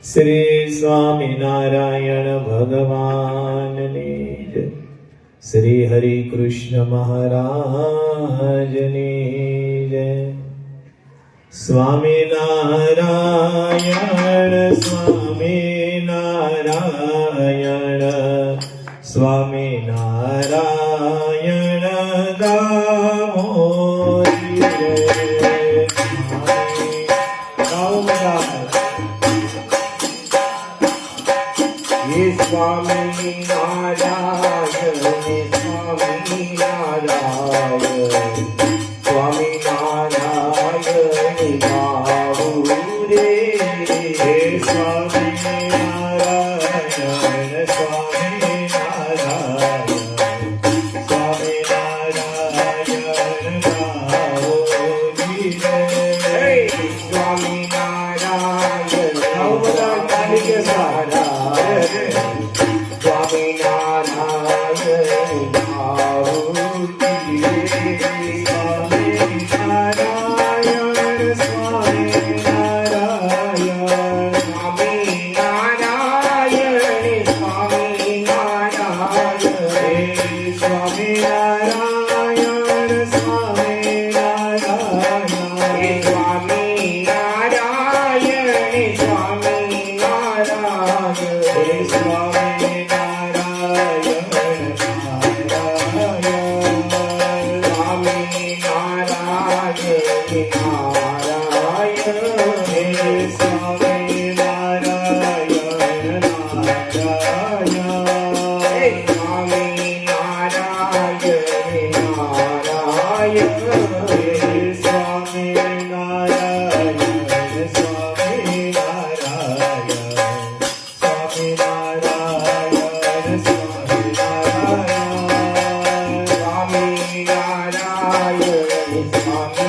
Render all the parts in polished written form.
શ્રી સ્વામિનારાયણ ભગવાનની જય. શ્રી હરિ કૃષ્ણ મહારાજની જય. સ્વામિનારાયણ સ્વામિનારાયણ સ્વામિનારાયણ દામોદરી જય. સ્વામિનારાયણ સ્વામિનારાયણ સ્વામિનારાયણ ગાવું રે. સ્વામિનારાયણ સ્વામિનારાયણ સ્વામિનારાયણ ગાવોજી રે. સ્વામિનારાયણ સ્વામિનારાયણ ગાવું રે. સ્વામિનારાયણ સ્વામિનારાયણ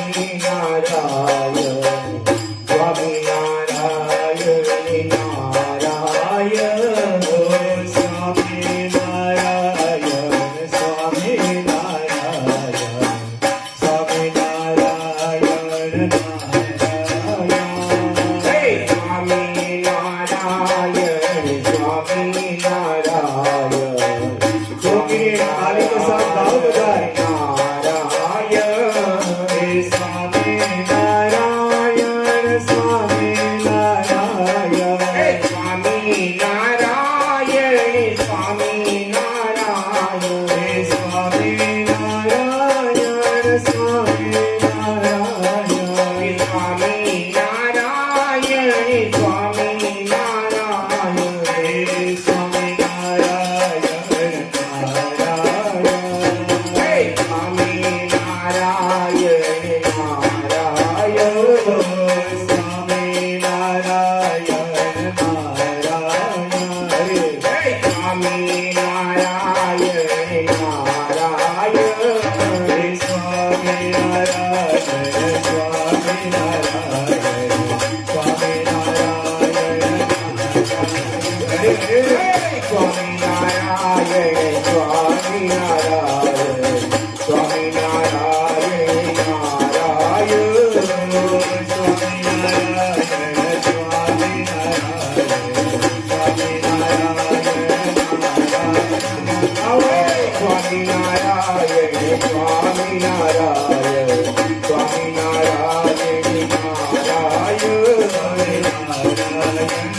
સ્વામિનારાયણ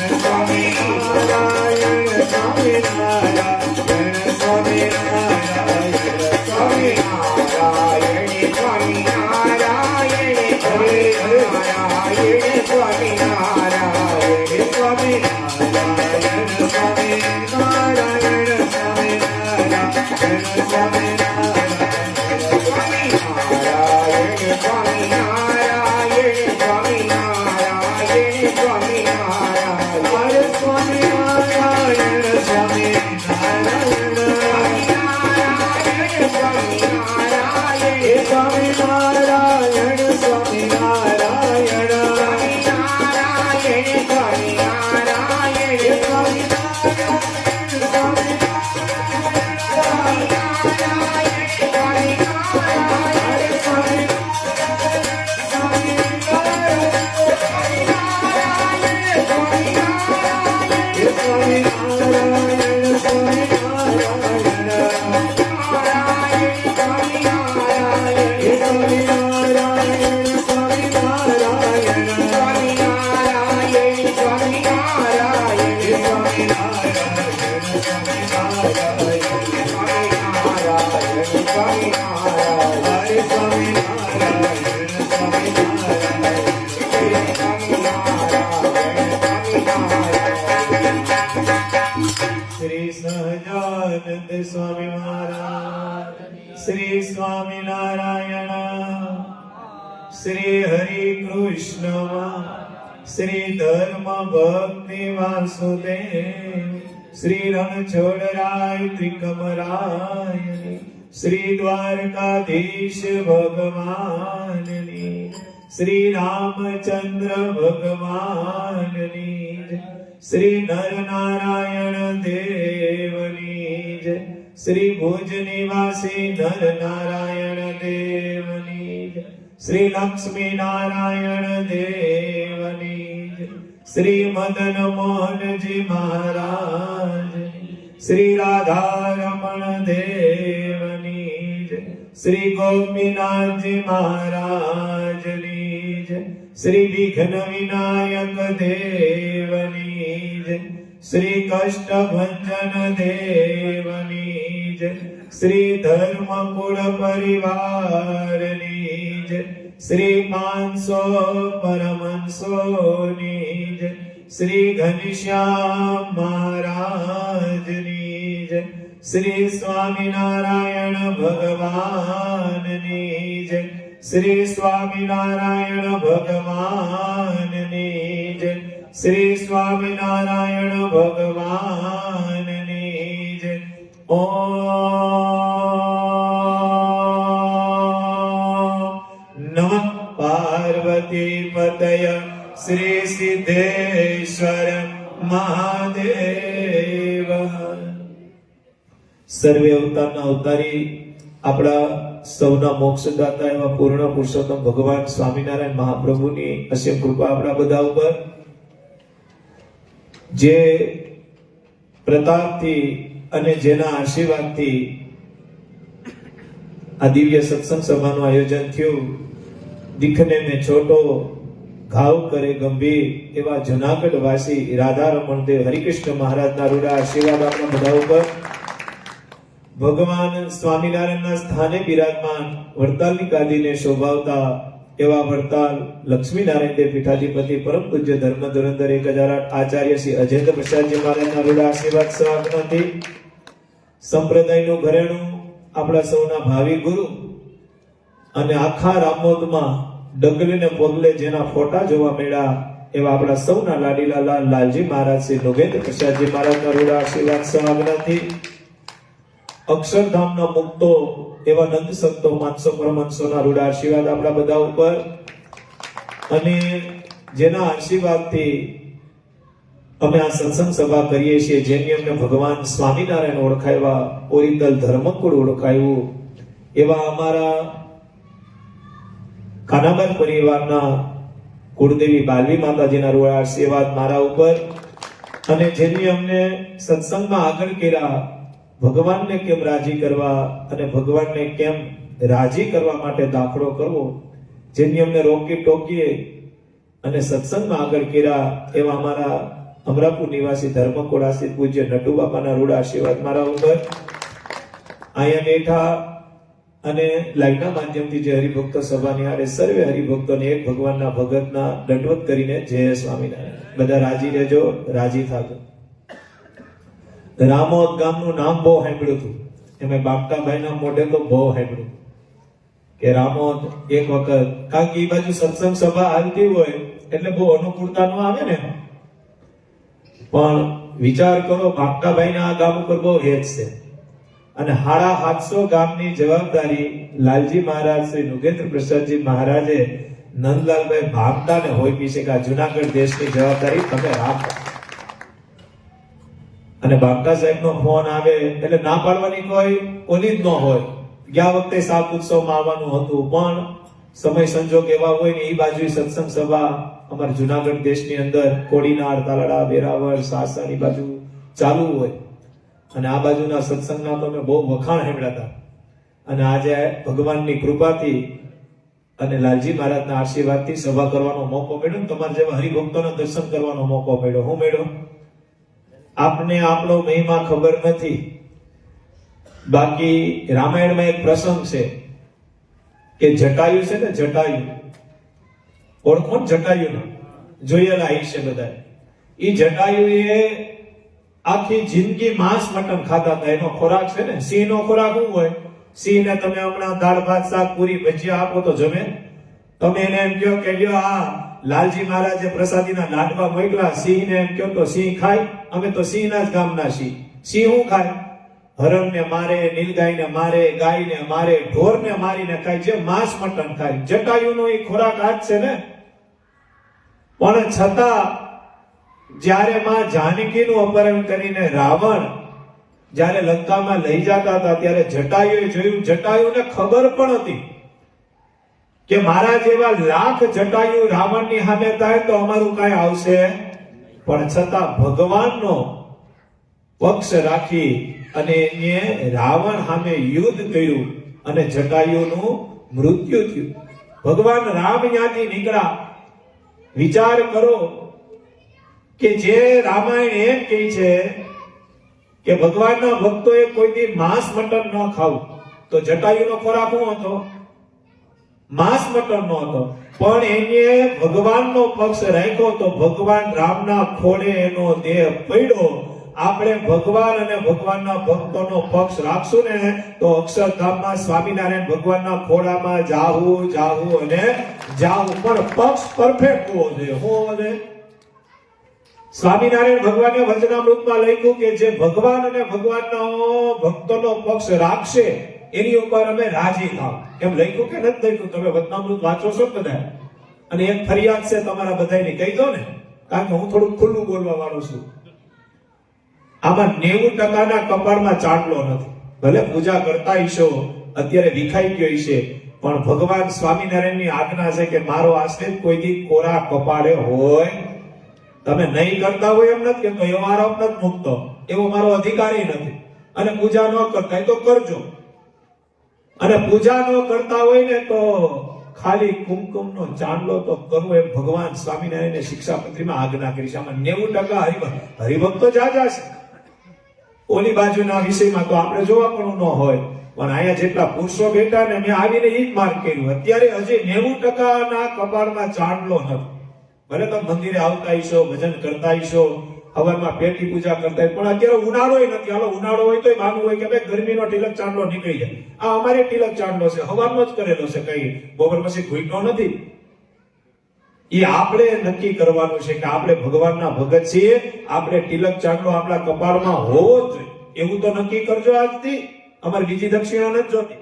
સ્વામિનારાયણ સ્વામિનારાયણ સ્વામિનારાયણ સ્વામિનારાયણ સ્વામિનારાયણ સ્વામિનારાયણ શ્રી સ્વામિનારાયણ શ્રી હરિ કૃષ્ણ શ્રી ધર્મ ભક્તિ વાસુદેવ શ્રી રણછોડરાય ત્રિકમરાય શ્રી દ્વારકાધીશ ભગવાનની શ્રી રામચંદ્ર ભગવાનની શ્રી નરનારાયણ દેવની શ્રી ભુજ નિવાસી નરનારાયણ દેવની શ્રી લક્ષ્મી નારાયણ દેવની શ્રી મદન મોહનજી મહારાજ શ્રી રાધારમણ દેવની શ્રી ગોપીનાથજી મહારાજની શ્રી વિઘ્ન વિનાયક દેવની શ્રી કષ્ટભંજન દેવની શ્રી ધર્મકુળ પરિવારની શ્રી 500 પરમહંસોની શ્રી ઘનશ્યામ મહારાજની શ્રી સ્વામિનારાયણ ભગવાનની શ્રી સ્વામિનારાયણ ભગવાનની શ્રી સ્વામિનારાયણ ભગવાનની ઓમ નમઃ પાર્વતી પતય શ્રી સિદ્ધેશ્વર મહાદેવ. સર્વે અવતારના અવતારી આપણા સૌના મોક્ષદાતા એવા પૂર્ણ પુરુષોત્તમ ભગવાન સ્વામિનારાયણ મહાપ્રભુની અસીમ કૃપા આપણા બધા ઉપર, જે પ્રતાપથી અને જેના આશીર્વાદથી આ દિવ્ય સત્સંગ સભાનું આયોજન થયું. દીખને મેં છોટો ઘાવ કરે ગંભીર એવા જુનાગઢ વાસી રાધારમણ દેવ હરિકૃષ્ણ મહારાજના રૂડા આશીર્વાદ આપણા બધા ઉપર. ભગવાન સ્વામિનારાયણના સ્થાને બિરાજમાન વડતાલની ગાદીને શોભાવતા એવા વડતાલ લક્ષ્મીનારાયણ દેવ પીઠાધિપતિ પરમ પૂજ્ય ધર્મ ધુરંધર 1008 આચાર્ય શ્રી અજેન્દ્ર પ્રસાદજી મહારાજના રૂડા આશીર્વાદ સવાગનાથી સંપ્રદાયનું ઘરેણું આપણા સૌના ભાવિ ગુરુ અને આખા રામોદમાં ડગલે પગલે જેના ફોટા જોવા મળ્યા એવા આપણા સૌના લાડીલા લાલ લાલજી મહારાજ શ્રી નોગેન્દ્ર પ્રસાદજી મહારાજના રૂડા આશીર્વાદ સવાગનાથી અક્ષરધામના મુક્તો એવા નંદ સંતો 500 પરમહંસોના રૂડા આશીર્વાદ આપણા બધા ઉપર, અને જેના આશીર્વાદથી અમે આ સત્સંગ સભા કરીએ છીએ, જેની અમને ભગવાન સ્વામિનારાયણ ઓળખાવ્યા, ઓરિજિનલ ધર્મકુળ ઓળખાયું એવા અમારા કાનાબાર પરિવારના કુળદેવી બાલવી માતાજીના રૂડા આશીર્વાદ મારા ઉપર, અને જેની અમને સત્સંગમાં આગળ કર્યા ભગવાનને કેમ રાજી કરવા અને ભગવાનને કેમ રાજી કરવા માટે દાખલો કરવો, જેની અમને રોકી ટોકીએ અને સત્સંગમાં આગળ કર્યા એવા અમારા અમરાપુર નિવાસી ધર્મકોળાસી પૂજ્ય નટુ બાપાના રૂડા આશીર્વાદ મારા ઉપર. અહીંયા બેઠા અને લાઈવના માધ્યમથી જે હરિભક્તો સભાની આરે સર્વે હરિભક્તોને એક ભગવાનના ભગતના દંડવત કરીને જય સ્વામિનારાયણ. બધા રાજી રહેજો, રાજી થાજો. રામોદ ગામનું નામ બહુ સાંભળ્યું હતું, એમાં બાપટાભાઈના મોઢે તો બહુ સાંભળ્યું કે રામોદ એક વખત, કારણ કે એ બાજુ સત્સંગ સભા હાલતી હોય એટલે બહુ અનુકૂળતા નો આવે ને, પણ વિચાર કરો બાપટાભાઈના આ ગામ ઉપર બહુ હેત છે, અને 750 ગામની જવાબદારી લાલજી મહારાજ શ્રી નુગેન્દ્ર પ્રસાદજી મહારાજે નંદલાલભાઈ ભાગતાને હોય પીશે કે આ જુનાગઢ દેશની જવાબદારી તમે રાખો. અને બાપટા સાહેબનો ફોન આવે એટલે ના પાડવાની કોઈ ઓલી જ ન હોય. ગયા વખતે સાત ઉત્સવમાં આવવાનું હતું, પણ સમય સંજોગ એવા હોય ને, એ બાજુ સત્સંગ સભા અમારા જુનાગઢ દેશની અંદર કોડીનાર, તાલાળા, વેરાવળ, સાસણ એ બાજુ ચાલુ હોય, અને આ બાજુના સત્સંગના તો મેં બહુ વખાણ સાંભળ્યા હતા. અને આજે ભગવાનની કૃપાથી અને લાલજી મહારાજના આશીર્વાદથી સભા કરવાનો મોકો મળ્યો, તમારા જેવા હરિભક્તોના દર્શન કરવાનો મોકો મળ્યો. હું મળ્યો આપને આપણો મહિમા ખબર નથી, બાકી રામાયણમાં એક પ્રસંગ છે કે જટાયુ છે ને, જટાયુ ઓળખો ને, જટાયુ જોયેલા છે બધા. એ જટાયુ એ આખી જિંદગી માંસ મટન ખાતા હતા. એનો ખોરાક છે ને, સિંહ નો ખોરાક શું હોય, સિંહને તમે હમણાં દાળ ભાત શાક પૂરી ભજીયા આપો તો જમે? તમે એને એમ કહો કે લ્યો આ લાલજી મહારાજે પ્રસાદીના લાડવા મોકલા, સિંહને એમ કહો તો સિંહ ખાય? અમે તો સિંહના જ ગામના સિંહ. સિંહ શું ખાય? હરણને મારે, નીલગાયને મારે, ગાયને મારે, ઢોરને મારીને ખાય, જે માંસ મટન ખાય. જટાયુનો એ ખોરાક આ જ છે ને. પણ છતાં જ્યારે માં જાનકીનું અપહરણ કરીને રાવણ જ્યારે લંકામાં લઈ જતા હતા ત્યારે જટાયુએ જોયું. જટાયુને ખબર પણ હતી કે મારા જેવા લાખ જટાયુ રાવણની સામે થાય તો અમારું કાંઈ આવશે. પણ છતાં ભગવાનનો પક્ષ રાખી અને એને રાવણ સામે યુદ્ધ કર્યું અને જટાયુનું મૃત્યુ થયું. ભગવાન રામ ત્યાંથી નીકળ્યા. વિચાર કરો કે જે રામાયણ એમ કહે છે કે ભગવાનના ભક્તોએ કોઈ દી માંસ મટન ન ખાવું, તો જટાયુનો ખોરાક શું હતો? માંસ મટન નો હતો. પણ એને ભગવાનનો પક્ષ રાખ્યો તો ભગવાન રામના ખોળે એનો દેહ પડ્યો. આપણે ભગવાન અને ભગવાનના ભક્તોનો પક્ષ રાખશું ને તો અક્ષરધામમાં સ્વામિનારાયણ ભગવાનના ખોળામાં જાવું અને જાવું. પણ પક્ષ પરફેક્ટ હોવો જોઈએ. શું હોવો જોઈએ? સ્વામિનારાયણ ભગવાને વચનામૃતમાં લખ્યું કે જે ભગવાન અને ભગવાનના ભક્તોનો પક્ષ રાખશે એની ઉપર અમે રાજી થાવ. એમ લખ્યું કે નથી લખ્યું? તમે વચનામૃત વાંચો છો બધા? અને એક ફરિયાદ છે તમારા બધાની, કહી દો ને, કારણ કે હું થોડું ખુલ્લું બોલવા વાળો છું. આમાં 90% કપાળમાં ચાંદલો નથી. ભલે પૂજા કરતા હશો, અત્યારે વિખાઈ ગયો હશે, પણ ભગવાન સ્વામિનારાયણની આજ્ઞા છે કે મારો આશ્રિત કોઈ દી કોરા કપાળે હોય. તમે નહીં કરતા હોય એમ નથી કેતો, એવો આરોપ નથી મૂકતો, એવો મારો અધિકારી નથી. અને પૂજા ન કરતા હોય તો કરજો. અને પૂજા ન કરતા હોય ને તો ખાલી કુમકુમનો ચાંદલો તો કરવો, એમ ભગવાન સ્વામિનારાયણને શિક્ષાપત્રીમાં આજ્ઞા કરી છે. આમાં 90% હરિભક્તો જાજા છે. ઓલી બાજુના વિષયમાં તો આપણે જોવા પણ ન હોય, પણ અહીંયા જેટલા પુરુષો બેઠા ને મેં આવીને ઈ જ માર્ક કર્યું. અત્યારે હજી 90% કપાળમાં ચાંદલો નથી. ભલે તો મંદિરે આવતા હશો, ભજન કરતા હશો, હવનમાં પેટી પૂજા કરતા હોય, પણ અત્યારે ઉનાળો નથી. હાલો ઉનાળો હોય તો માનવું હોય કે ભાઈ ગરમીનો તિલક ચાંદલો નીકળી જાય. આ અમારે તિલક ચાંદલો છે, હવાનો જ કરેલો છે, કઈ બપોર પછી ઘૂંટનો નથી. એ આપણે નક્કી કરવાનું છે કે આપણે ભગવાનના ભગત છીએ, આપણે તિલક ચાંદલો આપણા કપાળમાં હોવો જ જોઈએ. એવું તો નક્કી કરજો આજથી. અમારે બીજી દક્ષિણા નથી જોતી,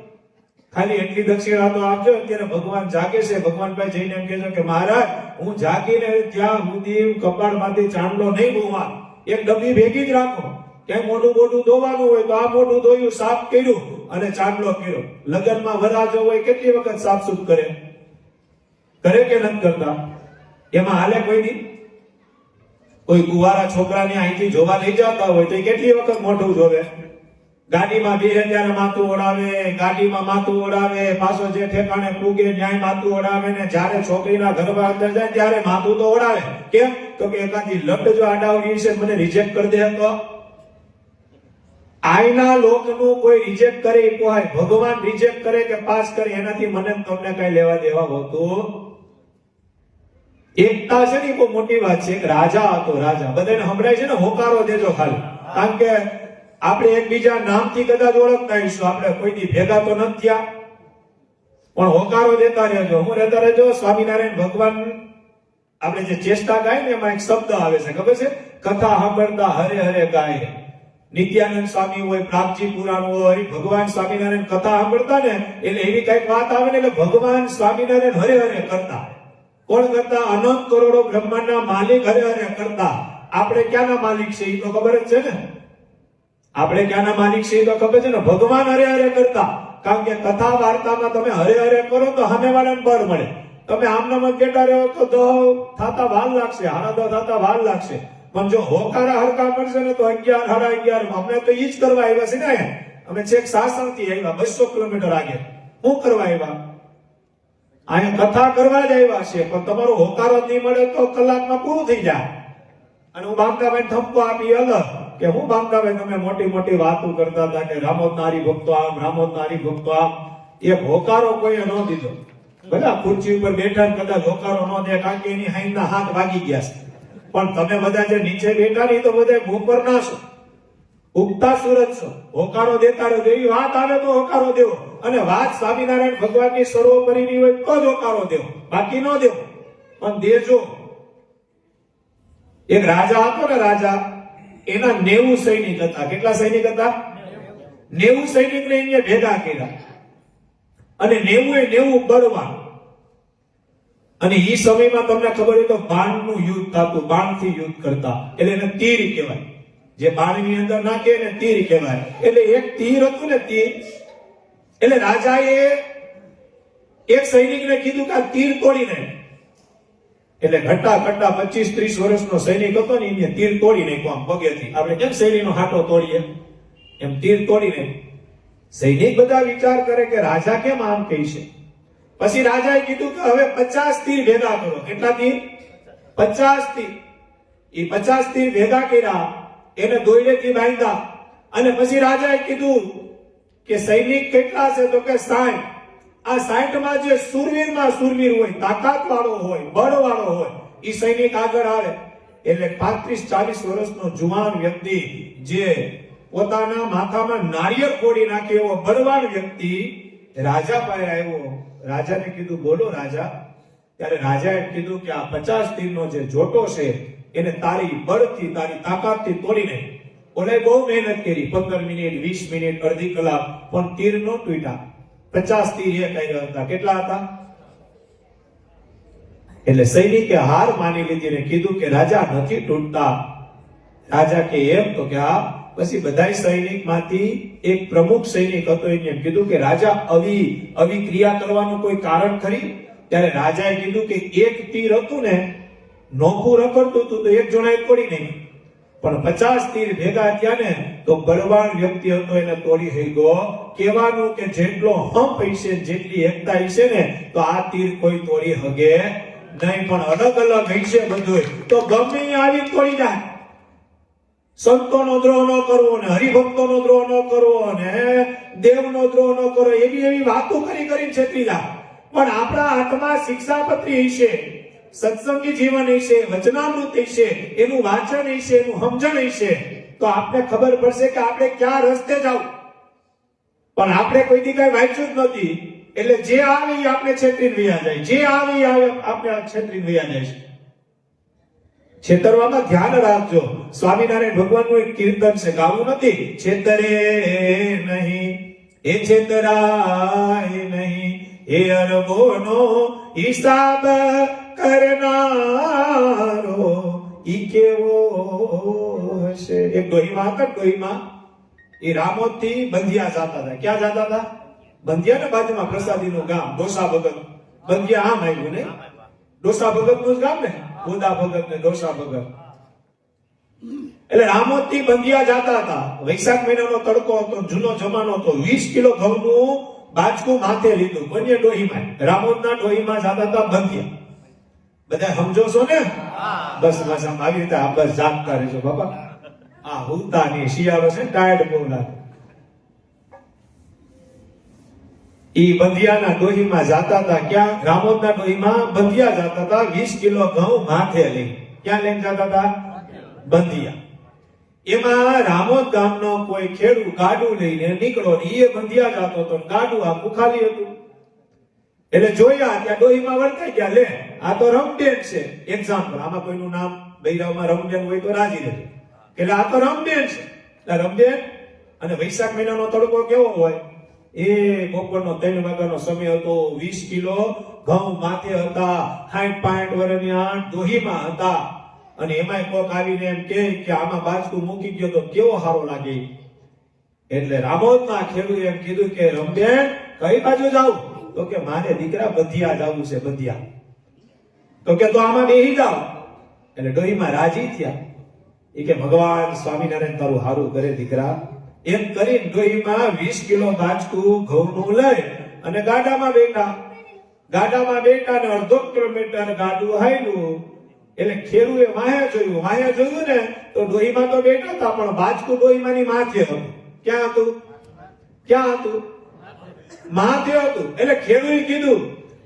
ખાલી એટલી દક્ષિણા તો આપજો. અત્યારે ભગવાન જાગે છે, ભગવાન પાસે જઈને એમ કહેજો કે મહારાજ હું જાગીને ત્યાં સુધી કપાળમાંથી ચાંદલો નહીં હોવા, એક ડબ્બી ભેગી જ રાખો. ક્યાંય મોઢું ધોવાનું હોય તો આ મોઢું ધોયું, સાફ કર્યું અને ચાંદલો કર્યો. લગ્નમાં વરાજો હોય કેટલી વખત સાફ સુફ કરે કે નથી કરતા? એમાં હાલે કોઈ દી? કોઈ કુંવારા છોકરાને અહીંથી જોવા લઈ જતા હોય તો કેટલી વખત મોઢું જોવે? ગાડીમાં બેસે ત્યારે માથું ઓળાવે, ગાડીમાં માથું ઓળાવે, પાછો જે ઠેકાણે પૂગે ન્યાય માથું ઓળાવે, ને જ્યારે છોકરીના ઘરમાં અંદર જાય ત્યારે માથું તો ઓળાવે. કેમ? તો કે એકાદી લટ જો આડાવડી છે મને રિજેક્ટ કરી દે તો. આઈના લોકનું કોઈ રિજેક્ટ કરે એ કોઈ ભગવાન રિજેક્ટ કરે કે પાસ કરે એનાથી મને તમને કઈ લેવા દેવા હોતું. એકતા છે ને બહુ મોટી વાત છે. એક રાજા હતો, રાજા બધાને સંભળાય છે ને, હોકારો દેજો ખાલી. કારણ કે આપણે એકબીજા નામથી કદાચ ઓળખતા હઈશું, આપણે કોઈથી ભેગા તો નથી થયા, પણ હોકારો દેતા રહેજો. હું રહેતા રહેજો. સ્વામિનારાયણ ભગવાન આપણે જે ચેષ્ટા ગાય ને એમાં એક શબ્દ આવે છે, ખબર છે? કથા સાંભળતા હરે હરે ગાય. નિત્યાનંદ સ્વામી હોય, પ્રાગજી પુરાણ હોય, ભગવાન સ્વામિનારાયણ કથા સાંભળતા ને એટલે એવી કઈક વાત આવે ને એટલે ભગવાન સ્વામિનારાયણ હરે હરે કરતા. કોણ કરતા? અનંત કરોડો બ્રહ્માંડના માલિક હરે હરે કરતા. આપણે ક્યાંના માલિક છે એ તો ખબર જ છે ને. આપણે ક્યાંના માલિક છે એ તો ખબર છે ને. ભગવાન હરે હરે કરતા. કારણ કે કથા વાર્તામાં તમે હરે હરે કરો તો સામેવાળાને બળ મળે. તમે આમનામ જ બેઠા રહો તો 10 થતા વાર લાગશે, 10:30 થતા વાર લાગશે. પણ જો હોકારા હરકા પડશે ને તો 11, 11:30. અમને તો ઈ જ કરવા આવ્યા છે ને. અમે છેક સાસણથી આવ્યા 200 કિલોમીટર આગળ. શું કરવા આવ્યા? અહીંયા કથા કરવા જ આવ્યા છે. પણ તમારો હોકારો નહીં મળે તો કલાકમાં પૂરું થઈ જાય. અને હું બાંકાભાઈ ઠપકો આપી અલગ કે હું બાંકાભાઈ તમે મોટી મોટી વાતો કરતા હતા કે રામોદના હરિભક્તો આમ, રામોદના હરિભક્તો આમ. એ હોકારો કોઈએ ન દીધો. ભલે ખુરશી ઉપર બેઠા કદાચ હોકારો ન દે કારણ કે એની હાઈના હાથ વાગી ગયા છે. પણ તમે બધા જે નીચે બેઠા ને તો બધા ઉપર ના છો. ઉગતા સૂરજ છો, હોકારો દેતા રહો. એવી વાત આવે તો હોકારો દેવો, અને વાત સ્વામિનારાયણ ભગવાનની સર્વોપરીની હોય તો જ હોકારો દેવો, બાકી ન દેવો, પણ દેજો. એક રાજા હતો ને, રાજા, એના 90 સૈનિક હતા. કેટલા સૈનિક હતા? 90 સૈનિકને એને ભેગા કર્યા, અને 90 બળવાન. અને એ સમયમાં તમને ખબર હોય તો બાણનું યુદ્ધ થતું, બાણથી યુદ્ધ કરતા, એટલે એને તીર કહેવાય. જે બાણની અંદર નાખે ને તીર કહેવાય. એટલે એક તીર હતું ને, તીર. એટલે રાજાએ એક સૈનિકને કીધું કે આ તીર તોડી નાખ. એટલે ઘટા 25-30 વર્ષનો સૈનિક હતો ને, એને તીર તોડી નાખ્યો આમ પગેથી. આપણે કેમ શૈલીનો હાટો તોડીએ, એમ તીર તોડી નાખ્યો. સૈનિક બધા વિચાર કરે કે રાજા કેમ આમ કહે છે. પછી રાજાએ કીધું કે હવે 50 તીર ભેગા કરો. કેટલા તીર? 50 તીર. એ 50 તીર ભેગા કર્યા, એને દોયડેથી બાંધ્યા, અને પછી રાજાએ કીધું કે સૈનિક કેટલા છે? તો કે 60. આ 60 માં જે સુરવીરમાં સુરવીર હોય, તાકાત વાળો હોય, બળ વાળો હોય, એ સૈનિક આગળ આવે. એટલે 35-40 વર્ષનો જુવાન વ્યક્તિ, જે પોતાના માથામાં નારિયેળ ફોડી નાખે એવો બળવાન વ્યક્તિ રાજા પાસે આવ્યો. રાજાને કીધું બોલો રાજા. ત્યારે રાજાએ કીધું કે આ 50 તીરનો જે જોટો છે એને તારી બળથી, તારી તાકાતથી તોડીને. ઓલે બહુ મહેનત કરી, 15 મિનિટ, 20 મિનિટ, અડધી કલાક, પણ તીર નો તૂટ્યા. 50 તીર એ કર્યા હતા. કેટલા હતા? એટલે સૈનિકે હાર માની લીધી ને કીધું કે રાજા નથી તૂટતા. રાજા કે એમ? તો કે હા. પછી બધા સૈનિક માંથી એક પ્રમુખ સૈનિક હતો, એને કીધું કે રાજા આવી ક્રિયા કરવાનું કોઈ કારણ ખરી? ત્યારે રાજાએ કીધું કે એક તીર હતું ને, નોખું રખડતું હતું તો એક જણાએ તોડી નહીં, પણ 50 તીર ભેગા થયા ને તો બળવાન વ્યક્તિ હતો, એને તોડી થઈ ગયો. કહેવાનું કે જેટલો હંપ હશે, જેટલી એકતા હશે ને, તો આ તીર કોઈ તોડી હગે નહીં. પણ અલગ અલગ હશે બધું તો ગમે આવી તોડી જાય. સંતોનો દ્રોહ ન કરવો, ને હરિભક્તોનો દ્રોહ ન કરવો, ને દેવનો દ્રોહ ન કરવો, એવી વાતો કરીને છેતરી જાય. પણ આપણા હાથમાં શિક્ષાપત્રી હશે, સત્સંગી જીવન હશે, વચનામૃત હશે, એનું વાંચન હશે, એનું સમજણ હશે, તો આપણે ખબર પડશે કે આપણે ક્યાં રસ્તે જાવ. પણ આપણે કોઈ દી કઈ વાંચ્યું જ નથી, એટલે જે આવે એ આપણે છેતરીને વયા જાય, જે આવે એ આપણે છેતરીને વયા જાય છે. છેતરવામાં ધ્યાન રાખજો. સ્વામિનારાયણ ભગવાનનું એક કીર્તન છે, ગાવું નથી. છેતરે નહીં એ છેતરાય નહીં, એ અરબોનો હિસાબ કરનારો ઈ કેવો હશે. એક ડોહીમાં હતા, ડોહીમાં એ રામોદ થી બંધિયા જતા હતા. ક્યાં જતા હતા? બંધિયા ને બાજુમાં પ્રસાદીનું ગામ ડોસા ભગત. બંધિયા આમ આવ્યું ને, ડોસા ભગત નું જ ગામ ને, ગોદા ભગત ને ડોસા ભગત. એટલે રામોદ થી બંધિયા જતા હતા. વૈશાખ મહિનાનો તડકો હતો, જૂનો જમાનો હતો. 20 કિલો ઘઉંનું બાજકું માથે લીધું, બંને ડોહીમાં. રામોદના ડોહીમાં જતા હતા બંધિયા. બધા સમજો છો ને? બસ બસ આમ આવી રીતે આ બસ જાગતા રહેજો બાપા. આ હુંતા ની શિયાળો છે, ટાયર્ડ બહુ લાગે. ઈ બંધિયાના ડોહીમાં જાતા હતા. ક્યાં? રામોદના ડોહીમાં બંધિયા જાતા હતા. 20 કિલો ઘઉં માથે લઈ. ક્યાં લઈને જતા હતા? બંધિયા. એમાં રામોદ ગામનો કોઈ ખેડૂત ગાડું લઈને નીકળો, એ બંધિયા જતો હતો, ગાડું આખું ખાલી હતું. એટલે જોયા ત્યાં ડોહીમાં વર્તાઈ ગયા, લે આ તો રમબેન છે. એક્ઝામ્પલ, આમાં કોઈનું નામ બૈરાવમાં રમબેન હોય તો રાજી રહેજો. એટલે આ તો રમબેન છે. રમબેન, અને વૈશાખ મહિનાનો તડકો કેવો હોય, એ બપોરનો 3 વાગ્યાનો સમય હતો. 20 કિલો ઘઉં માથે હતા, 60-65 વર્ષની આઠ ડોહીમાં હતા. અને એમાં કોક આવીને એમ કે આમાં બાજકું મૂકી ગયો તો કેવો સારો લાગે. એટલે રામોદના ખેડૂએ એમ કીધું કે રમબેન કઈ બાજુ જાવ? તો કે મારે દીકરા બંધિયા જવું છે, બંધિયા. તો કે તો આમાં બેહી જાવ. એટલે ડોહીમાં રાજી થયા. એ કે ભગવાન સ્વામિનારાયણ તારું હારું કરે દીકરા. એમ કરીને ડોહીમાં 20 કિલો બાજકું ઘઉંનું લઈ અને ગાડામાં બેઠા. ગાડામાં બેઠા ને અડધો કિલોમીટર ગાડું હાલ્યું. એટલે ખેડૂએ વાહે જોયું ને તો ડોહીમાં તો બેઠા હતા, પણ બાજકું ડોહીમાંની માથે હતું. ક્યાં હતું? ક્યાં હતું? માથે હતું. એટલે ખેડૂએ કીધું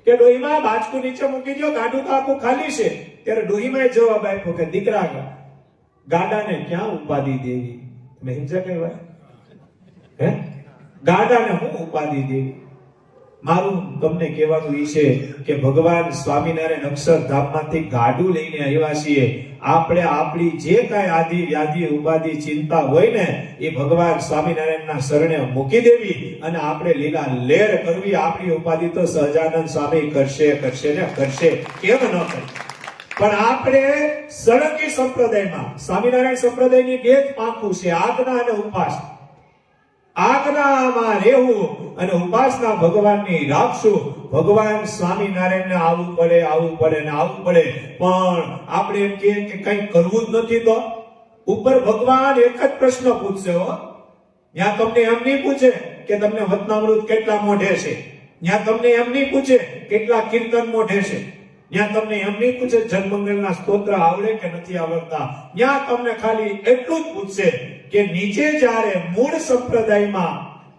કે ડોહીમાં બાજકું નીચે મૂકી દો, ગાડું તો આખું ખાલી છે. ત્યારે ડોહીમાં જવાબ આપ્યો કે દીકરા ગાડાને ક્યાં ઉપાધિ દેવી, મેં હિંસા કહેવાય હે ગાડાને હું ઉપાધિ દેવી. મારું તમને કહેવાનું એ છે કે ભગવાન સ્વામિનારાયણ અક્ષરધામમાંથી ગાડું લઈને આવ્યા છીએ. આપણે આપણી જે કાંઈ આદિ વ્યાધિ ઉપાધિ ચિંતા હોય ને એ ભગવાન સ્વામિનારાયણના શરણે મૂકી દેવી અને આપણે લીલા લેર કરવી. આપણી ઉપાધિ તો સહજાનંદ સ્વામી કરશે ને કરશે, કેમ ન કરે. પણ આપણે સળંગી સંપ્રદાયમાં સ્વામિનારાયણ સંપ્રદાયની બે જ પાંખું છે, આજ્ઞા અને ઉપાસના. આજ્ઞામાં રહેવું અને ઉપાસના ભગવાનની રાખશું. ભગવાન સ્વામિનારાયણને આવવું પડે ને આવવું પડે, પણ આપણે એમ કહીએ કે કંઈ કરવું જ નથી તો ઉપર ભગવાન એક જ પ્રશ્ન પૂછશે હો. ત્યાં તમને એમ નહીં પૂછે કે તમને વચનામૃત કેટલા મોઢે છે, ત્યાં તમને એમ નહીં પૂછે કેટલા કીર્તન મોઢે છે, ત્યાં તમને એમ નહીં પૂછે જન્મંગલના સ્તોત્ર આવડે કે નથી આવડતા. ત્યાં તમને ખાલી એટલું જ પૂછશે કે નીચે જ્યારે મૂળ સંપ્રદાયમાં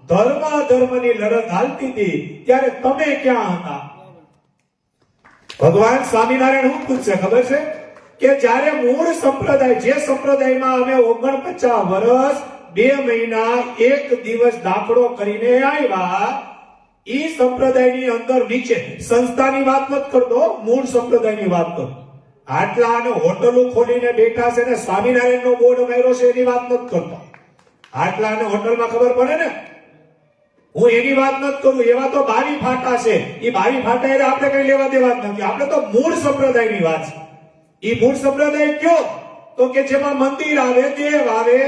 ધર્મની લડત હાલતી હતી ત્યારે તમે ક્યાં હતા. ભગવાન સ્વામિનારાયણ શું પૂછશે ખબર છે કે જ્યારે મૂળ સંપ્રદાય, જે સંપ્રદાયમાં અમે 49 વર્ષ 2 મહિના 1 દિવસ દાખલો કરીને આવ્યા, ઈ સંપ્રદાયની અંદર નીચે સંસ્થાની વાત નથી કરતો, મૂળ સંપ્રદાયની વાત કરું. આટલા અને હોટલો ખોલીને બેઠા છે ને સ્વામિનારાયણનો બોર્ડ માર્યો છે એની વાત નથી કરતો. આટલા અને હોટલમાં ખબર પડે ને, હું એની વાત નથી કરું. એવા તો બારી ફાટા છે, એ બારી ફાટા એટલે આપણે કઈ લેવા દેવા જ નથી. આપણે તો મૂળ સંપ્રદાયની વાત છે. એ મૂળ સંપ્રદાય કયો તો કે જેમાં મંદિર આવે, દેવ આવે,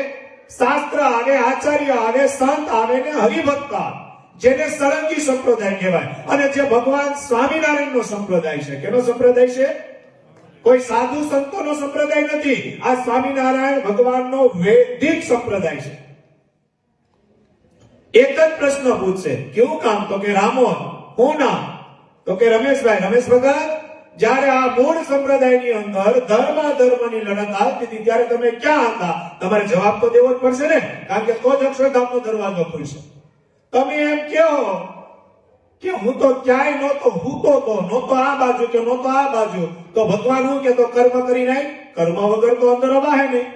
શાસ્ત્ર આવે, આચાર્ય આવે, સંત આવે ને હરિભક્ત આવે, જેને સળંગી સંપ્રદાય કહેવાય. અને જે ભગવાન સ્વામિનારાયણનો સંપ્રદાય છે. કેનો સંપ્રદાય છે? કોઈ સાધુ સંતોનો સંપ્રદાય નથી. આ સ્વામિનારાયણ ભગવાનનો વૈદિક સંપ્રદાય છે. એક જ પ્રશ્ન પૂછશે, કેવું કામ? તો કે રામોદ. હું નામ? તો કે રમેશભાઈ. રમેશ ભગત, જ્યારે આ મૂળ સંપ્રદાયની અંદર ધર્મની લડત આવતી હતી ત્યારે તમે ક્યાં હતા? તમારે જવાબ તો દેવો જ પડશે ને, કારણ કે તો જ અક્ષરધામનો દરવાજો ખુલશે. તમે એમ કહો કે હું તો ક્યાંય નહોતો, નહોતો આ બાજુ કે નહોતો આ બાજુ, તો ભગવાન હું કે તો કર્મ કરી નાખ. કર્મ વગર તો અંદર અવાહે નહીં.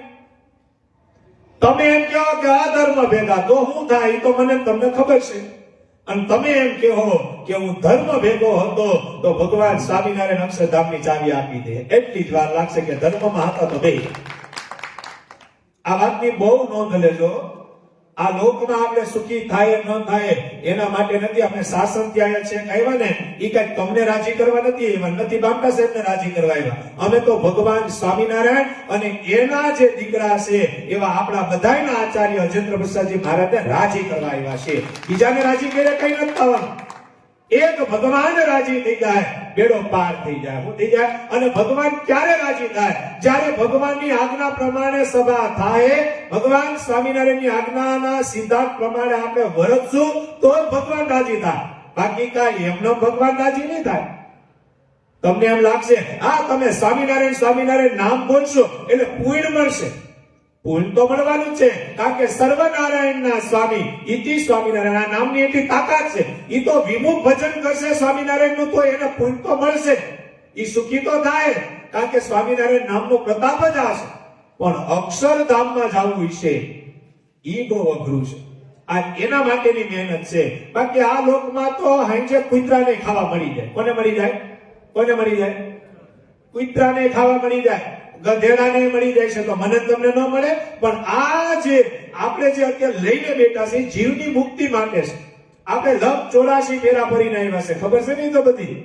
તમે એમ કહો કે આ ધર્મ ભેગા તો શું થાય તો મને તમને ખબર છે. અને તમે એમ કહો કે હું ધર્મ ભેગો હતો તો ભગવાન સ્વામિનારાયણ અક્ષરધામની ચાવી આપી દે. એટલી જ વાર લાગશે કે ધર્મમાં હતા તો બે. આ વાતની બહુ નોંધ લેજો. આ લોકમાં આપણે સુખી થાય ન થાય એના માટે નથી આપણે શાસન ત્યાં છે આવ્યા ને, એ કઈ તમને રાજી કરવા નથી આવ્યા, નથી બાપા સાહેબને રાજી કરવા આવ્યા. અમે તો ભગવાન સ્વામિનારાયણ અને એના જે દીકરા છે એવા આપણા બધાના આચાર્ય અજેન્દ્ર પ્રસાદજી મહારાજને રાજી કરવા આવ્યા છે. બીજાને રાજી કરે કઈ નથી થવાનું. એક ભગવાન રાજી થઈ જાય, બેડો પાર થઈ જાય. શું થઈ જાય? અને ભગવાન ક્યારે રાજી થાય? જ્યારે ભગવાનની આજ્ઞા પ્રમાણે સભા થાય, ભગવાન સ્વામિનારાયણની આજ્ઞાના સિદ્ધાંત પ્રમાણે આપણે વર્તશું તો જ ભગવાન રાજી થાય. બાકી કાંઈ એમનો ભગવાન રાજી નહીં થાય. તમને એમ લાગશે આ તમે સ્વામિનારાયણ નામ બોલશો એટલે પુણ્ય મળશે. પુણ્ય તો મળવાનું છે, કારણ કે સર્વનારાયણના સ્વામી ઇતિ સ્વામિનારાયણ આ નામની એટલી તાકાત છે. એ તો વિમુખ ભજન કરશે સ્વામિનારાયણનું તો એને પુણ્ય તો મળશે, એ સુખી તો થાય, કારણ કે સ્વામિનારાયણ નામનો પ્રતાપ જ આ છે. પણ અક્ષરધામમાં જવું છે એ બહુ અઘરું છે. આ એના માટેની મહેનત છે. બાકી આ લોકમાં તો હાંજે કૂતરાને ખાવા મળી જાય. કોને મળી જાય? કૂતરાને ખાવા મળી જાય, ગધેડાને મળી જાય છે, તો મને તમને ન મળે. પણ આ જે આપણે જે અત્યારે લઈને બેઠા છે જીવની મુક્તિ માટે છે. આપણે લખ 84 ફેરા ફરીને આવ્યા છે, ખબર છે ને? તો બધી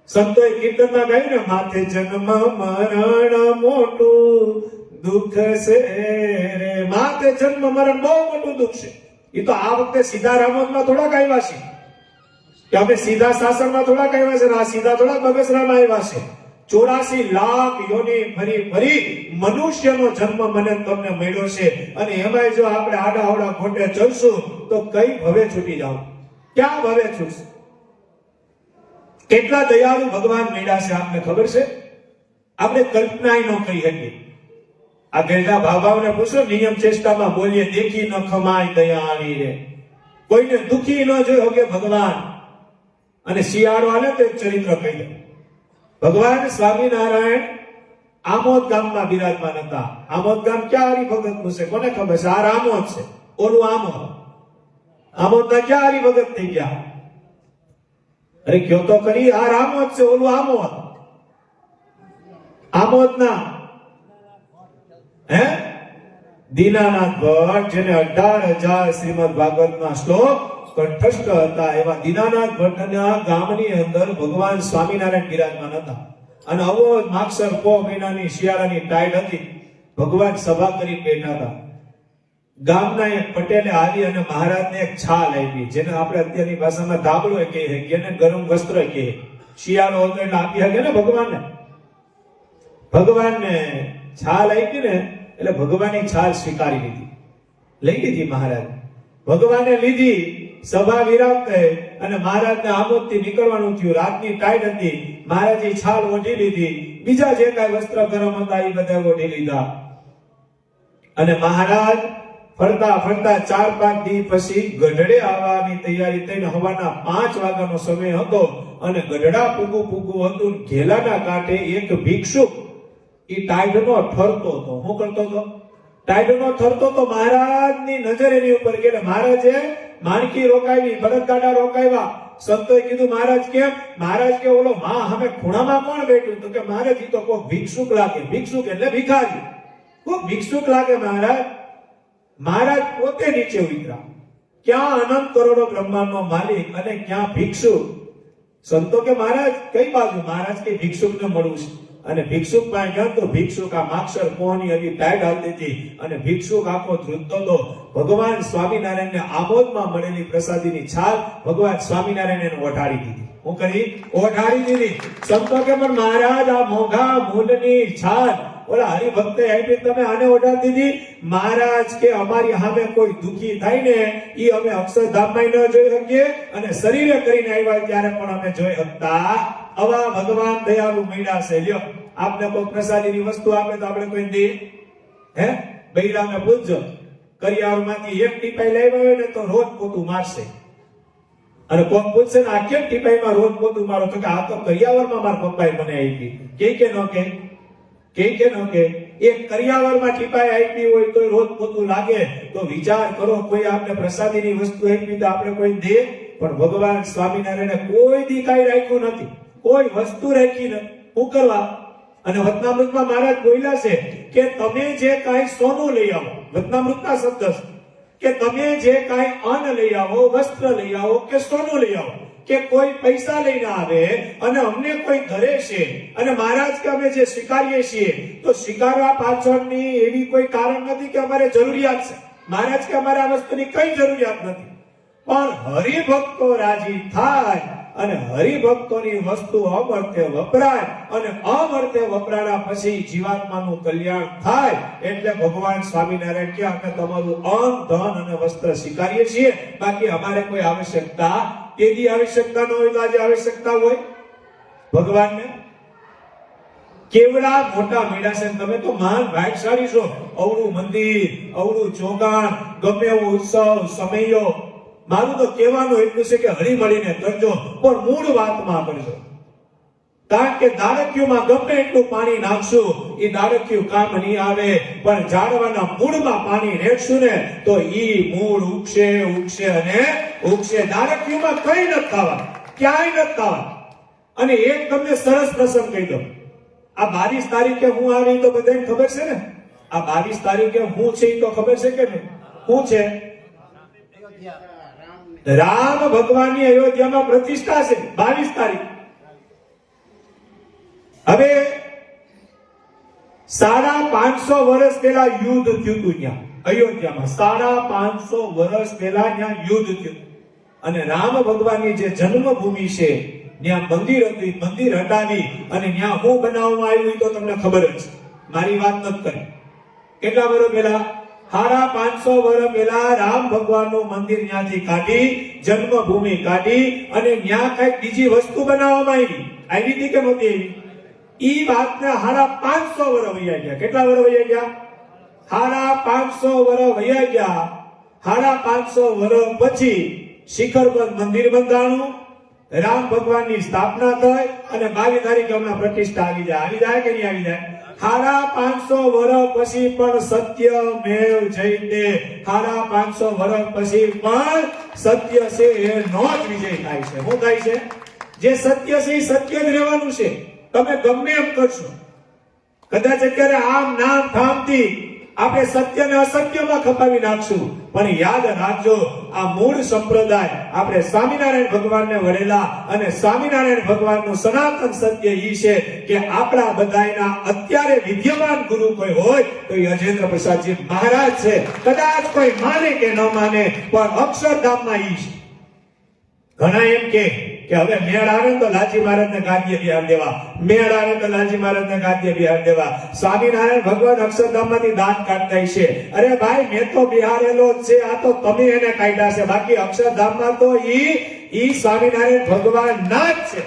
સંતોએ કીર્તનમાં ગાયું ને, માથે જન્મ મરણ મોટું દુઃખ છે રે. માથે જન્મ મરણ બહુ મોટું દુઃખ છે. એ તો આ વખતે સીધા રામોદમાં થોડાક આવ્યા છે કે અમે સીધા શાસનમાં થોડાક આવ્યા છે, આ સીધા થોડાક બગસરામાં આવ્યા છે. 84 લાખ યોની ફરી મનુષ્યનો જન્મ મને તમને મળ્યો છે. અને એમાંય જો આપણે આડા અવડા ખોટે ચલશું તો કઈ ભવે છૂટી જાવ? ક્યાં ભવે છૂટશે? કેટલા દયાળુ ભગવાન મળ્યા છે આપને ખબર છે? આપણે કલ્પના ન કરી શકીએ. આ ગેરડા ભાવને પૂછો, નિયમ ચેષ્ટામાં બોલીએ દેખી ન ખમાય દયાળી રે. કોઈને દુખી ન જોયો કે ભગવાન. અને શિયાળો આને તો એક ચરિત્ર કહી દે. ભગવાન સ્વામિનારાયણ આમોદ ગામમાં બિરાજમાન હતા. આમોદ ગામ ક્યાં હરિભગતનું છે કોને ખબર છે? આ રામોદ છે, ઓલું આમોદ. આમોદના ક્યાં હરિભગત થઈ ગયા? અરે કયો તો ખરી, આ રામોદ છે, ઓલું આમોદ. આમોદના હે દીનાનાથ ભટ્ટ, જેને 18,000 શ્રીમદ ભાગવતના શ્લોક કંઠસ્થ હતા, એવા દીનાનાથ ભટ્ટના ગામની અંદર ભગવાન સ્વામિનારાયણ બિરાજમાન હતા. અને આવો માગસર પો મહિનાની શિયાળાની ટાઈડ હતી. ભગવાન સભા કરી બેઠા હતા. ગામના એક પટેલે આવી અને મહારાજને એક છાલ આપી, જેને આપણે અત્યારની ભાષામાં ધાબળો કહીએ, જેને ગરમ વસ્ત્ર કહીએ. શિયાળો હતો એટલે આપી શકે ને ભગવાનને. ભગવાનને છાલ આપી ને એટલે ભગવાનની છાલ સ્વીકારી લીધી, લઈ લીધી મહારાજ. ભગવાને લીધી, સભા વિરામ થઈ અને મહારાજને આમોદથી નીકળવાનું થયું. રાતની ટાઈડ હતી, મહારાજે છાલ ઓઢી લીધી. બીજા જે કાંઈ વસ્ત્ર ગરમ હતા એ બધા ઓઢી લીધા. અને મહારાજ ફરતા ફરતા 4-5 દી પછી ગઢડે આવવાની તૈયારી થઈને સવારના 5 વાગ્યાનો સમય હતો અને ગઢડા પૂગું હતું. ઘેલાના કાંઠે એક ભિક્ષુક એ ટાઈડનો ઠરતો હતો. શું કરતો હતો? ટાઈડનો ઠરતો તો મહારાજની નજર એની ઉપર ગઈ. મહારાજે માણકી રોકાવી, બળદગાડા રોકાવ્યા. સંતોએ કીધું મહારાજ કેમ? મહારાજ કે ઓલો માં હવે ખૂણામાં કોણ બેઠું? તો કે મહારાજ ઈ તો કોઈ ભિક્ષુક લાગે. ભિક્ષુક એટલે ભિખારી. કોઈ ભિક્ષુક લાગે મહારાજ. મહારાજ પોતે નીચે ઉતર્યા. ક્યાં અનંત કરોડો બ્રહ્માંડનો માલિક અને ક્યાં ભિક્ષુક? સંતો કે મહારાજ કઈ બાજુ? મહારાજ કે ભિક્ષુકને મળવું છે. અને ભિક્ષુક પાસે ગયા તો ભિક્ષુક આ માક્ષર પોહની હજી ટાઈડ હાલતી હતી અને ભિક્ષુક આખો ધ્રુજતો હતો. ભગવાન સ્વામિનારાયણને આમોદમાં મળેલી પ્રસાદીની છાલ ભગવાન સ્વામિનારાયણ એને ઓઢાડી દીધી. હું કરી ઓઢાડી દીધી. સંતો કે પણ મહારાજ આ મોંઘા મૂળની છાલ ઓલા હરિભક્તે આપી, તમે આને ઓઢાડી દીધી? મહારાજ કે અમારી સામે કોઈ દુખી થાય ને ઈ અમે અક્ષરધામમાં ન જોઈ શકીએ અને શરીરે કરીને આવ્યા ત્યારે પણ અમે જોઈ શકતા. આવા ભગવાન દયાળુ મળ્યા છે. લ્યો, આપને કોઈ પ્રસાદીની વસ્તુ આપે તો આપણે કોઈ દે? હે? બૈરાને પૂછજો, કરિયાવરમાંથી એક ટીપાઈ લાવ્યા હોય ને તો રોજ પોતું મારશે. અને કોક પૂછશે ને આ કેમ ટીપાઈમાં રોજ પોતું મારો? તો કે આ તો કરિયાવરમાં મારા પપ્પાએ મને આપી. કે ન કે? કે ન કે? એક કરિયાવરમાં ટીપાઈ આપી હોય તો રોજ પોતું લાગે તો વિચાર કરો, કોઈ આપણે પ્રસાદીની વસ્તુ આપી તો આપણે કોઈ દે? પણ ભગવાન સ્વામિનારાયણે કોઈ દી કાંઈ રાખ્યું નથી, કોઈ વસ્તુ રાખી નથી. શું કરવા? અને વચનામૃતમાં મહારાજ બોલ્યા છે કે તમે જે કાંઈ સોનું લઈ આવો, વચનામૃતના શબ્દ છે કે તમે જે કાંઈ અન્ન લઈ આવો, વસ્ત્ર લઈ આવો કે સોનું લઈ આવો, કે કોઈ પૈસા લઈને આવે અને અમને કોઈ ધરે છે અને મહારાજ કે અમે જે સ્વીકારીએ છીએ તો સ્વીકારવા પાછળની એવી કોઈ કારણ નથી કે અમારે જરૂરિયાત છે. મહારાજ કે અમારે આ વસ્તુની કઈ જરૂરિયાત નથી, પણ હરિભક્તો રાજી થાય અને હરિભક્તોની વસ્તુ અમર્થે વપરાય અને અમર્થે વપરાયા પછી જીવાત્માનું કલ્યાણ થાય. એટલે ભગવાન સ્વામિનારાયણ કે અમે તમારું અન્ન, ધન અને વસ્ત્ર સ્વીકારીએ છીએ, બાકી અમારે કોઈ આવશ્યકતા તેની આવશ્યકતા ન હોય તો આજે આવશ્યકતા હોય ભગવાનને. કેવડા મોટા મેળા છે. તમે તો મહાન ભાગ્યશાળી છો. અવળું મંદિર, અવળું ચોગાન, ગમે એવો ઉત્સવ સમયો. મારું તો કહેવાનું એટલું છે કે હળી મળીને કરજો, પણ મૂળ વાતમાં કરજો. કારણ કે દાડક્યુમાં ગમે એટલું પાણી નાખશું એ દાડક્યુ કામ નહીં આવે, પણ ઝાડવાના મૂળમાં પાણી રેડશું ને તો ઈ મૂળ ઉગશે, ઉગશે અને ઉગશે. દાડક્યુમાં કઈ નથી થવાનું, ક્યાંય નથી થવાનું. અને એક તમને સરસ પ્રસંગ કહી દઉં. આ 22 તારીખે હું આવી તો બધાને ખબર છે ને? આ 22 તારીખે હું છે એ તો ખબર છે કે નહીં? હું છે? રામ ભગવાનની અયોધ્યામાં પ્રતિષ્ઠા છે 22 તારીખ. હવે 550 વર્ષ પહેલા યુદ્ધ થયું હતું ત્યાં અયોધ્યામાં. 550 વર્ષ પહેલા ત્યાં યુદ્ધ થયું અને રામ ભગવાનની જે જન્મભૂમિ છે ત્યાં મંદિર હતું, મંદિર હટાવી અને ત્યાં હું બનાવવામાં આવ્યું તો તમને ખબર જ છે. મારી વાત નથી કરી. કેટલા વર્ષ પહેલા? 550 વર્ષ પહેલા રામ ભગવાનનું મંદિર ત્યાંથી કાઢી, જન્મભૂમિ કાઢી અને ત્યાં કઈક બીજી વસ્તુ બનાવવામાં આવી હતી કે નહોતી આવી? ઈ વાતને 550 વર્ષ વૈયા ગયા. કેટલા વર્ષ વૈયા ગયા? 550 વર્ષ વૈયા ગયા. 550 વર્ષ પછી શિખરબંધ મંદિર બંધાણું રામ ભગવાનની સ્થાપના થઈ અને 22 તારીખે હમણાં પ્રતિષ્ઠા આવી જાય કે નહીં આવી જાય? હારા 500 વર્ષ પછી પણ સત્ય મેવ જયતે, હારા 500 વર્ષ પછી પણ સત્ય છે એનો જ વિજય થાય છે. શું થાય છે? જે સત્ય છે એ સત્ય જ રહેવાનું છે. તમે ગમે એમ કરશો, કદાચ અત્યારે આમ નામ ઠામથી આપણે સત્યને અસત્યમાં ખપાવી નાખશું, પણ યાદ રાખજો આ મૂળ સંપ્રદાય આપણે સ્વામિનારાયણ ભગવાનને વળેલા અને સ્વામિનારાયણ ભગવાનનું સનાતન સત્ય ઈ છે કે આપણા બધાના અત્યારે વિદ્યમાન ગુરુ કોઈ હોય તો એ અજેન્દ્ર પ્રસાદજી મહારાજ છે. કદાચ કોઈ માને કે ન માને પણ અક્ષરધામમાં ઈ છે. ઘણા એમ કે હવે મેળ આવે તો લાલજી મહારાજને ગાદીએ બિહાર દેવા, મેળ આવે તો લાલજી મહારાજને ગાદીએ બિહાર દેવા. સ્વામિનારાયણ ભગવાન અક્ષરધામમાંથી દાન કાઢતા છે. અરે ભાઈ, મેં તો બિહારેલો જ છે, આ તો તમે એને કાઢ્યા છે. બાકી અક્ષરધામમાં તો ઈ સ્વામિનારાયણ ભગવાન ના જ છે.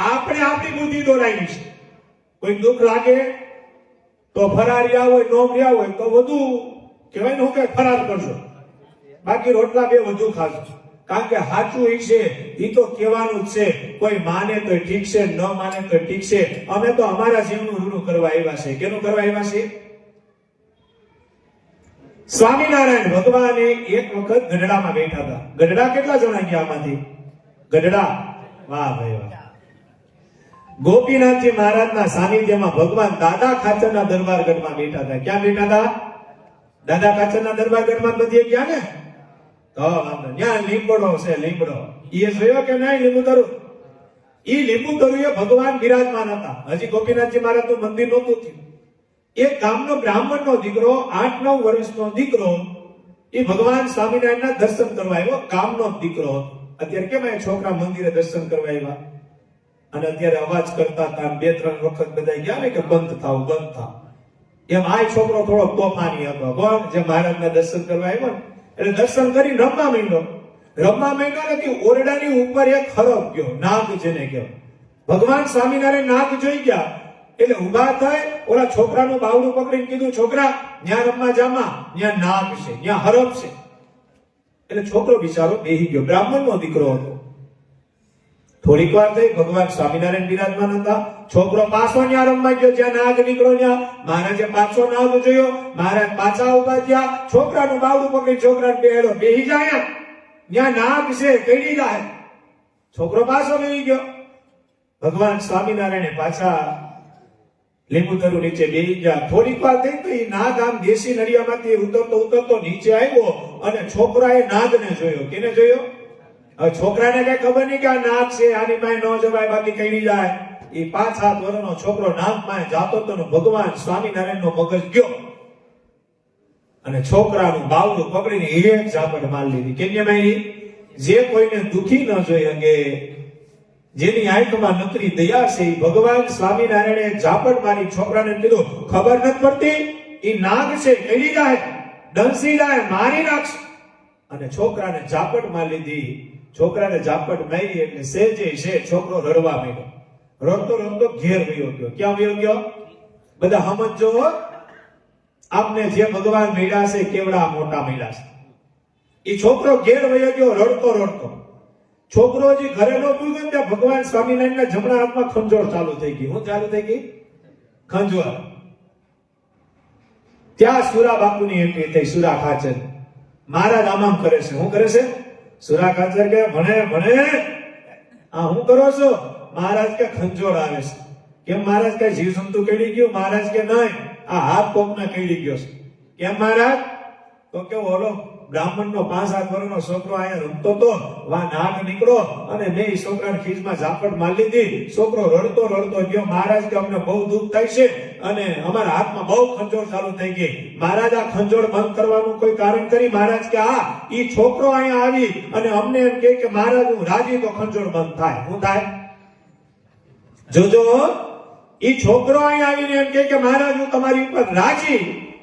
આપણે આપણી બુદ્ધિ દોરાવી છે. કોઈ દુઃખ લાગે તો ફરારિયા હોય, નો રહ્યા હોય તો વધુ કહેવાય ને, હું કે ફરાર કરશો, બાકી રોટલા બે વધુ ખાશો. કારણ કે સાચું એ છે, એ તો કહેવાનું જ છે. કોઈ માને તો ઠીક છે, ન માને તો ઠીક છે. અમે તો અમારા જીવનું રૂડું કરવા આવ્યા છે. કેનું કરવા આવ્યા છે? સ્વામિનારાયણ ભગવાન એક વખત ગઢડામાં બેઠા હતા. ગઢડા કેટલા જણા ગયા આમાંથી? ગઢડા, વાહ ભાઈ વાહ. ગોપીનાથજી મહારાજના સાનિધ્યમાં ભગવાન દાદા ખાચરના દરબારગઢમાં બેઠા હતા. ક્યાં બેઠા હતા? દાદા ખાચરના દરબારગઢમાં બધી ગયા ને? ત્યાં લીંબડો છે, લીંબડો. એ જોયો કે નહીં લીંબુ તરુ? ઈ લીંબુ તરુ એ ભગવાન બિરાજમાન હતા. હજી ગોપીનાથજી મહારાજનું મંદિર નહોતું થયું. એક ગામનો બ્રાહ્મણનો દીકરો, 8-9 વર્ષનો દીકરો, એ ભગવાન સ્વામિનારાયણના દર્શન કરવા આવ્યો. ગામનો દીકરો. અત્યારે કેમ આ છોકરા મંદિરે દર્શન કરવા આવ્યા અને અત્યારે અવાજ કરતા હતા, 2-3 વખત બધા ગયા ને કે બંધ થાવ, બંધ થાવ. એમ આ છોકરો થોડો તોફાની હતો. કોણ? જે મહારાજના દર્શન કરવા આવ્યો ને, એટલે દર્શન કરી રમવા માંડ્યો. રમવા માંડ્યો નથી, ઓરડાની ઉપર એક ખરબ ગયો, નાગ જેને કહેવાય. ભગવાન સ્વામિનારાયણ નાગ જોઈ ગયા એટલે ઉભા થઈ ઓલા છોકરાનું બાવડું પકડીને કીધું, છોકરા ન્યા રમવા જામાં, ન્યા નાગ છે, ન્યા હરબ છે. એટલે છોકરો બિચારો બેહી ગયો. બ્રાહ્મણનો દીકરો હતો. થોડીક વાર થઈ, ભગવાન સ્વામિનારાયણ બિરાજમાન હતા. છોકરો પાછો ન્યા રમવા ગયો જ્યાં નાગ નીકળ્યો. ન્યા મહારાજે પાછો નાગ જોયો. મહારાજ પાછા ઉભા થયા. છોકરાનું બાવડું પકડી છોકરાને બેહેલો, બેહી જાય, ન્યા નાગ છે, કઈડી જાય. છોકરો પાછો બેહી ગયો. ભગવાન સ્વામિનારાયણે પાછા લીંબુ તરુ નીચે બેહી ગયા. થોડીક વાર થઈ તો એ નાગ આમ દેશી નળિયામાંથી ઉતરતો નીચે આવ્યો અને છોકરાએ નાગને જોયો. કેને જોયો? હવે છોકરાને કઈ ખબર નહીં કે આ નાગ છે, આની પાસે ન જવાય, બાકી કઈ જાય. એ 5-7 વર્ષનો છોકરો નાગ પાસે જાતો તો ભગવાન સ્વામિનારાયણ નો મગજ ગયો અને છોકરાનું બાવડું પકડીને એક ઝાપટ મારી લીધી. કેને મારી? જે કોઈને દુખી ન જોઈ અંગે, જેની આંખમાં નકરી દયા છે, ભગવાન સ્વામિનારાયણે ઝાપટ મારી. છોકરાને કીધું, ખબર નથી પડતી, એ નાગ છે, કઈ જાય, દંસી જાય, મારી નાખશે. અને છોકરાને ઝાપટ મારી લીધી. છોકરાને ઝાપટ મારી એટલે સેજે છે છોકરો રડવા માંડ્યો. રડતો રડતો ઘેર વયો ગયો. ક્યાં વયો ગયો? બધા સમજો, આપને જે ભગવાન મળ્યા છે કેવડા મોટા મળ્યા છે. એ છોકરો ઘેર વયો ગયો રડતો રડતો. છોકરો હજી ઘરે નો પૂગ્યો ત્યાં ભગવાન સ્વામિનારાયણના જમણા હાથમાં ખંજોર ચાલુ થઈ ગઈ. શું ચાલુ થઈ ગઈ? ખંજોર. ત્યાં સુરા બાપુની એન્ટ્રી થઈ. સુરા ખાચર મહારાજ આમ કરે છે. શું કરે છે? સુરા ખાચર કે ભણે આ હું કરો છો? મહારાજ કે ખંજોર આવે છે. કેમ મહારાજ? કે જીવ જંતુ કેડી ગયું? મહારાજ કે નહીં, આ હાથ કોકના કેડી ગયો છે. કેમ મહારાજ? તો કે ઓલો બ્રાહ્મણનો 5-7 વર્ષનો છોકરો અહીંયા રમતો તો, વા નાગ નીકળો અને મેં એ છોકરાને ખીજમાં ઝાપટ મારી લીધી. છોકરો રડતો રડતો ગયો. મહારાજ કે અમને બહુ દુઃખ થાય છે અને અમારા હાથમાં બહુ ખંજોર ચાલુ થઈ ગઈ. મહારાજ આ ખંજોર બંધ કરવાનું કોઈ કારણ કરી? મહારાજ કે આ ઈ છોકરો અહીંયા આવી અને અમને એમ કે મહારાજ હું રાજી તો ખંજોર બંધ થાય. શું થાય? જોજો, ઈ છોકરો અહીંયા આવીને એમ કે મહારાજ હું તમારી ઉપર રાજી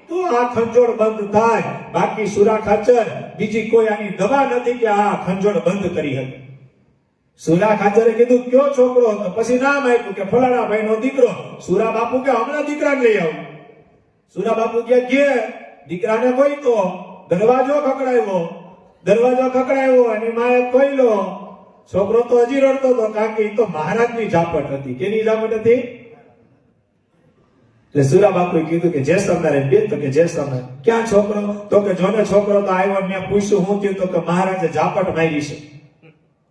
તો આ ખંજોર બંધ થાય. બાકી સુરા ખાચર બીજી કોઈ આની દવા નથી કે આ ખંજોર બંધ કરી હતી. સુરા ખાચરે કીધું કયો છોકરો? તો પછી નામ આપ્યું કે ફલાણા ભાઈ નો દીકરો. સુરા બાપુ કે હમણાં દીકરાને લઈ આવો. સુરા બાપુ કે દીકરાને કોઈ તો દરવાજો ખકડાયો અને માએ ખોલ્યો છોકરો તો હજી રડતો હતો, કારણ કે એ તો મહારાજની ઝાપટ હતી. કેની ઝાપટ હતી? એટલે સુરા બાપુએ કીધું કે જય સ્વામિનારાયણ બેન, તો કે જય સ્વામિનારાયણ. ક્યાં છોકરો? તો કે જોને છોકરો તો આવ્યો. મેં પૂછ્યું હું થયું? તો કે મહારાજે ઝાપટ મારી છે.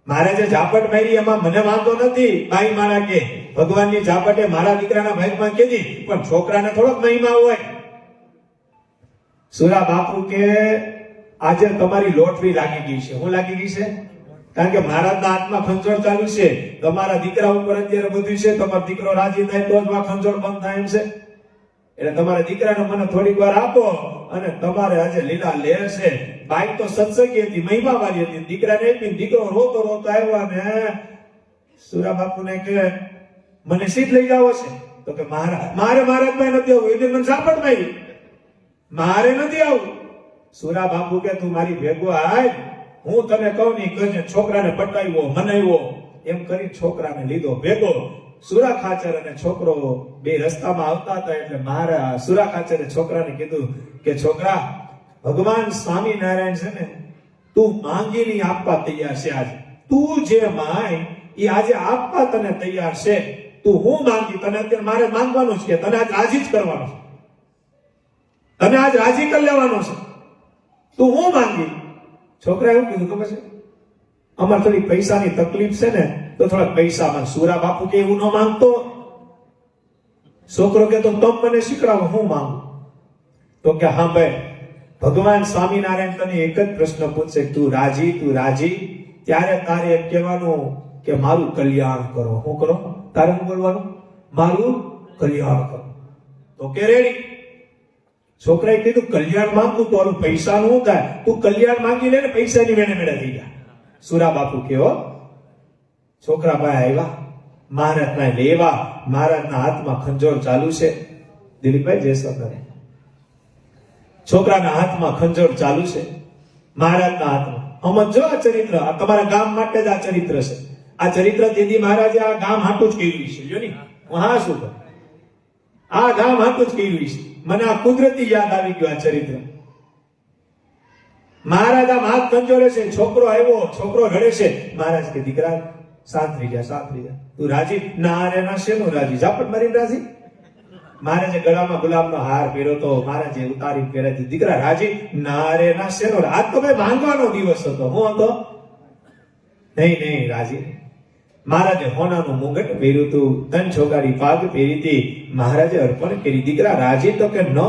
મહારાજે ઝાપટ મારી એમાં મને વાંધો નથી. ભાઈ મારા કે ભગવાનની ઝાપટે મારા દીકરાના ભાગમાં કીધી, પણ છોકરાને થોડોક મહિમા હોય. સુરા બાપુ કે આજે તમારી લોટરી લાગી ગઈ છે. હું લાગી ગઈ છે? કારણ કે મહારાજના હાથમાં ખંજોળ ચાલુ છે. તમારા દીકરા ઉપર અત્યારે બધું છે. તમારો દીકરો રાજી થાય તો જ આ ખંજોળ બંધ થાય એમ છે. એટલે તમારા દીકરાને મને થોડીક વાર આપો, અને તમારે આજે લીલા લેર છે. બાઈ તો સત્સંગી હતી, મહિમા વાળી હતી. દીકરાને આપીને દીકરો રોતો રોતો આવ્યો ને સુરા બાપુને કે મને સીટ લઈ જાવો છે. તો કે મારે મહારાજભાઈ નથી આવું, એટલે મને ઝાપટ મારી, મારે નથી આવું. સુરા બાપુ કે તું મારી ભેગો આય, હું તને કહું નહીં કહીને છોકરાને પટાવ્યો, મનાવ્યો. એમ કરી છોકરાને લીધો ભેગો. સુરા ખાચર અને છોકરો બે રસ્તામાં આવતા હતા, એટલે મારા સુરા ખાચરે છોકરાને કીધું કે છોકરા, ભગવાન સ્વામિનારાયણ છે ને, તું માંગી નહીં આપવા તૈયાર છે. આજે તું જે માંગ એ આજે આપવા તને તૈયાર છે. તું હું માંગી તને અત્યારે મારે માંગવાનું છે, તને આજ રાજી જ કરવાનું છે, તને આજ રાજી કરી લેવાનો છે. તું હું માંગી? છોકરા એવું કીધું ખબર છે, અમારે થોડી પૈસાની તકલીફ છે ને, તો થોડા પૈસામાં. સુરા બાપુ કે એવું ન માંગતો. છોકરો કે તો તમ મને શીખડાવો, હું માંગુ? તો કે હા ભાઈ, ભગવાન સ્વામિનારાયણ તને એક જ પ્રશ્ન પૂછશે, તું રાજી? તું રાજી? ત્યારે તારે એમ કહેવાનું કે મારું કલ્યાણ કરો. શું કરો? તારે શું બોલવાનું? મારું કલ્યાણ કરો. તો કે રેડી. છોકરાએ કીધું કલ્યાણ માંગવું તો પૈસાનું શું થાય? તું કલ્યાણ માંગી લે ને, પૈસાની વેણે મેળે થઈ ગયા. સુરા બાપુ કેવો છોકરા ભાઈ આવ્યા, મહારાજના લેવા. મહારાજના હાથમાં ખંજોળ ચાલુ છે. દિલીપભાઈ જય સ્વામિનારાયણ. છોકરાના હાથમાં ખંજોળ ચાલુ છે, મહારાજના હાથમાં. સમજો આ ચરિત્ર, આ તમારા ગામ માટે જ આ ચરિત્ર છે. આ ચરિત્ર દીદી મહારાજે આ ગામ હાટું જ કર્યું છે. જો ની હું હા શું કરું, આ ગામ હાટું જ કર્યું છે. મને આ કુદરતી યાદ આવી ગયું આ ચરિત્ર. મહારાજ આમ હાથ ખંજોળે છે, છોકરો આવ્યો, છોકરો રડે છે. મહારાજ કે દીકરા શાંત થઈ જા, શાંત થઈ જા. તું રાજી? ના રે ના, શેનું રાજી? ઝાપટ મારીને રાજી? મહારાજે ગળામાં ગુલાબનો હાર પહેર્યો તો મહારાજે ઉતારી પહેરાવી. દીકરા રાજી? ના રે ના, શેનો? આજ તો ભાઈ માંગવાનો દિવસ હતો. હું હતો? નહીં નહીં, રાજી. મહારાજે હોનાનું મુંગટ પહેર્યું હતું, તન છોગાડી પાગ પહેરી હતી. મહારાજે અર્પણ કરી. દીકરા રાજી? તો કે નય.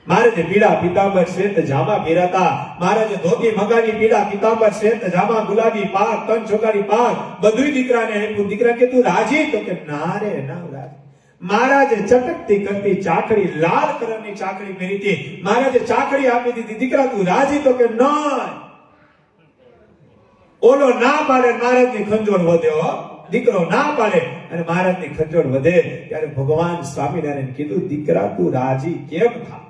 મહારાજે પીળા પીતાંબર શ્વેત જામા પહેરાતા. મહારાજે ધોતી મગાવી, પીળા પીતાંબર શ્વેત જામા, ગુલાબી પાગ, તન છોગાડી પાગ, બધું દીકરાને આપ્યું. દીકરા કે તું રાજી? તો કે ના રે ના, રાજી. મહારાજે ચટકતી કરતી ચાકડી, લાલ કલરની ચાકડી પહેરી હતી. મહારાજે ચાકડી આપી દીધી. દીકરા તું રાજી? તો કે નય. ઓલો ના પાડે, મહારાજની ખંજોળ વધે. દીકરો ના પાડે અને મહારાજની ખંજોળ વધે. ત્યારે ભગવાન સ્વામિનારાયણ કીધું, દીકરા તું રાજી કેમ થા?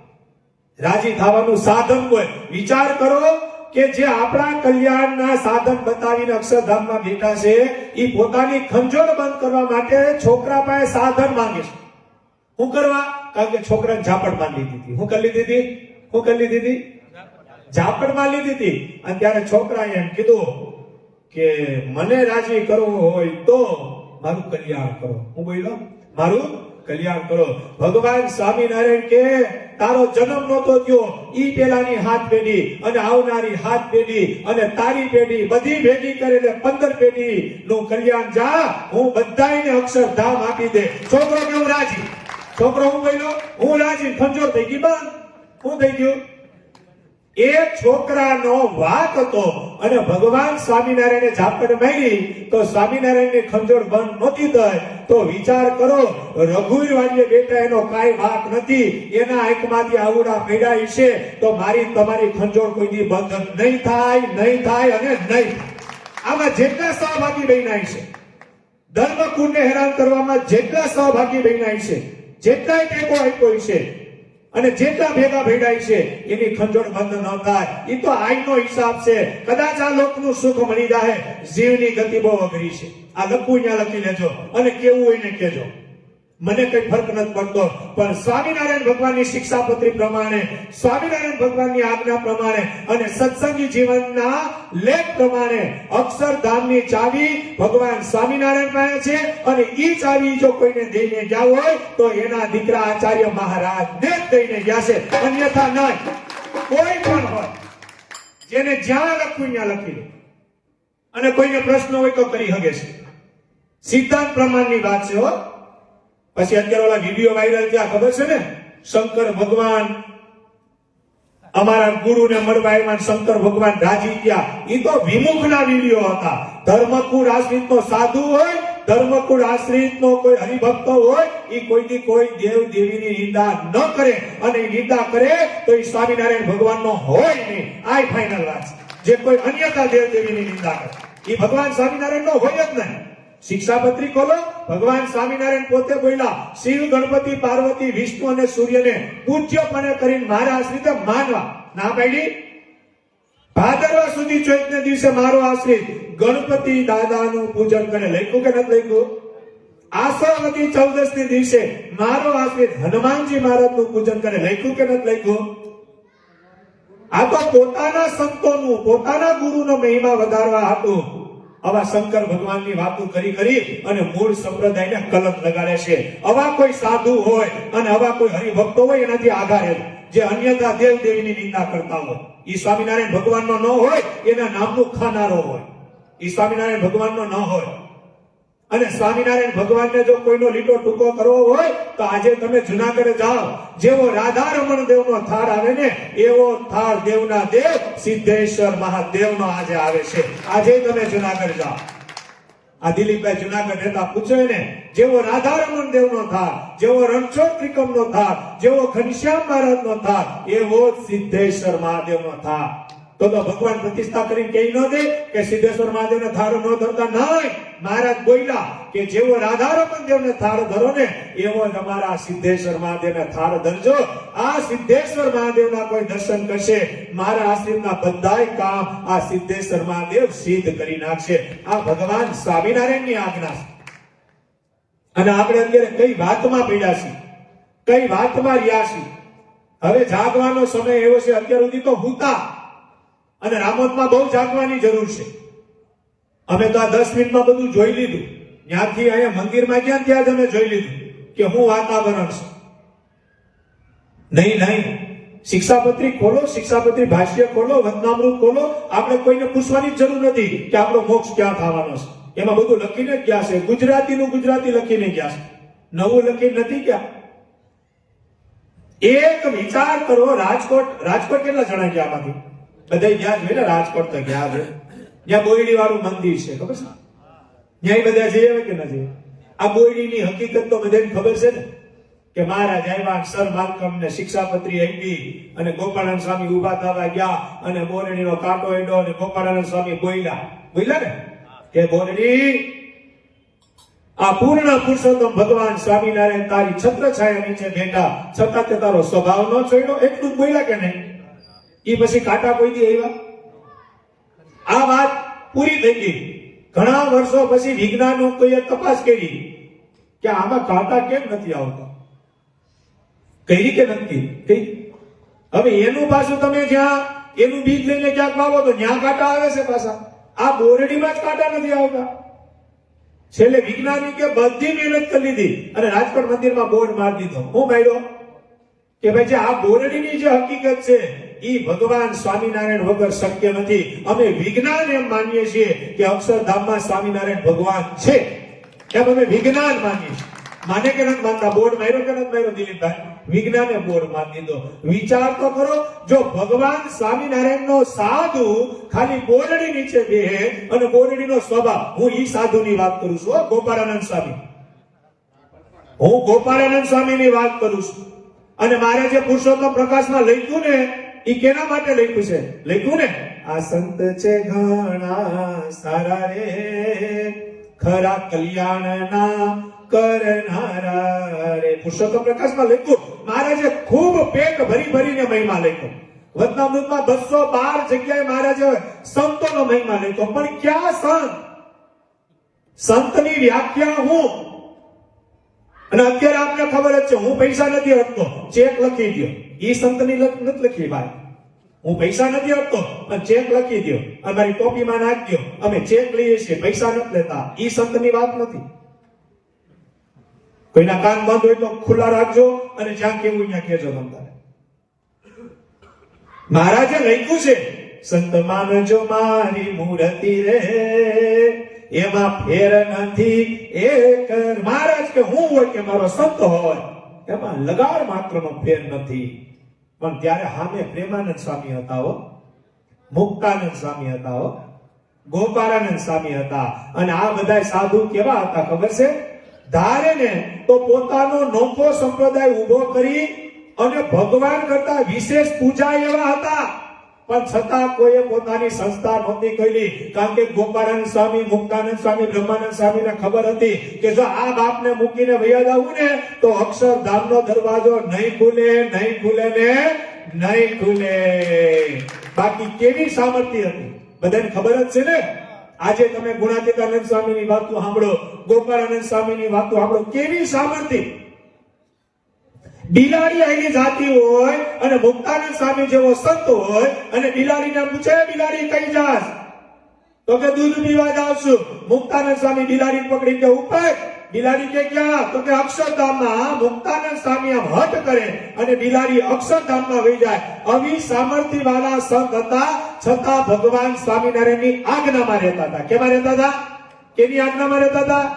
રાજી થવાનું સાધન કોઈ વિચાર કરો કે જે આપણા કલ્યાણના સાધન બતાવીને અક્ષરધામમાં બેઠા છે, એ પોતાની ખંજોળ બંધ કરવા માટે છોકરા પાસે સાધન માંગે છે. શું કરવા? કારણ કે છોકરાને ઝાપટ માં લીધી હતી. શું કરી લીધી હતી? શું કરી લીધી હતી? ઝાપટ માં લીધી હતી. અને ત્યારે છોકરાએ એમ કીધું કે મને રાજી કરવું હોય તો મારું કલ્યાણ કરો. હું બોલ્યો? મારું કલ્યાણ કરો. ભગવાન સ્વામિનારાયણ કે તારો જન્મ નહોતો થયો, ઈ પેલાની હાથ પેઢી અને આવનારી હાથ પેઢી અને તારી પેઢી બધી ભેગી કરીને 15 પેઢી નું કલ્યાણ જા, હું બધાને અક્ષરધામ આપી દે. છોકરો કેવું રાજી? છોકરો હું બોલ્યો? હું રાજી. ખંજોળ થઈ ગઈ બંધ. શું થઈ ગયું? એ છોકરાનો વાક હતો અને ભગવાન સ્વામિનારાયણે ઝાપટ મારી તો સ્વામિનારાયણની ખંજોળ બંધ નહોતી થઈ. તો વિચાર કરો, રઘુવીર વાડીએ બેઠા એનો કાંઈ વાક નથી, એના આંખમાંથી આવડા પડ્યા છે. તો મારી તમારી ખંજોળ કોઈ દી બંધ નહીં થાય, નહીં થાય અને નહીં. આમાં જેટલા સહભાગી બન્યા છે, ધર્મકુળને હેરાન કરવામાં જેટલા સહભાગી બન્યા છે, જેટલાય ટેકો આપ્યો છે અને જેટલા ભેગા ભેડાય છે, એની ખંજોળ બંધ ન થાય. એ તો આઈનો હિસાબ છે. કદાચ આ લોકનું સુખ મળી જાય, જીવની ગતિ બહુ અઘરી છે. આ લખવું ત્યાં લખી લેજો અને કેવું હોય ને કેજો. મને કઈ ફરક નથી પડતો, પણ સ્વામિનારાયણ ભગવાનની શિક્ષાપત્રી પ્રમાણે, સ્વામિનારાયણ ભગવાનની આજ્ઞા પ્રમાણે અને સત્સંગી જીવનના લેખ પ્રમાણે અક્ષરધામની ચાવી ભગવાન સ્વામિનારાયણ પાસે છે, અને ઈ ચાવી જો કોઈને દઈને ગયા હોય તો એના દીકરા આચાર્ય મહારાજને જ દઈને ગયા છે, અન્યથા નહીં. કોઈ પણ હોય જેને જ્યાં લખવું ત્યાં લખી લે, અને કોઈને પ્રશ્ન હોય તો કરી શકે છે. સિદ્ધાંત પ્રમાણની વાત છે હો. પછી અત્યારે ઓલા વિડીયો વાયરલ થયા ખબર છે ને, શંકર ભગવાન અમારા ગુરુને મળવા આવ્યા, શંકર ભગવાન રાજી થયા. એ તો વિમુખના વિડીયો હતા. ધર્મકુળ આશ્રિતનો સાધુ હોય, ધર્મકુળ આશ્રિતનો કોઈ હરિભક્ત હોય, એ કોઈથી કોઈ દેવ દેવીની નિંદા ન કરે, અને નિંદા કરે તો એ સ્વામિનારાયણ ભગવાનનો હોય નહીં. આ ફાઇનલ વાત છે. જે કોઈ અન્યતા દેવ દેવીની નિંદા કરે એ ભગવાન સ્વામિનારાયણનો હોય જ નહીં. શિક્ષાપત્રી ખોલો, ભગવાન સ્વામિનારાયણ પોતે બોલ્યા, શિવ, ગણપતિ, પાર્વતી, વિષ્ણુ અને સૂર્યને પૂજ્યપણે કરીને મારા આશ્રિત માનવા. ના પાડી. ભાદરવા સુધી ચોથને દિવસે મારો આશ્રિત ગણપતિ દાદાનું પૂજન કરે. લખ્યું કે નથી લખ્યું? આસો ચૌદસને દિવસે મારો આશ્રિત હનુમાનજી મહારાજનું પૂજન કરે. લખ્યું કે નથી લખ્યું? આ તો પોતાના સંતોનું, પોતાના ગુરુનો મહિમા વધારવા હતું આવા શંકર ભગવાનની વાતો કરી કરી અને મૂળ સંપ્રદાયને કલંક લગાડે છે. આવા કોઈ સાધુ હોય અને આવા કોઈ હરિભક્તો હોય એનાથી આધારે જે અન્યથા દેવ દેવીની નિંદા કરતા હોય, એ સ્વામિનારાયણ ભગવાનનો ન હોય, એના નામનું ખાનારો હોય. એ સ્વામિનારાયણ ભગવાનનો ન હોય. અને સ્વામિનારાયણ ભગવાનને જો કોઈનો લીટો ટૂંકો કરવો હોય તો આજે તમે જુનાગઢ જાઓ, જેવો રાધા રમણ દેવનો થાળ આવે ને એવો થાળ દેવના દેવ સિદ્ધેશ્વર મહાદેવનો આજે આવે છે. આજે તમે જુનાગઢ જાઓ, આ દિલીપભાઈ જુનાગઢ રહેતા પૂછે ને, જેવો રાધા રમણ દેવનો થાળ, જેવો રણછોડ ત્રિકમનો થાળ, જેવો ઘનશ્યામ મહારાજનો થાળ, એવો સિદ્ધેશ્વર મહાદેવનો થાળ. તો ભગવાન પ્રતિષ્ઠા કરીને કહી ન દે કે સિદ્ધેશ્વર મહાદેવને થાળ ન ધરતા. નહીં, મહારાજ બોલ્યા કે જેવો રાધારમણ દેવને થાળ ધરો ને એવો જ અમારા સિદ્ધેશ્વર મહાદેવને થાળ ધરજો. આ સિદ્ધેશ્વર મહાદેવના કોઈ દર્શન કરશે, મારા આશ્રિતના બધાય કામ આ સિદ્ધેશ્વર મહાદેવ સિદ્ધ કરી નાખશે. આ ભગવાન સ્વામિનારાયણની આજ્ઞા છે. અને આપણે અત્યારે કઈ વાતમાં પડ્યા છીએ, કઈ વાતમાં રહ્યા છીએ. હવે જાગવાનો સમય એવો છે. અત્યાર સુધી તો હુતા, અને રામોદમાં બહુ જાગવાની જરૂર છે. અમે તો આ 10 મિનિટમાં બધું જોઈ લીધું. ત્યાંથી અહીંયા મંદિરમાં ગયા ત્યાં જ અમે જોઈ લીધું કે હું વાતાવરણ છે. નહીં, શિક્ષાપત્રી ખોલો, શિક્ષાપત્રી ભાષ્ય ખોલો, વંદનામૃત ખોલો. આપણે કોઈને પૂછવાની જરૂર નથી કે આપણો મોક્ષ ક્યાં થવાનો છે. એમાં બધું લખીને જ ગયા છે. ગુજરાતીનું ગુજરાતી લખીને ગયા છે, નવું લખીને નથી ગયા. એક વિચાર કરો, રાજકોટ કેટલા જણા ગયા આમાંથી? બધા ગયા જ હોય ને. રાજકોટ તો ગયા છે. જ્યાં બોયડી વાળું મંદિર છે, ખબર છે? ત્યાં બધા જઈએ કે નથી? આ બોયડીની હકીકત તો બધાને ખબર છે ને, કે મહારાજ આવ્યા, સર માલકમ ને શિક્ષાપત્રી આપી, અને ગોપાળાનંદ સ્વામી ઉભા થવા ગયા, અને બોરડીનો કાંટો એડો, અને ગોપાળાનંદ સ્વામી બોલ્યા ને કે બોરડી, આ પૂર્ણ પુરુષોત્તમ ભગવાન સ્વામિનારાયણ તારી છત્ર છાયા નીચે બેઠા, છતાં તે તારો સ્વભાવ ન છોડ્યો. એટલું જ બોલ્યા કે નહીં? એ પછી કાંટા કોઈ દી આવ્યા? આ વાત પૂરી થઈ ગઈ. ઘણા વર્ષો પછી વિજ્ઞાનો કોઈએ તપાસ કરી કે આમાં કાંટા કેમ નથી આવતા. કરી કે નથી કરી? હવે એનું પાછું તમે જ્યાં એનું બીજ લઈને ક્યાંક વાવો તો ત્યાં કાંટા આવે છે પાછા. આ બોરડીમાં જ કાંટા નથી આવતા. છેલ્લે વિજ્ઞાનિકે બધી મહેનત કરી લીધી અને રાજકોટ મંદિરમાં બોર્ડ મારી દીધો. હું માર્યો કે ભાઈ જે આ બોરડીની જે હકીકત છે એ ભગવાન સ્વામિનારાયણ વગર શક્ય નથી. અમે વિજ્ઞાન એમ માનીએ છીએ કે અક્ષરધામમાં સ્વામિનારાયણ ભગવાન છે, એમ અમે વિજ્ઞાન માનીએ છીએ. માને કે નથી માનતા? બોર્ડ માર્યો કે નથી માર્યો દિલીપભાઈ? વિજ્ઞાને બોર્ડ મારી દીધો. વિચાર તો કરો, જો ભગવાન સ્વામિનારાયણનો સાધુ ખાલી બોરડી નીચે બેહે અને બોરડીનો સ્વભાવ, હું ઈ સાધુની વાત કરું છું, ગોપાળાનંદ સ્વામી, હું ગોપાળાનંદ સ્વામીની વાત કરું છું. અને મારે જે પુરુષોત્તમ પ્રકાશમાં લખ્યું ને, એ કેના માટે લખ્યું છે? લખ્યું ને, આ સંત છે ઘણા સારા રે, ખરા કલ્યાણના કરનારા રે. પુરુષોત્તમ પ્રકાશમાં લખ્યું. મહારાજે ખૂબ પેટ ભરીને મહિમા લખ્યો. વચનામૃતમાં 212 જગ્યાએ મહારાજે સંતોનો મહિમા લખ્યો. પણ ક્યાં સંત? સંતની વ્યાખ્યા હું અને અત્યારે આપને ખબર જ છે હું પૈસા નથી આપતો, ચેક લખી દો. ઈ સંતની નથી લખી ભાઈ. હું પૈસા નથી આપતો પણ ચેક લખી દો અને મારી ટોપીમાં નાખી દો, અમે ચેક લઈએ છીએ, પૈસા નથી લેતા. ઈ સંતની વાત નથી. કોઈના કાન બંધ હોય તો ખુલ્લા રાખજો અને જ્યાં કેવું ત્યાં કહેજો. તમારે મહારાજે લખ્યું છે, સંત માનજો મારી મૂર્તિ રે, એમાં ફેર નથી એક. મહારાજ કે હું હોય કે મારો સંત હોય એમાં લગાડ માત્રનો ફેર નથી. પણ ત્યારે સામે પ્રેમાનંદ સ્વામી હતા હો, મુક્તાનંદ સ્વામી હતા હો, ગોપાળાનંદ સ્વામી હતા. અને આ બધા સાધુ કેવા હતા ખબર છે? ધારે ને તો પોતાનો નોખો સંપ્રદાય ઉભો કરી અને ભગવાન કરતા વિશેષ પૂજા એવા હતા. પણ છતાં કોઈએ પોતાની સંસ્થા નહોતી કરી. કારણ કે ગોપાળાનંદ સ્વામી, મુક્તાનંદ સ્વામી, બ્રહ્માનંદ સ્વામીને ખબર હતી કે જો આ બાપને મૂકીને વયા જાવું ને તો અક્ષરધામનો દરવાજો નહીં ખુલે, નહીં ખુલે ને નહીં ખુલે. બાકી કેવી સામર્થ્ય હતી બધાને ખબર જ છે ને. આજે તમે ગુણાતીતાનંદ સ્વામીની વાતો સાંભળો, ગોપાળાનંદ સ્વામીની વાતો સાંભળો, કેવી સામર્થ્ય. બિલાડી આની જાતિ હોય અને મુક્તાનંદ સ્વામી જેવો સંત હોય અને બિલાડીને પૂછે, બિલાડી કઈ જાસ? તો કે દૂધ પીવા જાઉં છું. મુક્તાનંદ સ્વામી બિલાડી પકડી કે ઉપર. બિલાડી કે ક્યાં? તો કે અક્ષરધામમાં. મુક્તાનંદ સ્વામી આમ હટ કરે અને બિલાડી અક્ષરધામમાં વહી જાય. આવી સામર્થ્ય વાળા સંત હતા, છતાં ભગવાન સ્વામિનારાયણની આજ્ઞામાં રહેતા હતા. કેમાં રહેતા હતા? કેની આજ્ઞામાં રહેતા હતા?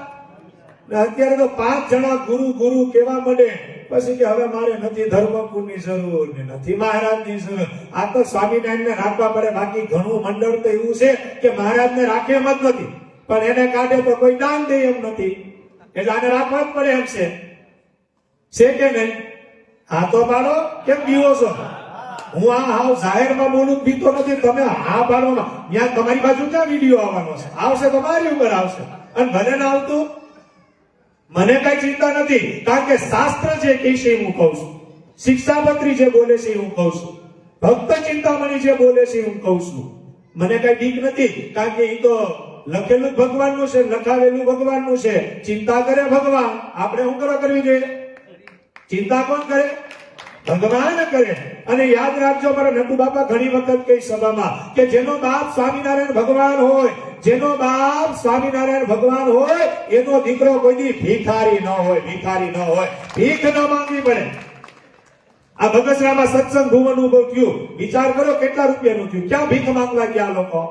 અત્યારે તો 5 જણા ગુરુ ગુરુ કેવા મળે પછી કે હવે મારે નથી ધર્મપુરની જરૂર ને નથી મહારાજની જરૂર. આ તો સ્વામિનારાયણને રાખવા પડે. બાકી ઘણું મંડળ તો એવું છે કે મહારાજને રાખે એમ જ નથી, પણ એને કાઢે તો કોઈ દાન દે એમ નથી. એટલે આને રાખવા જ પડે એમ છે કે નહીં? હા તો પાડો, કેમ બીવો છો? હું આ હાવ જાહેરમાં બોલું બીતો નથી. તમે હા પાડવામાં ત્યાં તમારી બાજુ ક્યાં વિડીયો આવવાનો છે? આવશે તો મારી ઉપર આવશે. અને ભલે ના આવતું મને કઈ ચિંતા નથી. કારણ કે શાસ્ત્ર જે કહે છે હું કહું છું, શિક્ષાપત્રી જે બોલે છે હું કહું છું, ભક્ત ચિંતામણી જે બોલે છે હું કહું છું. મને કઈ બીક નથી. કારણ કે એ તો લખેલું ભગવાનનું છે, લખાવેલું ભગવાનનું છે. ચિંતા કરે ભગવાન, આપણે શું કરવી જોઈએ? ચિંતા કોણ કરે? ભગવાન કરે. અને યાદ રાખજો, મારા નટુ બાપા ઘણી વખત કહી સભામાં કે જેનો બાપ સ્વામિનારાયણ ભગવાન હોય, જેનો બાપ સ્વામિનારાયણ ભગવાન હોય એનો દીકરો કોઈ દી ભિખારી ન હોય, ભિખારી ન હોય. ભીખ ન માંગવી પડે. આ બગસરામાં સત્સંગ ભુવન ઉભું થયું, વિચાર કરો કેટલા રૂપિયાનું થયું. ક્યાં ભીખ માંગવા ગયા લોકો?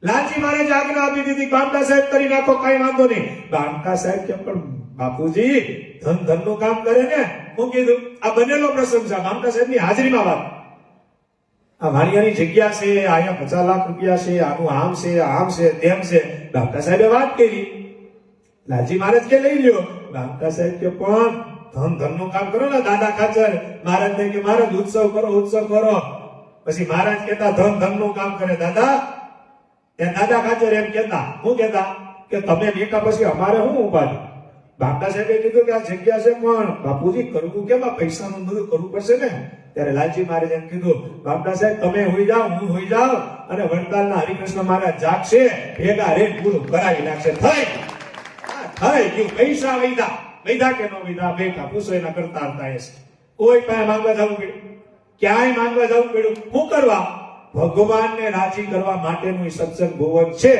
લાલજી મહારાજ આજ્ઞા આપી દીધી, કામકા સાહેબ કરી નાખો, કઈ વાંધો નહીં. કામકા સાહેબ કે પણ બાપુજી ધન નું કામ કરે ને. હું કીધું આ બનેલો પ્રસંગ છે, કામકા સાહેબની હાજરીમાં વાત. આ વાણિયાની જગ્યા છે, અહીંયા 50 લાખ રૂપિયા છે, આનું આમ છે, આમ છે, તેમ છે. કામકા સાહેબે વાત કરી. લાલજી મહારાજ કે લઈ લ્યો. કામકા સાહેબ કે પણ ધન નું કામ કરો ને દાદા ખાચર. મહારાજ ને કે મહારાજ ઉત્સવ કરો, ઉત્સવ કરો. પછી મહારાજ કેતા ધન નું કામ કરે દાદા. ત્યાં દાદા ખાચર એમ કેતા, હું કેતા કે તમે બેઠા પછી અમારે શું ઉપાડી? બાપા સાહેબે કીધું કે આ જગ્યા છે પણ બાપુજી કરવું કેમ? આ પૈસાનું બધું કરવું પડશે ને. ત્યારે લાલજી મહારાજ એમ કીધું, બાપા સાહેબ તમે હોઈ જાઓ, હું હોઈ જાઉં અને વડતાલના હરિકૃષ્ણ મહારાજ જાગશે, ભેગા રે પૂરું કરાવી નાખશે. થઈ ગયું. પૈસા વૈધા કે નો વૈધા બેઠા પૂછો એના કરતા હતા. કોઈ પાસે માંગવા જવું પડ્યું? ક્યાંય માંગવા જવું પડ્યું? શું કરવા? ભગવાનને રાજી કરવા માટેનું સત્સંગ ભુવન છે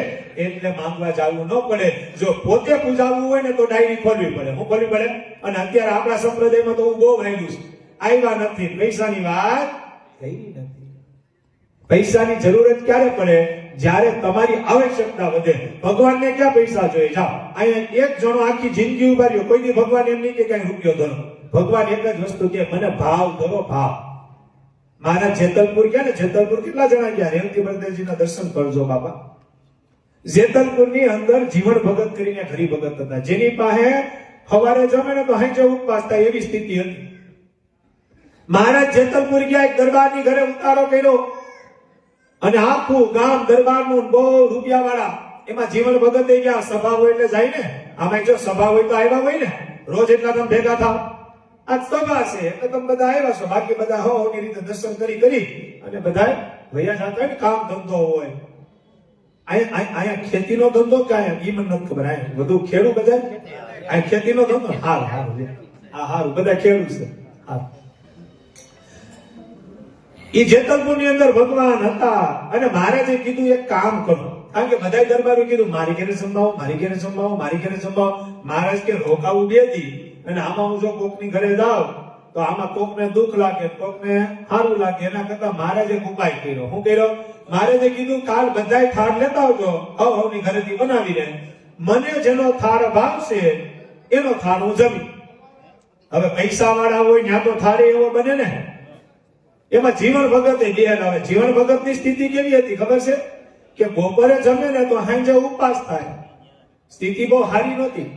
એટલે માંગવા જવું ન પડે. જો પોતે પૂજાવવું હોય ને તો ડાયરી ખોલવી પડે. શું ખોલવી પડે? અને અત્યારે આપણા સંપ્રદાયમાં તો હું બહુ વાયલું છે, આવ્યા નથી, પૈસાની વાત થઈ નથી. પૈસાની જરૂરત ક્યારે પડે? જ્યારે તમારી આવશ્યકતા વધે. ભગવાનને ક્યાં પૈસા જોઈએ? જાઓ અહીંયા એક જણો આખી જિંદગી ઉભા રહ્યો, કોઈ દી ભગવાન એમ નહીં કે કઈ રૂપિયો ધરો. ભગવાન એક જ વસ્તુ કે મને ભાવ ધરો, ભાવ. મારા જેતલપુર ગયા ને, જેતલપુર કેટલા જણા ગયા? રેવતી બળદેવજીના દર્શન કરજો બાપા. જેતલપુરની અંદર જીવન ભગત કરીને હરિ ભગત હતા, જેની પાસે સવારે જમે ને તો હાંજે ઉપવાસ થાય એવી સ્થિતિ હતી. મહારાજ જેતલપુર ગયા, એક દરબારની ઘરે ઉતારો કર્યો અને આખું ગામ દરબારનું બહુ રૂપિયા વાળા એમાં જીવન ભગત ગયા. સભા હોય એટલે જાય ને. આમાં જો સભા હોય તો આવ્યા હોય ને, રોજ એટલા તમે ભેગા થાવ. આ સભા છે એટલે તમે બધા આવ્યા છો, બાકી બધા હોની રીતે દર્શન કરી અને બધા વયા જતા હોય ને. કામ ધંધો હોય, અહીંયા ખેતીનો ધંધો કે અહીંયા ઈ મને નથી ખબર. અહીંયા બધું ખેડૂત બધા આ ખેતીનો ધંધો હારું હારું લે. આ હારું બધા ખેડૂત છે હારું. ઈ જેતલપુર ની અંદર ભગવાન હતા અને મહારાજે કીધું એક કામ કરો, કારણ કે બધા દરબારો કીધું મારી ઘરે સંભાવો, મારી ઘરે સંભાવો, મારી ઘરે સંભાવો. મહારાજ કે રોકાવું બે દી, અને આમાં હું જો કોકની ઘરે જાઉં તો આમાં કોકને દુઃખ લાગે, કોકને સારું લાગે, એના કરતા મહારાજે એક ઉપાય કર્યો. શું કર્યો? મહારાજે કીધું કાલ બધાય થાળ લેતા આવજો, હવની ઘરેથી બનાવીને, મને જેનો થાળ ભાવશે એનો થાળ હું જમી. હવે પૈસા વાળા હોય ત્યાં તો થાળ એવો બને ને. એમાં જીવન ભગત એ બે આવે. જીવન ભગત ની સ્થિતિ કેવી હતી ખબર છે? કે બપોરે જમે ને તો સાંજે ઉપવાસ થાય. સ્થિતિ બહુ સારી નહોતી.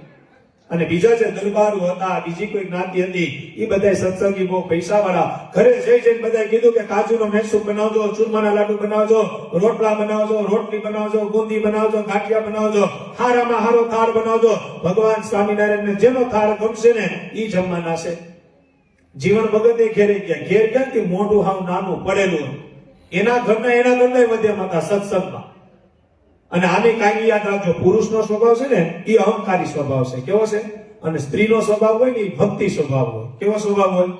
અને બીજા જે દરબારો હતા, બીજી કોઈ જ્ઞાતિ હતી, એ બધા સત્સંગી બહુ પૈસા વાળા, ઘરે જઈ જઈને બધા કીધું કે કાજુનો મેસૂબ બનાવજો, ચૂરમાના લાડુ બનાવજો, રોટલા બનાવજો, રોટલી બનાવજો, બુંદી બનાવજો, ગાંઠિયા બનાવજો, હારામાં હારો થાળ બનાવજો. ભગવાન સ્વામિનારાયણને જેનો થાળ ગમશે ને એ જમવાના છે. જીવન ભગતે ઘેરે ગયા. ઘેર ક્યાંથી? મોઢું હાવ નાનું પડેલું. એના ઘરના વધ્યા હતા સત્સંગમાં. અને આને કાંઈ યાદ રાખજો, પુરુષનો સ્વભાવ છે ને એ અહંકારી સ્વભાવ છે. કેવો છે? અને સ્ત્રીનો સ્વભાવ હોય ને એ ભક્તિ સ્વભાવ હોય. કેવો સ્વભાવ હોય?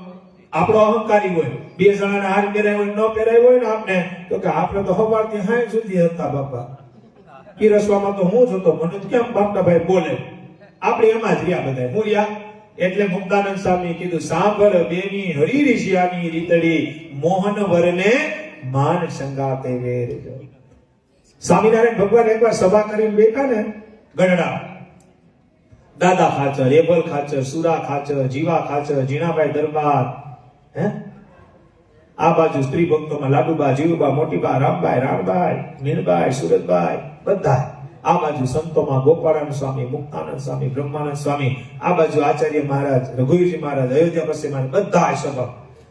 આપણો અહંકારી હોય. બે જણાને હાર પહેરાય હોય, ન પહેરાય હોય ને આપણે તો કે આપણે તો સવારથી હાય સુધી હતા બાપા, પીરસવામાં તો હું જ હતો, મને કેમ બાપના ભાઈ બોલે. આપણે એમાં જ રહ્યા બધા. હું રહ્યા. એટલે મુક્તાનંદ સ્વામી કીધું, સાંભળ બેની હરી ઋષિયાની રીતડી, મોહન વરને માન સંગાતે વેર. સ્વામિનારાયણ ભગવાન એકવાર સભા કરીને બેઠા ને, ગઢડા દાદા ખાચર, એબલ ખાચર, સુરા ખાચર, જીવા ખાચર, જીણાભાઈ દરબાર, આ બાજુ સ્ત્રી ભક્તોમાં લાડુબા, જીવુબા, મોટીબા, રામબાઈ, રાણબાઈ, મીણબાઈ, સુરતબાઈ, બધા. આ બાજુ સંતોમાં ગોપાળાનંદ સ્વામી, મુક્તાનંદ સ્વામી, બ્રહ્માનંદ સ્વામી, આ બાજુ આચાર્ય મહારાજ, રઘુવીરજી મહારાજ, અયોધ્યા પછી મહારાજ, બધા સભા.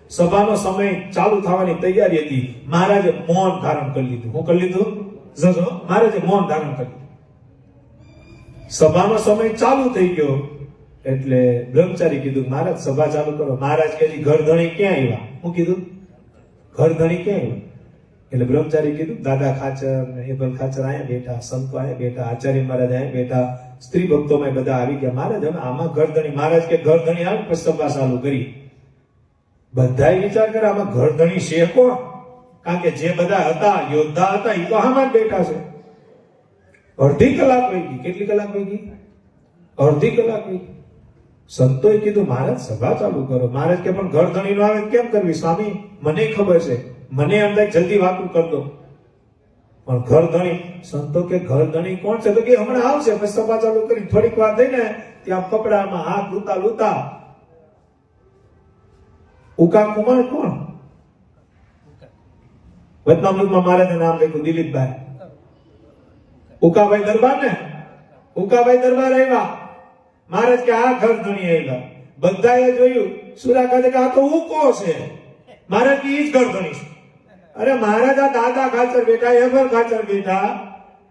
સભાનો સમય ચાલુ થવાની તૈયારી હતી. મહારાજે મૌન ધારણ કરી લીધું. શું કરી લીધું? મહારાજે મૌન ધારણ કર્યું. સભાનો સમય ચાલુ થઈ ગયો એટલે બ્રહ્મચારી કીધું, મહારાજ સભા ચાલુ કરો. મહારાજ કે ઘર ધણી ક્યાં આવ્યા? હું કીધું ઘર ધણી ક્યાં આવ્યા? એટલે બ્રહ્મચારી કીધું દાદા ખાચર, એબલ ખાચર અહીંયા બેઠા, સંતો અહીંયા બેઠા, આચાર્ય મહારાજ અહીંયા બેઠા, સ્ત્રી ભક્તોમાં બધા આવી ગયા. મહારાજ હવે આમાં ઘર ધણી. મહારાજ કે ઘર ધણી આવે પછી સભા ચાલુ કરી. બધાય વિચાર કરે આમાં ઘર ધણી છે કોણ? કારણ કે જે બધા હતા યોદ્ધા હતા એ તો આમાં જ બેઠા છે. અડધી કલાક વહી ગઈ. કેટલી કલાક વહી ગઈ? અડધી કલાક વહી ગઈ. સંતોએ કીધું મહારાજ સભા ચાલુ કરો. મહારાજ કે પણ ઘર ધણી નો આવે કેમ કરવી? સ્વામી મને ખબર છે, મને એમ થાય જલ્દી વાતું કર દો, પણ ઘર ધણી. સંતો કે ઘર ધણી કોણ છે? તો કે હમણાં આવશે. પછી સભા ચાલુ કરી થોડીક વાર થઈને ત્યાં કપડામાં હાથ લૂતા લૂતા ઉકા કુમાર કોણ? વતનામૃતમાં મહારાજે નામ લખ્યું દિલીપભાઈ. ઉકાભાઈ દરબાર ને, ઉકાભાઈ દરબાર આવ્યા. મહારાજ કે આ ઘર ધણી આવ્યા. બધાએ જોયું. સુરા કહે કે આ તો ઉકો છે. મહારાજ કે ઈ જ ઘર ધણી છે. અરે મહારાજ આ દાદા ખાચર બેઠા, એબર ખાચર બેઠા,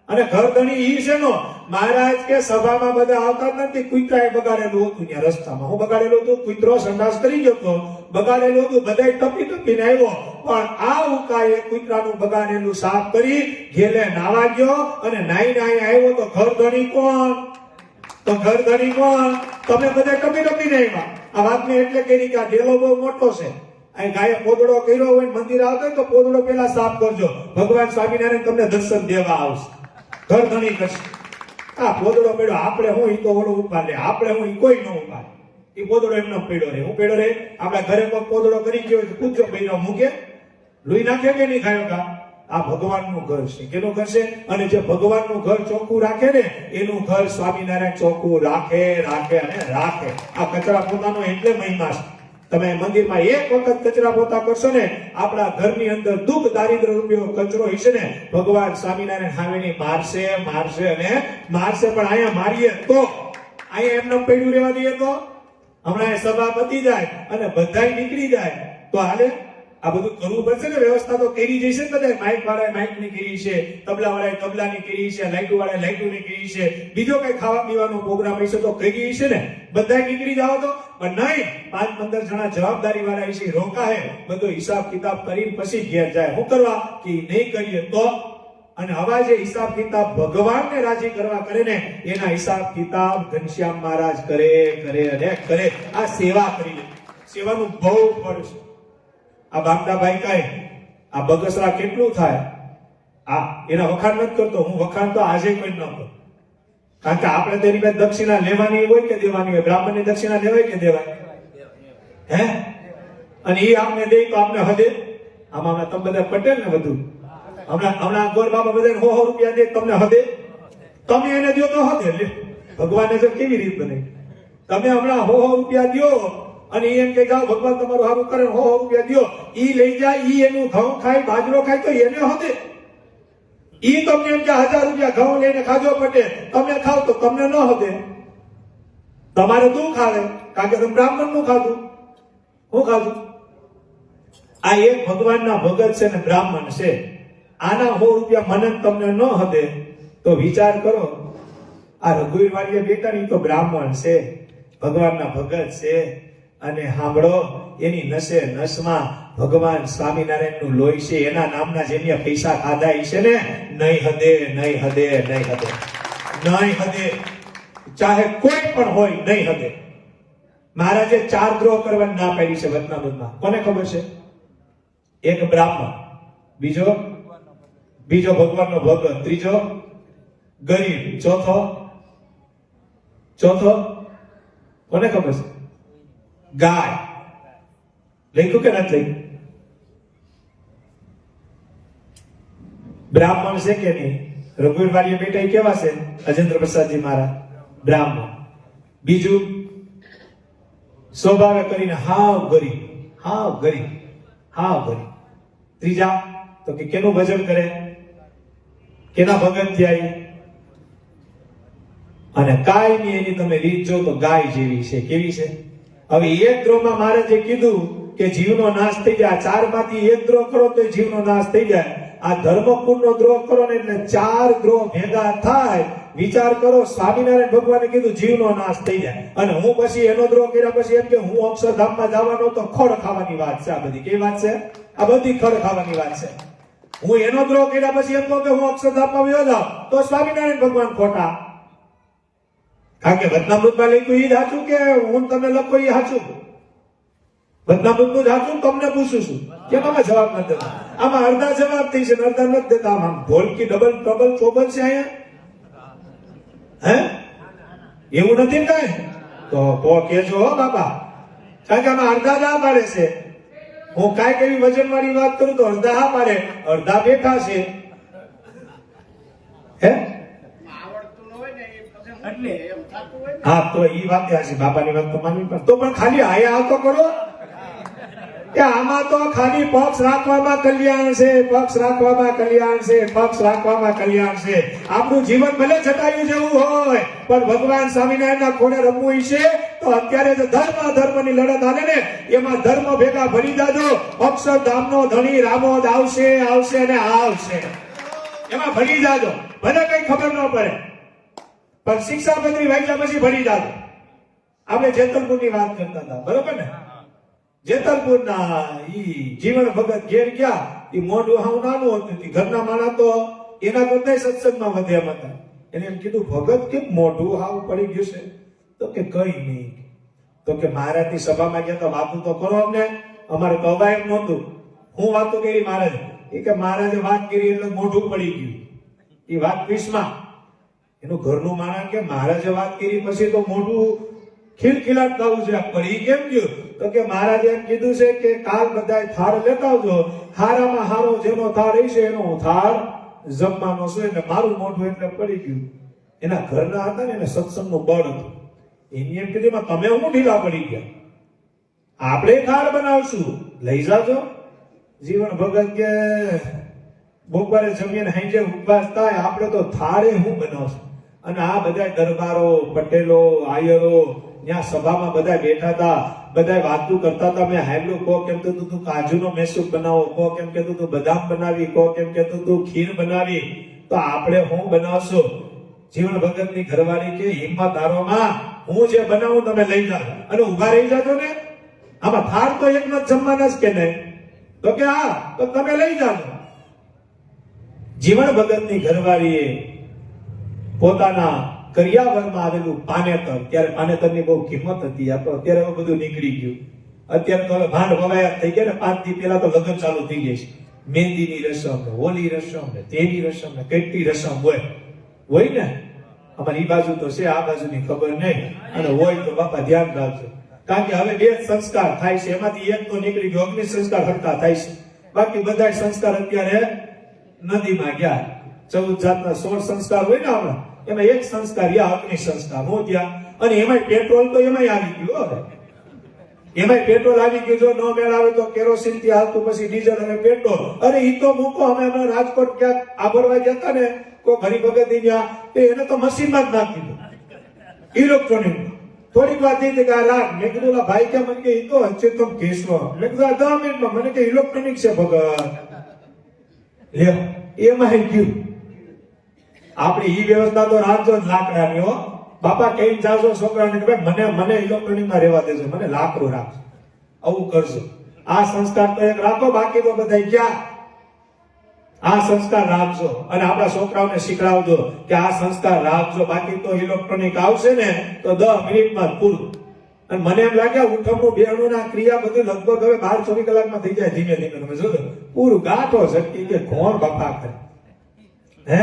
અને ઘર ધણી ઈ છે નો. મહારાજ કે સભામાં બધા આવતા નથી. કુતરાએ બગાડેલું હતું ત્યાં રસ્તામાં. હું બગાડેલું હતું? કુતરો સંડાસ કરી ગયો હતો, બગાડેલું હતું. બધાય ટપી ટપીને આવ્યો, પણ આ ઉકાએ કુતરાનું બગાડેલું સાફ કરી ઘેલે નાવા ગયો અને નાઈ નાઈ આવ્યો. તો ઘર ધણી કોણ? તો ઘર ધણી કોણ? તમે બધા ટપી ટપીને આવ્યા. આ વાતને એટલે કરી કે આ ઢેલો બહુ મોટો છે. અહીં ગાયે પોદડો કર્યો હોય, મંદિર આવતો હોય તો પોદડો પેલા સાફ કરજો. ભગવાન સ્વામિનારાયણ તમને દર્શન દેવા આવશે. ઘર ધણી કરશે. આ પોદડો પડ્યો, આપણે હું ઈ તો ઓલો ઉપાડે, આપણે હું ઈ કોઈ ન ઉપાડે. એ પોદડો એમનો પડ્યો રહે. હું પડ્યો રહે? આપણા ઘરે કોઈ પોદડો કરી ગયો પૂછજો પડ્યો મૂકે, લોહી નાખે કે નહીં ખાયો કા? આ ભગવાનનું ઘર છે. કેનું ઘર છે? અને જે ભગવાનનું ઘર ચોખ્ખું રાખે ને એનું ઘર સ્વામિનારાયણ ચોખ્ખું રાખે રાખે અને રાખે. આ કચરા પોતાનો એટલે મહિમા છે. તમે મંદિરમાં એક વખત કચરા પોતા કરશો ને, આપણા ઘરની અંદર દુઃખ દારિદ્ર રૂપિયો કચરો હશે ને, ભગવાન સ્વામિનારાયણ સામેની મારશે મારશે અને મારશે. પણ અહીંયા મારીએ તો, અહીંયા એમને પડ્યું રહેવા દઈએ તો, હમણાં સભા પતી જાય અને બધાય નીકળી જાય તો હાલે? આ બધું કરવું પડશે ને. વ્યવસ્થા તો કરી જશે ને. બધા માઇક વાળાએ માઇક ની કરી છે, તબલા વાળાએ તબલા ની કરી છે, લાઈટુ વાળાએ લાઈટુ ની કરી છે, બીજો કઈ ખાવા પીવાનો પ્રોગ્રામ હશે તો કરી છે ને. બધા નીકળી જાવ તો. પણ નહીં, 5-15 જણા જવાબદારી વાળા છે, રોકા હે, બધો હિસાબ કિતાબ કરીને પછી ઘેર જાય. શું કરવા? કે નહીં કરીએ તો અને આવા જે હિસાબ કિતાબ ભગવાનને રાજી કરવા કરે ને એના હિસાબ કિતાબ ઘનશ્યામ મહારાજ કરે કરે અને કરે. આ સેવા કરી લે, સેવાનું બહુ ફળ છે. આ બાગદાભાઈ કાંઈ આ બગસરા કેટલું થાય, આ એના વખાણ નથી કરતો હું, વખાણ તો આજે કોઈ ન કરું, કારણ કે આપણે તેની પાસે દક્ષિણા લેવાની હોય કે દેવાની હોય? બ્રાહ્મણની દક્ષિણા લેવાય કે દેવાય? હે? અને એ આપણે દે તો આપણે હદે? આમાં તમે બધા પટેલ ને બધું હમણાં ગોર બાબા બધા 100 રૂપિયા દે તમને હદે? તમે એને દો તો હદે. લે ભગવાને જો કેવી રીત બની, તમે હમણાં 100 રૂપિયા દો અને એમ કે જાઓ ભગવાન તમારું સારું કરે, 100 રૂપિયા દો, ઈ લઈ જાય, ઈ એનું ઘઉં ખાય બાજરો ખાય તો એને હદે? ઈ તમને એમ કે 1000 રૂપિયા ઘઉં લઈને ખાજો પટેલ, તમે ખાવ તો તમને ન હદે? તમારે દુઃખ આવે કારણ કે તમે બ્રાહ્મણ નું ખાધું. હું ખાધું? આ એક ભગવાનના ભગત છે ને બ્રાહ્મણ છે, આના 100 રૂપિયા મને તમને ન હદે તો વિચાર કરો. આ રઘુવીર વાળીએ બેટાની તો બ્રાહ્મણ છે, ભગવાનના ભગત છે, અને સાંભળો એની નસે નસમાં ભગવાન સ્વામિનારાયણનું લોહી છે, એના નામના જેને પૈસા ખાધા છે ને નહીં હદે, નહીં હદે, નહીં હદે, નહીં હદે, ચાહે કોઈ પણ હોય નહીં હદે. મહારાજે 4 દ્રોહ કરવાની ના પાડી છે વચનામૃતમાં. કોને ખબર છે? એક બ્રાહ્મણ, બીજો ભગવાનનો ભગત, ત્રીજો ગરીબ, ચોથો કોને ખબર છે? ગાય. લખ્યું કે નથી લખ્યું? બ્રાહ્મણ છે કે નહીં? રઘુવીર વાળીએ બેટા કેવા છે? અજેન્દ્ર પ્રસાદજી મહારાજ બ્રાહ્મણ. બીજું સ્વભાવે કરીને હાવ ગરીબ. ત્રીજા તો કે કેનું ભજન કરે, કેના ભગત થયા, અને કાયમી એની તમે રીત જો તો ગાય જેવી છે. કેવી છે? હવે એક દ્રોહમાં મહારાજે કીધું કે જીવનો નાશ થઈ જાય. 4 માંથી એક દ્રોહ કરો તો જીવનો નાશ થઈ જાય. આ ધર્મકુળનો દ્રોહ કરો ને એટલે 4 દ્રોહ ભેગા થાય. વિચાર કરો, સ્વામિનારાયણ ભગવાને કીધું જીવનો નાશ થઈ જાય, અને હું પછી એનો દ્રોહ કર્યા પછી એમ કે હું અક્ષરધામમાં જવાનો તો ખડ ખાવાની વાત છે. આ બધી કેવી વાત છે? આ બધી ખડ ખાવાની વાત છે. હું એનો દ્રોહ કર્યા પછી એમ કહું કે હું અક્ષરધામમાં વયો જાઉં તો સ્વામિનારાયણ ભગવાન ખોટા. કારણ કે વચનામૃતમાં લખ્યું એ સાચું કે હું તમને લખો એ સાચું? વચનામૃતનું જ સાચું. તમને પૂછું છું કેમ આમાં જવાબ નથી દેતા? આમાં અડધા જવાબ થઈ છે ને અડધા નથી દેતા. આમાં ભોલકી ડબલ ચોબલ છે અહીંયા. હે? એવું નથી ને કઈ? તો કેજો હો બાપા, કારણ કે આમાં અડધા ના પાડે છે. હું કાંઈક એવી વજન વાળી વાત કરું તો અડધા હા પાડે, અડધા બેઠા છે. હે? હા તો એ વાત છે, બાપાની વાત તો માનવી પડે. તો પણ ખાલી આયા તો કરો કે આમાં તો ખાલી પક્ષ રાખવામાં કલ્યાણ છે, પક્ષ રાખવામાં કલ્યાણ છે, પક્ષ રાખવામાં કલ્યાણ છે. આપણું જીવન ભલે જટાયું જેવું હોય પણ ભગવાન સ્વામિનારાયણના ખોડે રમવું છે તો અત્યારે જો ધર્મની લડત હાલે ને એમાં ધર્મ ભેગા ભરી જાજો. અક્ષરધામનો ધણી રામોદ આવશે ને આવશે, એમાં ભરી જાજો. ભલે કઈ ખબર ન પડે પણ શિક્ષાપત્રી વાંચ્યા પછી ભરી જાજો. આપણે જેતલપુરની વાત કરતા હતા, બરોબર ને? જેતલપુરના ઈ જીવન ભગત ઘેર ગયા, ઈ મોઢું હાવ નાનું હતું, ઘરના માણસ તો એના કરતા સત્સંગમાં વધ્યા હતા. એને એમ કીધું ભગત કેમ મોઢું હાવ પડી ગયું છે? તો કે કઈ નહીં. તો કે મહારાજની સભામાં ગયા તો વાતું તો કરો અમને, અમારે તો અવાય એમ નહોતું. હું વાતો કરી મહારાજ? એ કે મહારાજે વાત કરી એટલે મોઢું પડી ગયું. એ વાત 20માં એનું ઘરનું માણસ કે મહારાજે વાત કરી પછી તો મોઢું ખીલખીલાટ થવું છે, પડી કેમ ગયું? તો કે મહારાજે એમ કીધું છે કે કાલ બધાય થાળ લેતા આવજો, હારામાં હારો જેનો થાળ હશે એનો થાળ જમવાનો છે. એટલે મારું મોઢું એટલે પડી ગયું. એના ઘરના હતા ને એને સત્સંગનું બળ હતું. એની એમ કીધું તમે હું ઢીલા પડી ગયા, આપણે થાળ બનાવશું લઈ જાજો. જીવન ભગત કે બપોરે જમીને હાંજે ઉપવાસ થાય, આપણે તો થાળે હું બનાવશું. અને આ બધા દરબારો, પટેલો, આયરો ત્યાં સભામાં બધા બેઠા હતા, બધા વાતું કરતા હતા. મેં હાયલું કો કેમ કહેતું તું કાજુનો મેસૂબ બનાવો, કો કેમ કહેતું તું બદામ બનાવી, કો કેમ કહેતું તું ખીર બનાવી. તો આપણે હું બનાવશું? જીવન ભગતની ઘરવાળી કે હિંમત હારોમાં હું જે બનાવું તમે લઈ જાઓ અને ઉભા રહી જાજો ને. આમાં થાળ તો એક જ જમવાના જ કે નહીં? તો કે હા, તો તમે લઈ જાજો. જીવણ ભગતની ઘરવાળીએ પોતાના કરિયાવરમાં આવેલું પાનેતર, ત્યારે પાનેતરની બહુ કિંમત હતી. અત્યારે હવે બધું નીકળી ગયું. અત્યારે તો હવે ભાંડ વવાયા થઈ ગયા ને. 5 દી પહેલા તો લગ્ન ચાલુ થઈ ગઈ છે. મહેંદીની રસમ ને, હોલી રસમ ને, તેની રસમ ને, કેટલી રસમ હોય ને. અમારી ઈ બાજુ તો છે, આ બાજુની ખબર નહીં. અને હોય તો બાપા ધ્યાન રાખજો, કારણ કે હવે 2 સંસ્કાર થાય છે. એમાંથી એક તો નીકળી ગયો, અગ્નિ સંસ્કાર હરતા થાય છે. બાકી બધા સંસ્કાર અત્યારે નદીમાં ગયા. 14 જાતના 16 સંસ્કાર હોય ને આપણા, એમાં એક સંસ્કાર યા અગ્નિ સંસ્કાર હું ત્યાં. અને એમાં પેટ્રોલ તો એમાં આવી ગયું. એમાં પેટ્રોલ આવી ગયું. જો ન મેળ આવે તો કેરોસીન થી હાલતું, પછી ડીઝલ અને પેટ્રોલ. અરે ઈ તો મૂકો. અમે હમણાં રાજકોટ ક્યાંક આબરવા ગયા હતા ને, કોઈ ઘણી વખત ગયા, એને તો મશીનમાં જ નાખી દીધું, ઇલેક્ટ્રોનિક. થોડીક વાર થઈ કે આ રાખ. મેં કીધું ભાઈ કે મને કે ઈ તો હচ্ছে તમ કેશો. મેં કીધું 10 મિનિટમાં. મને કે ઇલેક્ટ્રોનિક છે ભગત. લે એમાં ગયું. આપણી ઈ વ્યવસ્થા તો રાખજો જ લાકડાની. હો બાપા કઈ જાજો છોકરાને કે ભાઈ મને ઇલેક્ટ્રોનિકમાં રહેવા દેજો, મને લાકડું રાખજો, આવું કરજો. આ સંસ્કાર તો એક રાખો, બાકી તો બધા ક્યાં. આ સંસ્કાર રાખજો અને આપણા છોકરાઓને શીખડાવજો કે આ સંસ્કાર રાખજો. બાકી તો ઇલેક્ટ્રોનિક આવશે ને તો 10 મિનિટમાં પૂરું. અને મને એમ લાગે ઉઠમનું બેહણું ના ક્રિયા બધું લગભગ હવે 12-24 કલાકમાં થઈ જાય. ધીમે ધીમે તમે જોજો પૂરું ગાંઠો ઝટકી કે કોણ બાપા કરે. હે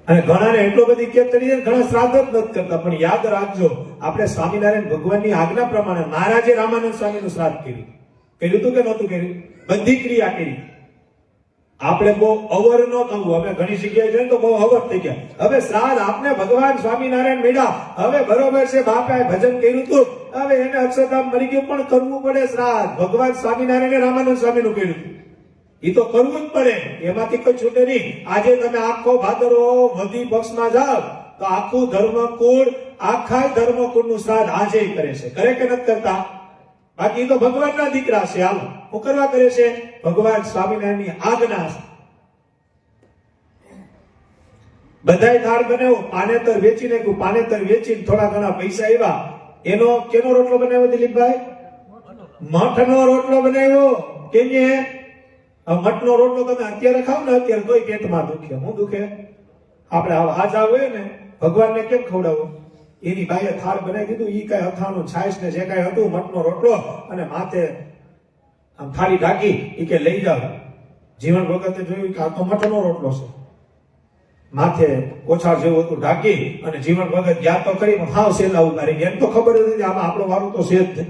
અને ઘણાને એટલો બધી કેમ કરી દે, ઘણા શ્રાદ્ધ જ નથી કરતા. પણ યાદ રાખજો, આપણે સ્વામિનારાયણ ભગવાનની આજ્ઞા પ્રમાણે મહારાજે રામાનંદ સ્વામીનું શ્રાદ્ધ કર્યું હતું કે નહોતું કર્યું? બધી ક્રિયા કરી. આપણે બહુ અવર ન થવું. અમે ઘણી જગ્યાએ જઈએ તો બહુ અવર થઈ ગયા. હવે શ્રાદ્ધ આપને ભગવાન સ્વામિનારાયણ મેળા. હવે બરોબર છે, બાપાએ ભજન કર્યું હતું, હવે એને અક્ષરધામ મળી ગયું, પણ કરવું પડે શ્રાદ્ધ. ભગવાન સ્વામિનારાયણે રામાનંદ સ્વામીનું કર્યું હતું, એ તો કરવું જ પડે. એમાંથી કોઈ છૂટે નહીં. આજે તમે આખો ભાદરવો વધી પક્ષમાં જાઓ તો આખું ધર્મકુળ, આખા ધર્મકુળનું શ્રાદ્ધ આજે કરે છે. કરે કે નથી કરતા? બાકી તો ભગવાનના દીકરા છે. હાલો શું કરવા કરે છે? ભગવાન સ્વામિનારાયણની આજ્ઞા છે. બધાય થાળ બનાવ્યો, પાનેતર વેચી નાખ્યું. પાનેતર વેચીને થોડા ઘણા પૈસા આવ્યા. એનો કેનો રોટલો બનાવ્યો દિલીપભાઈ? મઠનો રોટલો બનાવ્યો. કેમ કે મઠનો રોટલો તમે અત્યારે ખાવ ને, અત્યારે તોય પેટમાં દુખે. હું દુખે? આપણે હાજા હોય ને, ભગવાનને કેમ ખવડાવો? એની બાઈએ થાળ બનાવી દીધું. ઈ કઈ અથાણું, છાશ ને જે કઈ હતું, મઠનો રોટલો, અને માથે આમ થાળી ઢાંકી. ઈ કે લઈ જાઓ. જીવન ભગતે જોયું કે આ તો મઠનો રોટલો છે. માથે ઓછાળ જેવું હતું, ઢાંકી અને જીવન ભગત ગયા તો કરી, પણ હાવ સેલા ઉતારી ગયા. એમ તો ખબર જ નથી આમાં આપણો વારું તો છે જ નહીં.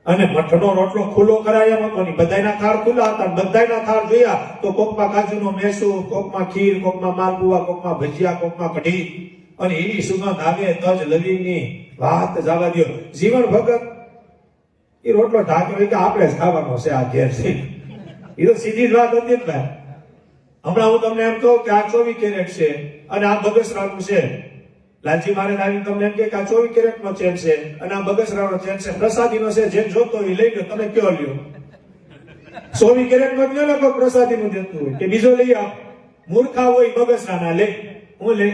અને મઠનો રોટલો ખુલ્લો કરાય એમ હતો નહીં. બધાયના થાળ ખુલ્લા હતા. બધાયના થાળ જોયા તો કોકમાં કાજુનો મેસૂર, કોકમાં ખીર, કોકમાં માલપુઆ, કોકમાં ભજીયા, કોકમાં કઢી. અને એની સુગંધ આવે તજ લવિંગની વાત જવા દો. જીવન ભગત એ રોટલો ઢાંક્યો કે આપણે જ ખાવાનો છે આ ઘેર છે. એ તો સીધી જ વાત હતી ને. હમણાં હું તમને એમ કહું કે આ 24 કેરેટ છે અને આ બગસરાનું છે. લાલજી મહારાજ આવીને તમને એમ કે આ 24 કેરેટનો ચેન છે અને આ બગસરાનો ચેન છે, પ્રસાદીનો છે, જે જોતો એ લઈ લો. તમે કયો લ્યો? 24 કેરેટનો જ લ્યો ને, કોઈ પ્રસાદીનું દેતું હોય કે બીજો લઈ આવ. મૂર્ખા હોય બગસરાના લે. હું લે?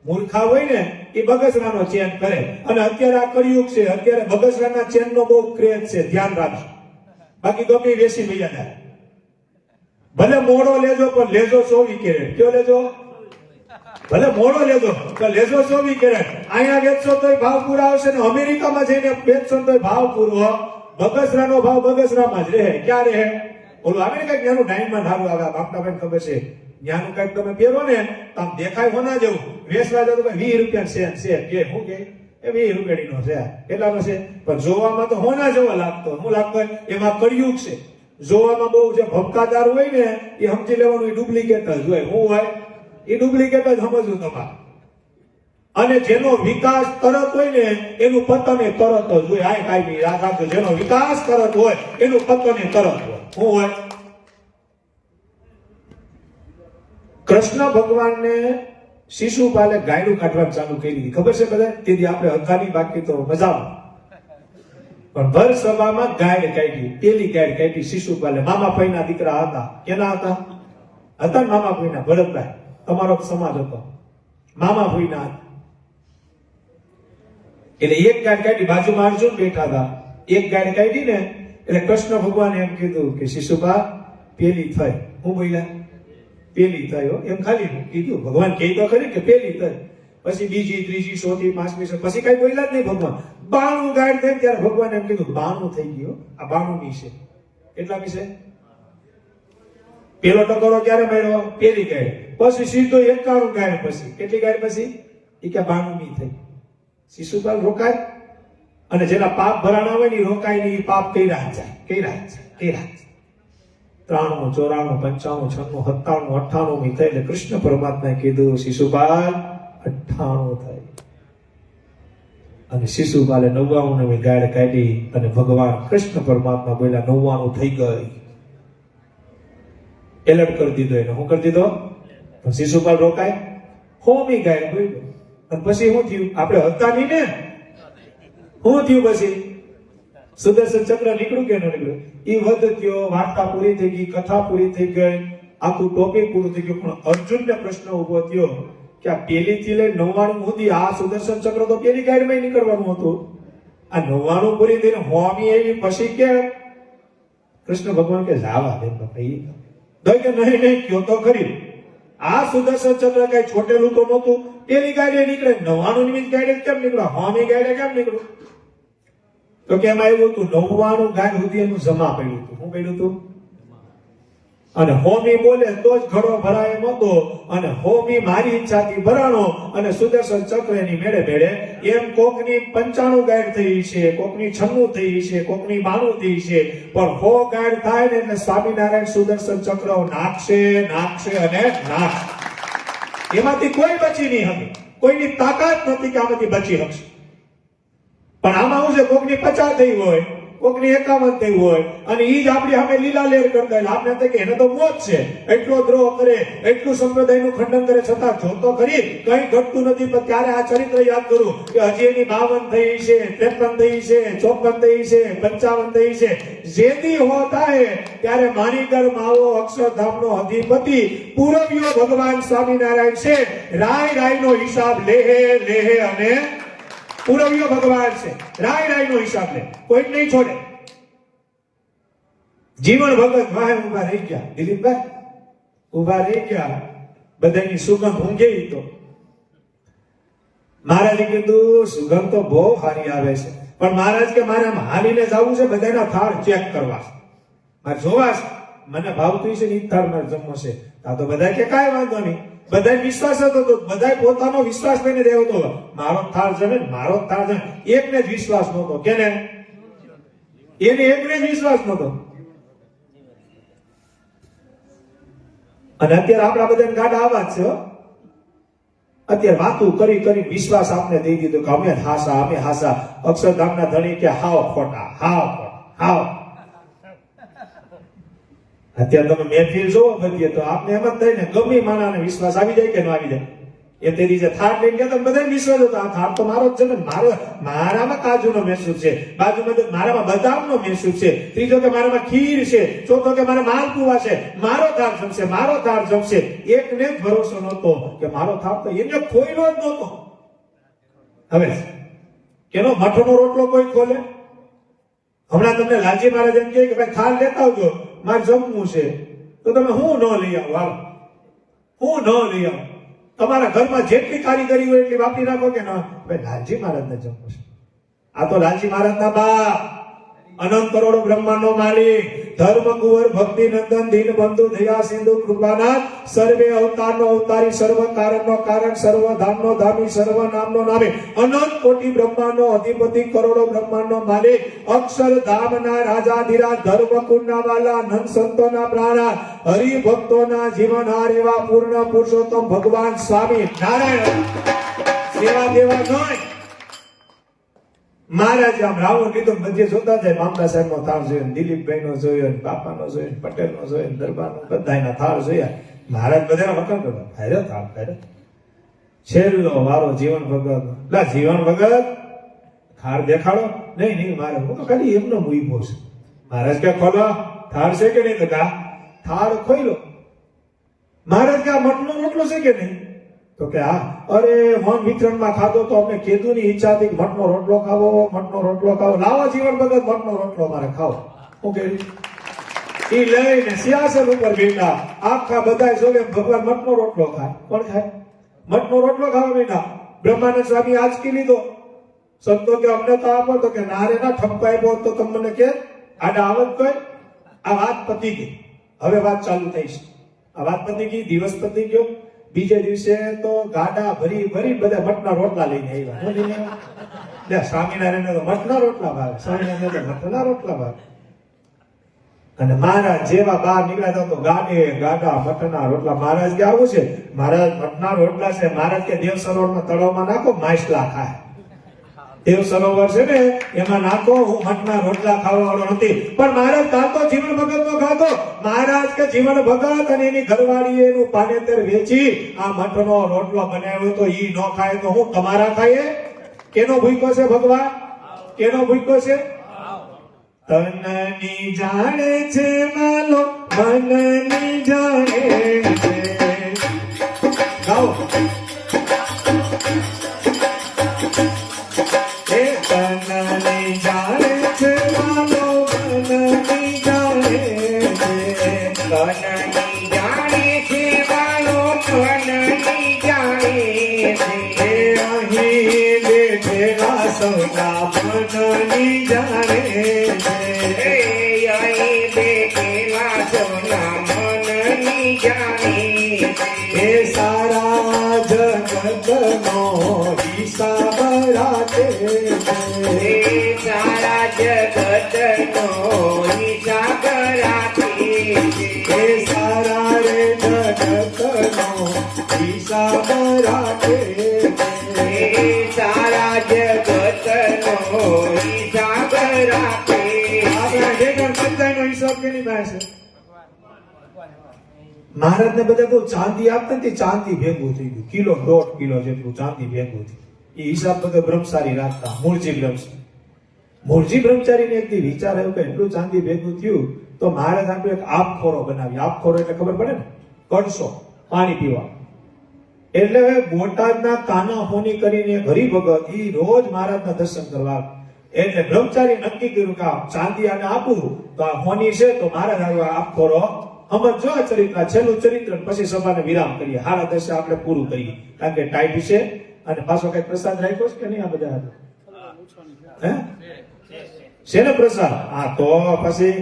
મૂર્ખા હોય ને એ બગસરાનો ચેન કરે. અને અત્યારે આ કળિયુગ છે, અત્યારે બગસરાના ચેનનો બહુ ક્રેઝ છે. ધ્યાન રાખજો, બાકી ગમે વેસી લઈ જાય. ભલે મોડો લેજો પણ લેજો 24 કેરેટ. કયો લેજો? ભલે મોડો લેજો તો લેજો 24 કેરેટ. અહીંયા વેચશો તોય ભાવ પૂરા આવશે ને અમેરિકામાં જઈને વેચશો તોય ભાવ પૂરો. બગસરાનો ભાવ બગસરામાં જ રહે. ક્યાં રહે? ઓલું આવે ને કઈક ત્યાંનું ડાયમંડ સારું આવે. આપના ભાઈ ખબર છે, ત્યાંનું કઈક તમે પહેરો ને આમ દેખાય હોના જેવું. વેચવા જાવ તો 20 રૂપિયા સેન છે. કે શું કે એ 20 રૂપિયાનો છે. કેટલાનો છે? પણ જોવામાં તો હોના જેવો લાગતો. શું લાગતો? એમાં કળિયુગ છે. જોવામાં બહુ જે ભપકાદાર હોય ને એ સમજી લેવાનું એ ડુપ્લિકેટ જ હોય. શું હોય? એ ડુપ્લિકેટ જ સમજવું તમારે. અને જેનો વિકાસ તરત હોય ને એનું પતન એ તરત જ હોય. આ કાંઈ યાદ રાખજો, જેનો વિકાસ તરત હોય એનું પતન એ તરત હોય. શું હોય? કૃષ્ણ ભગવાનને શિશુપાલે ગાયડું કાઢવાનું ચાલુ કરી દીધી. ખબર છે બધા? તેથી આપણે હતાની, બાકી તો મજામાં. પણ ભર સભામાં ગાયડ કાઢી. પેલી ગાયડ કાઢી શિશુપાલે. મામા ભાઈના દીકરા હતા. કેના હતા? હતા મામા ભાઈના. ભરતભાઈ તમારો સમાજ હતો. મામા ભાઈના હતા. એટલે એક ગાયડ કાઢી. બાજુમાં અર્જુન બેઠા હતા. એક ગાયડ કાઢી ને એટલે કૃષ્ણ ભગવાને એમ કીધું કે શિશુપા, પેલી થઈ. હું બોલ્યા? પેલી થઈ હો. એમ ખાલી કીધું. ભગવાન કહે તો ખરી કે પેલી થઈ. પછી બીજી, ત્રીજી, ચોથી, પાંચમી, પછી કઈ બોલ્યા જ નહીં ભગવાન. 92 ગાય થઈ ત્યારે ભગવાન એમ કીધું 92 થઈ ગયો. આ 92 મી છે. કેટલામી છે? પેલો ટકોરો ક્યારે મળ્યો? પેલી ગાય. પછી સીધો 91 ગાય. પછી કેટલી ગાય? પછી એ કે 92 મી થઈ. શિશુપાલ રોકાય, અને જેના પાપ ભરાણા હોય ને એ રોકાય નહીં, પાપ કર્યા જ જાય. 93, 94, 95, 96, 97, 98 મી થઈ એટલે કૃષ્ણ પરમાત્માએ કીધું શિશુપાલ 98 થઈ. અને શિશુપાલે 99મી ગાય કાઢી અને ભગવાન કૃષ્ણ પરમાત્મા બોલ્યા 99 થઈ ગઈ. એલર્ટ કરી દીધો એને. શું કરી દીધો? પણ શિશુપાલ રોકાય. 100મી ગાય બોલ્યો. અને પછી શું થયું? આપણે હતા નહીં ને. શું થયું પછી? સુદર્શન ચક્ર નીકળ્યું કે ન નીકળ્યું? એ વધ થયો, વાર્તા પૂરી થઈ ગઈ, કથા પૂરી થઈ ગઈ, આખું ટોપિક પૂરું થઈ ગયું. પણ અર્જુનને પ્રશ્ન ઉભો થયો કે આ પેલી થી લઈ 99 સુધી આ સુદર્શન ચક્ર તો પેલી ગાડીમાં નીકળવાનું હતું. આ 99 પૂરી થઈને 100મી આવી પછી કે કૃષ્ણ ભગવાન કે જાવા દે ભાઈ. દઈ કે નહીં કયો તો ખરી. આ સુદર્શન ચક્ર કઈ છોટેલું તો નહોતું. પેલી ગાડી નીકળે, 99મી ગાડી કેમ નીકળે? 100મી ગાડી કેમ નીકળ્યું? તો કેમ આવ્યું હતું? 99 ગાય સુધી એનું જમા પડ્યું હતું. શું પડ્યું હતું? અને 100મી બોલે તો જ ઘડો ભરાય એમ હતો. અને 100મી મારી ઈચ્છાથી ભરાણો અને સુદર્શન ચક્ર એની મેળે મેળે. એમ કોકની 95 ગાય થઈ છે, કોકની 96 થઈ છે, કોકની 92 થઈ છે, પણ 100 ગાય થાય ને એટલે સ્વામિનારાયણ સુદર્શન ચક્ર નાખશે અને નાખશે. એમાંથી કોઈ બચી નહીં હતી. કોઈની તાકાત નથી કે આમાંથી બચી શકશે. પણ આમાં શું છે? કોકની 50 થઈ હોય, કોકની 51 થઈ હોય, અને ઈ જ આપણી સામે લીલા લેર કરતા હોય. આપણે થાય કે એને તો મોત છે. એટલો દ્રોહ કરે, એટલું સંપ્રદાયનું ખંડન કરે, છતાં જોતો ખરી કઈ ઘટતું નથી. પણ ત્યારે આ ચરિત્ર યાદ કરું કે હજી એની 52 થઈ છે, 53 થઈ છે, 54 થઈ છે, 55 થઈ છે. જેથી હો થાય ત્યારે માણીકર માવો અક્ષરધામનો અધિપતિ પૂરવ્યો ભગવાન સ્વામિનારાયણ છે. રાયનો હિસાબ લેહે અને પૂરવ્યો ભગવાન છે. રાયનો હિસાબ લે, કોઈ નહીં છોડે. જીવન ભગત વાહે ઉભા રહી ગયા. દિલીપભાઈ ઉભા રહી ગયા. બધાની સુગંધ ઊંઘી. તો મહારાજે કીધું સુગંધ તો બહુ સારી આવે છે, પણ મહારાજ કે મારે આમ હાલીને જવું છે, બધાના થાળ ચેક કરવા, મારે જોવા છે, મને ભાવતું છે ને ઈ થાળ મારે જમવો છે. આ તો બધા કે કાંઈ વાંધો નહીં. બધા વિશ્વાસ હતો, તો બધા પોતાનો વિશ્વાસ લઈને દેવો હતો. મારો થાળ જમે, મારો થાળ જમે. એકને જ વિશ્વાસ નહોતો. કેને? એને એકને જ વિશ્વાસ નહોતો. અને અત્યારે આપણા બધાને ગાડા આવા જ છે. અત્યારે વાતું કરી વિશ્વાસ આપને દઈ દીધો કે અમે હાસા. અક્ષરધામના ધણી કે હાવ ખોટા. અત્યારે તમે મહેફિલ જોવો બધી તો આપને એમ જ થાય ને, ગમે માણાને વિશ્વાસ આવી જાય કે ન આવી જાય. એ તેરી જે થાળ લઈને ગયા તો બધાને વિશ્વાસ હતો, આ થાળ તો મારો જ છે ને, મારામાં કાજુનો મહેસૂસ છે, બાજુમાં તો મારામાં બદામનો મહેસૂસ છે, ત્રીજો કે મારામાં ખીર છે, ચોથો કે મારા માલપુવા છે, મારો થાળ જમશે. એકને જ ભરોસો નહોતો કે મારો થાળ તો એને ખોઈલો જ નહોતો. હવે કેનો મઠનો રોટલો કોઈ ખોલે? હમણાં તમને લાલજી મહારાજ એમ કહે કે ભાઈ થાળ લેતા આવજો, મારે જમવું છે, તો તમે હું ન લઈ આવો? હું ન લઈ આવું? તમારા ઘરમાં જેટલી કારીગરી હોય એટલી વાપરી નાખો કે ના? ભાઈ લાલજી મહારાજને જમવું છે. આ તો લાલજી મહારાજના બાપ, અનંત કરોડો બ્રહ્માંડનો માલિક, ધર્મ કુંવર, ભક્તિ નંદન, દીન બંધુ, દયા સિંધુ, કૃપાનાથ, સર્વે અવતારનો અવતારી, સર્વ કારણનો કારણ, સર્વ ધામનો ધામી, સર્વ નામનો નામે, અનંત કોટી બ્રહ્માંડનો અધિપતિ, કરોડો બ્રહ્માંડનો માલિક, અક્ષરધામના રાજાધિરાજ, ધર્મકુંડના વાલા, નંદ સંતોના પ્રાણા, હરિભક્તોના જીવનહાર એવા પૂર્ણ પુરુષોત્તમ ભગવાન સ્વામી નારાયણ. સેવા દેવા નહીં. મહારાજ આમ રાવણ લીધો, બધે જોતા જાય. મામલા સાહેબ નો થાળ જોયો, દિલીપભાઈ નો જોયો, બાપાનો જોયો, પટેલ નો જોયો, દરબારનો, બધાના થાળ જોયા. મહારાજ બધાના વખાણ કરતા, હાર્યો થાળ હાર્યો. છેલ્લો વારો જીવન ભગત. જીવન ભગત થાળ દેખાડો. નહીં મારે હું તો ખાલી એમનો મૂઈભો છે. મહારાજ કે ખોલો થાળ છે કે નહીં? તો થાળ ખોઈલો. મહારાજ કે આ મઠનો રોટલો છે કે નહીં? તો કે હા. અરે વન વિતરણમાં ખાધો તો અમને કીધું ની ઈચ્છા હતી મઠનો રોટલો ખાવો. લાવો જીવન ભગત મઠનો રોટલો મારે ખાવો. હું કે ઈ લઈને સિંહાસન ઉપર બેઠા. આખા બધા જોવે ભગવાન મઠનો રોટલો ખાય. કોણ ખાય? મઠનો રોટલો ખાવા બેઠા. બ્રહ્માનંદ સ્વામી આંચકી લીધો. સંતો કે અમને તો આપો, તો કે ના રે ના, ઠપકો આપ્યો તો તમને કે આડા આવત કોઈ. આ વાત પતી ગઈ. હવે વાત ચાલુ થઈ છે. આ વાત પતી ગઈ, દિવસ પતી ગયો. બીજે દિવસે તો ગાડા ભરી ભરી બધા મઠના રોટલા લઈને આવ્યા. શું લઈને આવ્યા? સ્વામિનારાયણ તો મઠના રોટલા ભાવે, સ્વામિનારાયણ તો મઠના રોટલા ભાવે. અને મહારાજ જેવા બહાર નીકળ્યા તો ગાડે ગાડા મઠના રોટલા. મહારાજ કે આવું છે? મહારાજ મઠના રોટલા છે. મહારાજ કે દેવ સરોવરમાં તળાવમાં નાખો, માછલા ખાય. દેવ સરોવર છે ને એમાં નાખો, હું મઠના રોટલા ખાવા વાળો નથી. પણ મહારાજ ખાતો જીવન ભગત નો ખાતો. મહારાજ કે જીવન ભગત અને એની ઘરવાળીએ એનું પાનેતર વેચી આ મઠનો રોટલો બનાવ્યો તો ઈ ન ખાય તો હું તમારા ખાઈએ? કેનો ભૂખ્યો છે ભગવાન? કેનો ભૂખ્યો છે? તનની જાણે છે માલો, મનની જાણે છે. ગાઓ. તનની જાણે છે માલો, મનની જાણે છે. તનની જાણે છે માલો, મનની જાણે છે. અહીં બેઠેલા સૌના મનની જાણે છે. અહીં બેઠેલા સૌના મનની જાણે એ સારા જગતનો હિસાબ રાખે છે. છે. સારા જગતનો હિસાબ રાખે છે. એ સારા રે જગતનો હિસાબ રાખે છે. એ સારા જગતનો હિસાબ રાખે આપણા ઢેકણ પંચાયતનો હિસાબ કેની પાસે છે? મહારાજ ને બધા બહુ ચાંદી આપતા ને, ચાંદી ભેગું થઈ ગયું. કિલો 1.5 કિલો જેટલું ચાંદી ભેગું થયું. એ હિસાબ બધો બ્રહ્મચારી રાખતા. મૂળજી બ્રહ્મચારીને એક દી વિચાર આવ્યો કે એટલું ચાંદી ભેગું થયું તો મહારાજ આપણે એક આપખોરો બનાવી. આપખોરો એટલે ખબર પડે ને, કડસો પાણી પીવા. એટલે બોટાદના કાના હોની કરીને હરિભગત ઈ રોજ મહારાજના દર્શન કરવા. એટલે બ્રહ્મચારી નક્કી કર્યું કે આ ચાંદી આને આપું તો આ હોની છે તો મહારાજ આવ્યો આપખોરો સમજો આ ચરિત્ર, છેલ્લું ચરિત્ર, પછી સભાને વિરામ કરીએ. હારા દર્શન આપણે પૂરું કરીએ, કારણ કે ટાઈમ છે. અને પાછો કઈ પ્રસાદ રાખ્યો છે કે નહીં? આ બધા હે છે ને પ્રસાદ? હા, તો પછી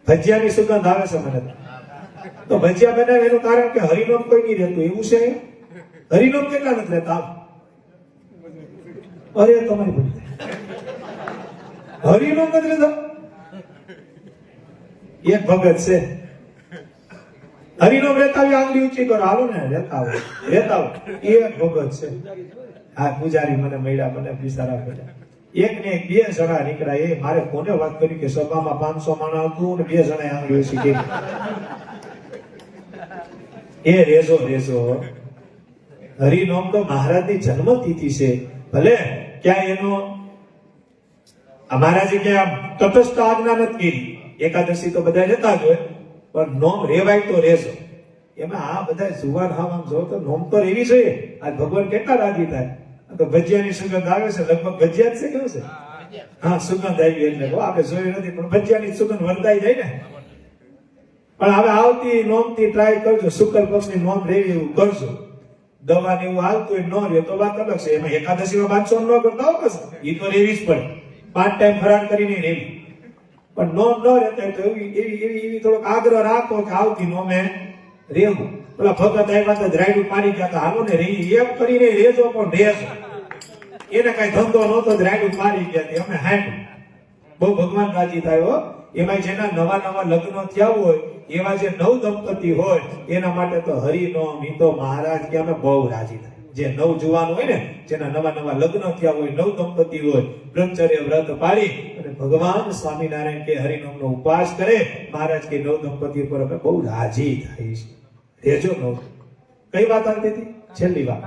ભજીયાની સુગંધ આવે છે મને તો. ભજીયા બનાવે એનું કારણ કે હરિનામ કોઈ નહીં રહેતું એવું છે. હરિનામ કેટલા નથી રહેતા? અરે તમારી ભૂલ, હરિનામ નથી રહેતા. એક ભગત છે હરિનામ રહેતા હોય, આંગળી ઊંચી કરો, હાલો ને રહેતા હોય. એક ભગત છે. હા, પૂજારી મને મળ્યા, મને બિચારા મળ્યા. એક ને એક 2 જણા નીકળ્યા. એ મારે કોને વાત કરી કે સભામાં 500 માણસ હતું ને 2 જણા આંગળી ઊંચી કરી. એ રેજો હરિનામ તો મહારાજની જન્મતિથિ છે. ભલે ક્યાં એનો મહારાજે ક્યાં તટસ્થ આજ્ઞા નથી કરી. એકાદશી તો બધા રહેતા જ હોય, પણ નોમ રેવાય તો રેજો. એમાં આ બધા જુવાન આમ જો તો નોમ તો રેવી જોઈએ. આ ભગવાન કેટલા રાજી થાય. તો ભજીયાની સુગંધ આવે છે, લગભગ ભજીયા જ છે. કેવું છે? હા, સુગંધ આવી એટલે આપણે જોયું નથી, પણ ભજીયાની સુગંધ વર્તાઈ જાય ને. પણ હવે આવતી નોમથી ટ્રાય કરજો, શુક્લ પક્ષની નોમ રેવી એવું કરજો. દવા ને એવું હાલતું હોય ન રહે તો વાત અલગ છે. એમાં એકાદશીમાં 500 ન કરતા હો, બસ એ તો રેવી જ પડે. 5 ટાઈમ ફરાળ કરીને રેવી. પણ નોમ ન રહેતા તો એવી થોડોક આગ્રહ રાખો કે આવતી નોમે રેવું. પેલા ભગત આવ્યા તો રાયડું પાડી ગયા, હાલો ને રહી એમ કરીને રેજો, પણ રેજો. એને કઈ ધંધો નહોતો, રાયડું પાડી ગયા. અમે હાંડું બહુ ભગવાન રાજી થાય હો. એમાં જેના નવા લગ્ન થયા હોય, એવા જે નવ દંપતી હોય, એના માટે તો હરિનોમ ઈ તો મહારાજ કે અમે બહુ રાજી થાય. જે નવ જુવાન હોય ને, જેના નવા લગ્ન થયા હોય, નવ દંપતી હોય, બ્રહ્મચર્ય વ્રત પાડી અને ભગવાન સ્વામિનારાયણ કે હરિનોમ નો ઉપવાસ કરે, મહારાજ કે નવ દંપતી પર અમે બહુ રાજી થાય છે. રેજો નવ. કઈ વાત આવતી હતી? છેલ્લી વાત.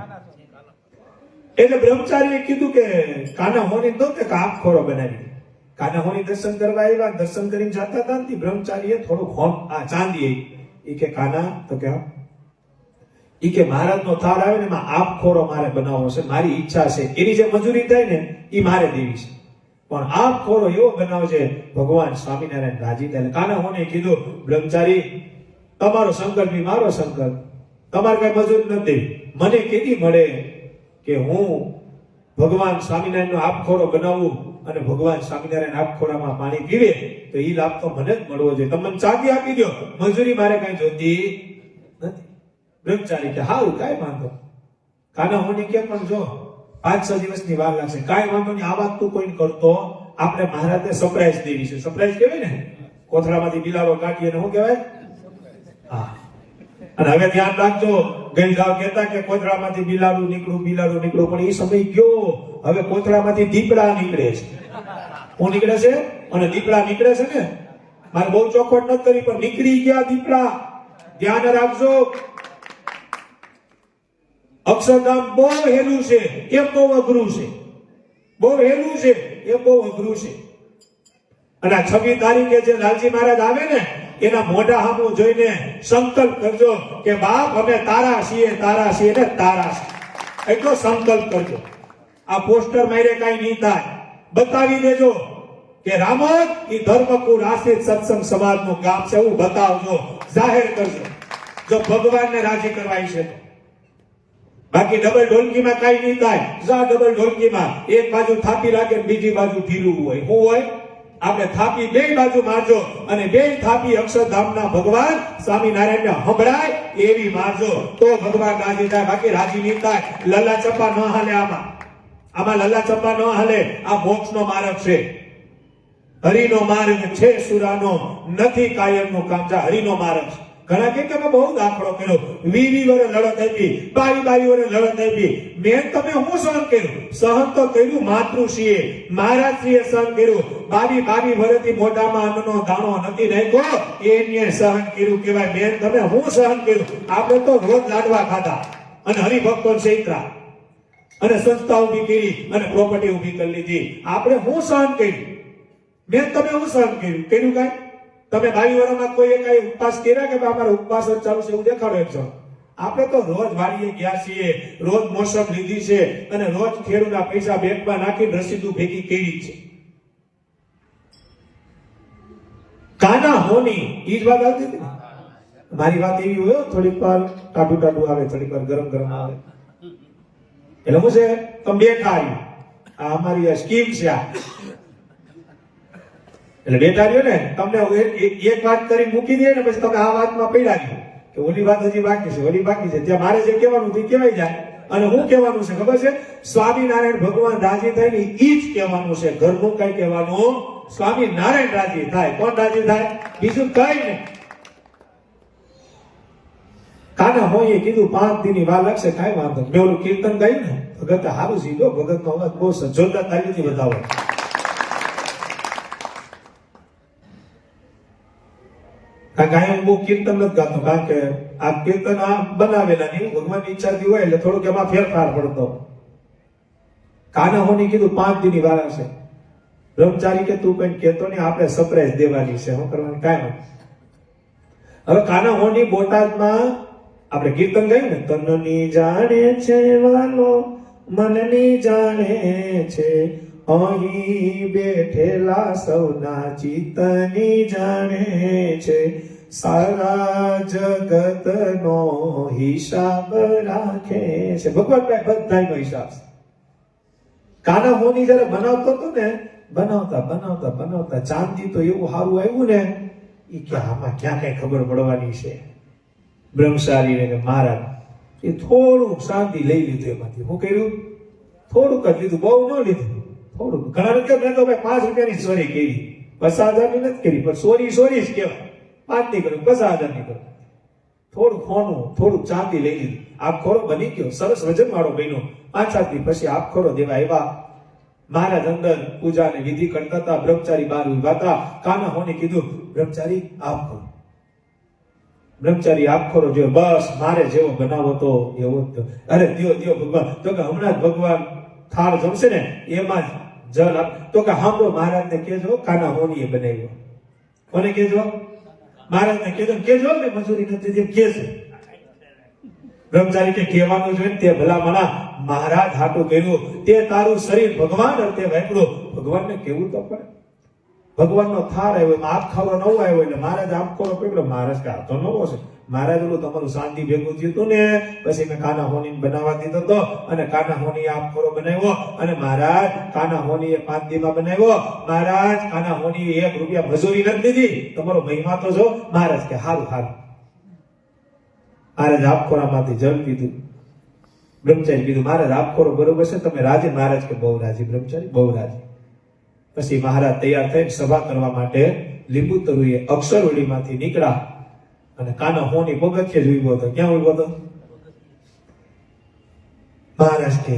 એટલે બ્રહ્મચારીએ કીધું કે કાના હોની દો કે આપ ખોરો બનાવી. કાના હોની દર્શન કરવા આવ્યા, દર્શન કરીને જતા હતા ને બ્રહ્મચારીએ થોડુંક ચાંદી એ કે કાના તો કે ઈ કે મહારાજનો થાળ આવે ને એમાં આપ ખોરો મારે બનાવવો છે, મારી ઈચ્છા છે. એની જે મજૂરી થાય ને એ મારે દેવી છે. પણ આપ ખોરો એવો બનાવજે ભગવાન સ્વામિનારાયણ રાજી થાય. કાના હોને કીધું, બ્રહ્મચારી તમારો સંકલ્પ બી મારો સંકલ્પ, તમારે કઈ મજૂર નથી. મને કેદી મળે કે હું ભગવાન સ્વામિનારાયણ નો આપખોરો બનાવું અને ભગવાન સ્વામિનારાયણ આપખોરામાં પાણી પીવે, તો એ લાભ તો મને જ મળવો જોઈએ. તમે મને ચાંદી આપી દો, મજૂરી મારે કઈ જોતી નથી. બ્રહ્મચારી કે હારું, કાંઈ વાંધો. કાના હોને કે પણ જો 5-6 દિવસની વાર લાગશે, કાંઈ વાંધો નહીં. આ વાત તું કોઈ કરતો, આપણે મહારાજને સરપ્રાઈઝ દેવી છે. સરપ્રાઈઝ કહેવાય ને, કોથળામાંથી બિલાડો કાઢીએ ને શું કહેવાય? હા. અને હવે ધ્યાન રાખજો, ગઈ ગાવ કહેતા કે કોથળામાંથી બિલાડું નીકળું, પણ એ સમય ગયો. હવે કોથળામાંથી દીપડા નીકળે છે. હું નીકળે છે અને દીપડા નીકળે છે ને, મારે બહુ ચોખવટ નથી કરી, પણ નીકળી ગયા દીપડા. ધ્યાન રાખજો. અક્ષરધામ બહુ હેલું છે, એ બહુ અઘરું છે. બહુ હેલું છે, એ બહુ અઘરું છે. અને આ 26 તારીખે જે લાલજી મહારાજ આવે ને, એના મોઢા સામું જોઈને સંકલ્પ કરજો કે બાપ અમે તારા છીએ ને તારા છીએ. એટલો સંકલ્પ કરજો. આ પોસ્ટર મારે કઈ નહીં થાય, બતાવી દેજો કે રામોદ એ ધર્મકુળ આશ્રિત સત્સંગ સમાજનું ગામ છે, એવું બતાવજો, જાહેર કરજો, જો ભગવાનને રાજી કરવાય છે તો. બાકી ડબલ ઢોલકીમાં કઈ નહીં થાય. જા ડબલ ઢોલકીમાં એક બાજુ થાપી રાખે, બીજી બાજુ ઢીલું હોય. શું હોય? આપણે થાપી બે બાજુ મારજો અને બે થાપી અક્ષરધામના ભગવાન સ્વામિનારાયણને સંભળાય એવી મારજો, તો ભગવાન રાજી થાય. બાકી રાજી નહીં થાય. લલ્લા ચપ્પા ન હાલે. આમાં લલ્લા ચપ્પા ન હાલે. આ મોક્ષનો માર્ગ છે, હરિનો માર્ગ છે. સુરાનો નથી, કાયમનું કામ છે, હરિનો માર્ગ છે. ઘણા કે તમે બહુ દાખલો કર્યો, 20 વર્ષ લડત આપી, 22 વર્ષ લડત આપી. મેં તમે હું સહન કર્યું? સહન તો કર્યું માતૃશ્રીએ, મહારાજશ્રીએ સહન કર્યું. 22 વર્ષથી મોઢામાં અન્નનો દાણો નથી નાખ્યો, એને સહન કર્યું કહેવાય. બેન તમે હું સહન કર્યું? આપણે તો રોજ લાડવા ખાધા અને હરિભક્તો ચૈત્રા અને સંસ્થા ઉભી કરી અને પ્રોપર્ટી ઉભી કરી લીધી. આપણે હું સહન કર્યું? બેન તમે હું સહન કર્યું? કાંઈ? તમે 22 વર્ષમાં કોઈ કઈ ઉપવાસ કર્યા કે અમારો ઉપવાસ જ ચાલુ છે એવું દેખાડો એકસો? આપણે તો રોજ વાડીએ ગયા છીએ, રોજ મોસમ લીધી છે અને રોજ ખેડૂતના પૈસા બેંકમાં નાખીને રસીદું ભેગી કરી છે. કાના હોની ઈ જ વાત આવતી હતી. મારી વાત એવી હોય, થોડીક વાર ટાઢું આવે, થોડીક વાર ગરમ આવે. એટલે હું છે તમે બેઠા આ અમારી સ્કીમ છે આ. એટલે બેઠા રહ્યો ને, તમને એક વાત કરી મૂકી દે ને, પછી તમે આ વાતમાં પડ્યા રહ્યો કે ઓલી વાત હજી બાકી છે, ઓલી બાકી છે. ત્યાં મારે જે કહેવાનું તે કહેવાય જાય. અને હું કહેવાનું છે ખબર છે? સ્વામિનારાયણ ભગવાન રાજી થાય ને ઈ જ કહેવાનું છે. ઘરનું કઈ કહેવાનું? સ્વામિનારાયણ રાજી થાય. કોણ રાજી થાય? બીજું કઈ નહીં. કાના હોય કીધું 5 દીની વાર લાગશે, કઈ વાંધો. મેં ઓલું કીર્તન ગાયું ને, ભગત સારું સીધો, ભગત નો અવાજ બહુ જોરદાર તાલીથી બતાવો. કારણ કે બહુ કીર્તન નથી ગાતો, કારણ કે આ કીર્તન આ બનાવેલા નહીં, ભગવાનની ઈચ્છાથી હોય એટલે થોડુંક એમાં ફેરફાર પડતો. કાના હોની કીધું 5 દીની વાર આવશે. બ્રહ્મચારી કે તું કઈ કેતો નહીં, આપણે સરપ્રાઈઝ દેવાની છે. શું કરવાનું? કાંઈ નથી. હવે કાના હોની બોટાદમાં આપણે કીર્તન ગાયું ને, તનની જાણે છે વાલો, મનની જાણે છે, અહીં બેઠેલા સૌના ચિત્તની જાણે છે, સારા જગતનો હિસાબ રાખે છે. ભગવાન બધાનો હિસાબ છે. કાના હોની જયારે બનાવતો હતો ને, બનાવતા ચાંદી તો એવું સારું આવ્યું ને, એ કે આમાં ક્યાં કઈ ખબર પડવાની છે. બ્રહ્મચારી ને મહારાજ એ થોડુંક શાંતિ લઈ લીધું એમાંથી. શું કર્યું? થોડુંક જ લીધું, બહુ ન લીધું, થોડુંક. ઘણા લોકો મેં તો 5 રૂપિયાની ચોરી કરી, 50,000 ની નથી કરી, પણ ચોરી જ કહેવાય. 5 ની કર્યું, 50,000 ની કર્યું. થોડુંક હોનું, થોડુંક ચાંદી લઈ લીધું. આપખોરો બની ગયો, સરસ વજન વાળો બન્યો. 5-7 દી પછી આપખોરો દેવા આવ્યા. મહારાજ અંદર પૂજા ને વિધિ કરતા હતા, બ્રહ્મચારી બહાર ઉભા હતા. કાના હોને કીધું, બ્રહ્મચારી આપખોરો. બ્રહ્મચારી આપખોરો જો, બસ મારે જેવો બનાવો તો એવો જ. અરે દ્યો ભગવાન. તો કે હમણાં જ ભગવાન થાળ જમશે ને એમાં જ જલ આપ. તો કે સાંભળો, મહારાજને કહેજો કાના હોનીએ બનાવ્યો. કોને કહેજો? મહારાજને કહેજો ને મજૂરી નથી તેમ કહેશે. બ્રહ્મચારી કે કહેવાનું જોઈએ ને, તે ભલા મણા મહારાજ હાટું કર્યું, તે તારું શરીર ભગવાન તે વાપર્યું. ભગવાનને કેવું તો પડે. ભગવાનનો થાર આવ્યો, એમાં આપખારો નવો આવ્યો એટલે મહારાજ આપખોરો પકડ્યો. મહારાજ કે આ તો નવો છે. મહારાજ ઓલું તમારું શાંતિ ભેગું થયું હતું ને, પછી મેં કાના હોની બનાવવા દીધો હતો અને કાના હોની આપખોરો બનાવ્યો અને મહારાજ કાના હોની 5 દીમાં બનાવ્યો. મહારાજ કાના હોની 1 રૂપિયા મજૂરી નથી દીધી. તમારો મહિમા તો જો. મહારાજ કે હારું હારું. મહારાજ આપખોરામાંથી જળ પીધું. બ્રહ્મચારી કીધું મહારાજ આપખોરો બરોબર છે, તમે રાજી? મહારાજ કે બહુ રાજી. બ્રહ્મચારી બહુ રાજી. પછી મહારાજ તૈયાર થઈને સભા કરવા માટે લીંબુ તરુએ અક્ષરવડીમાંથી નીકળ્યા અને કાના હોની પગથિયે જ ઉભો હતો. ક્યાં ઉભો હતો? મહારાજ કે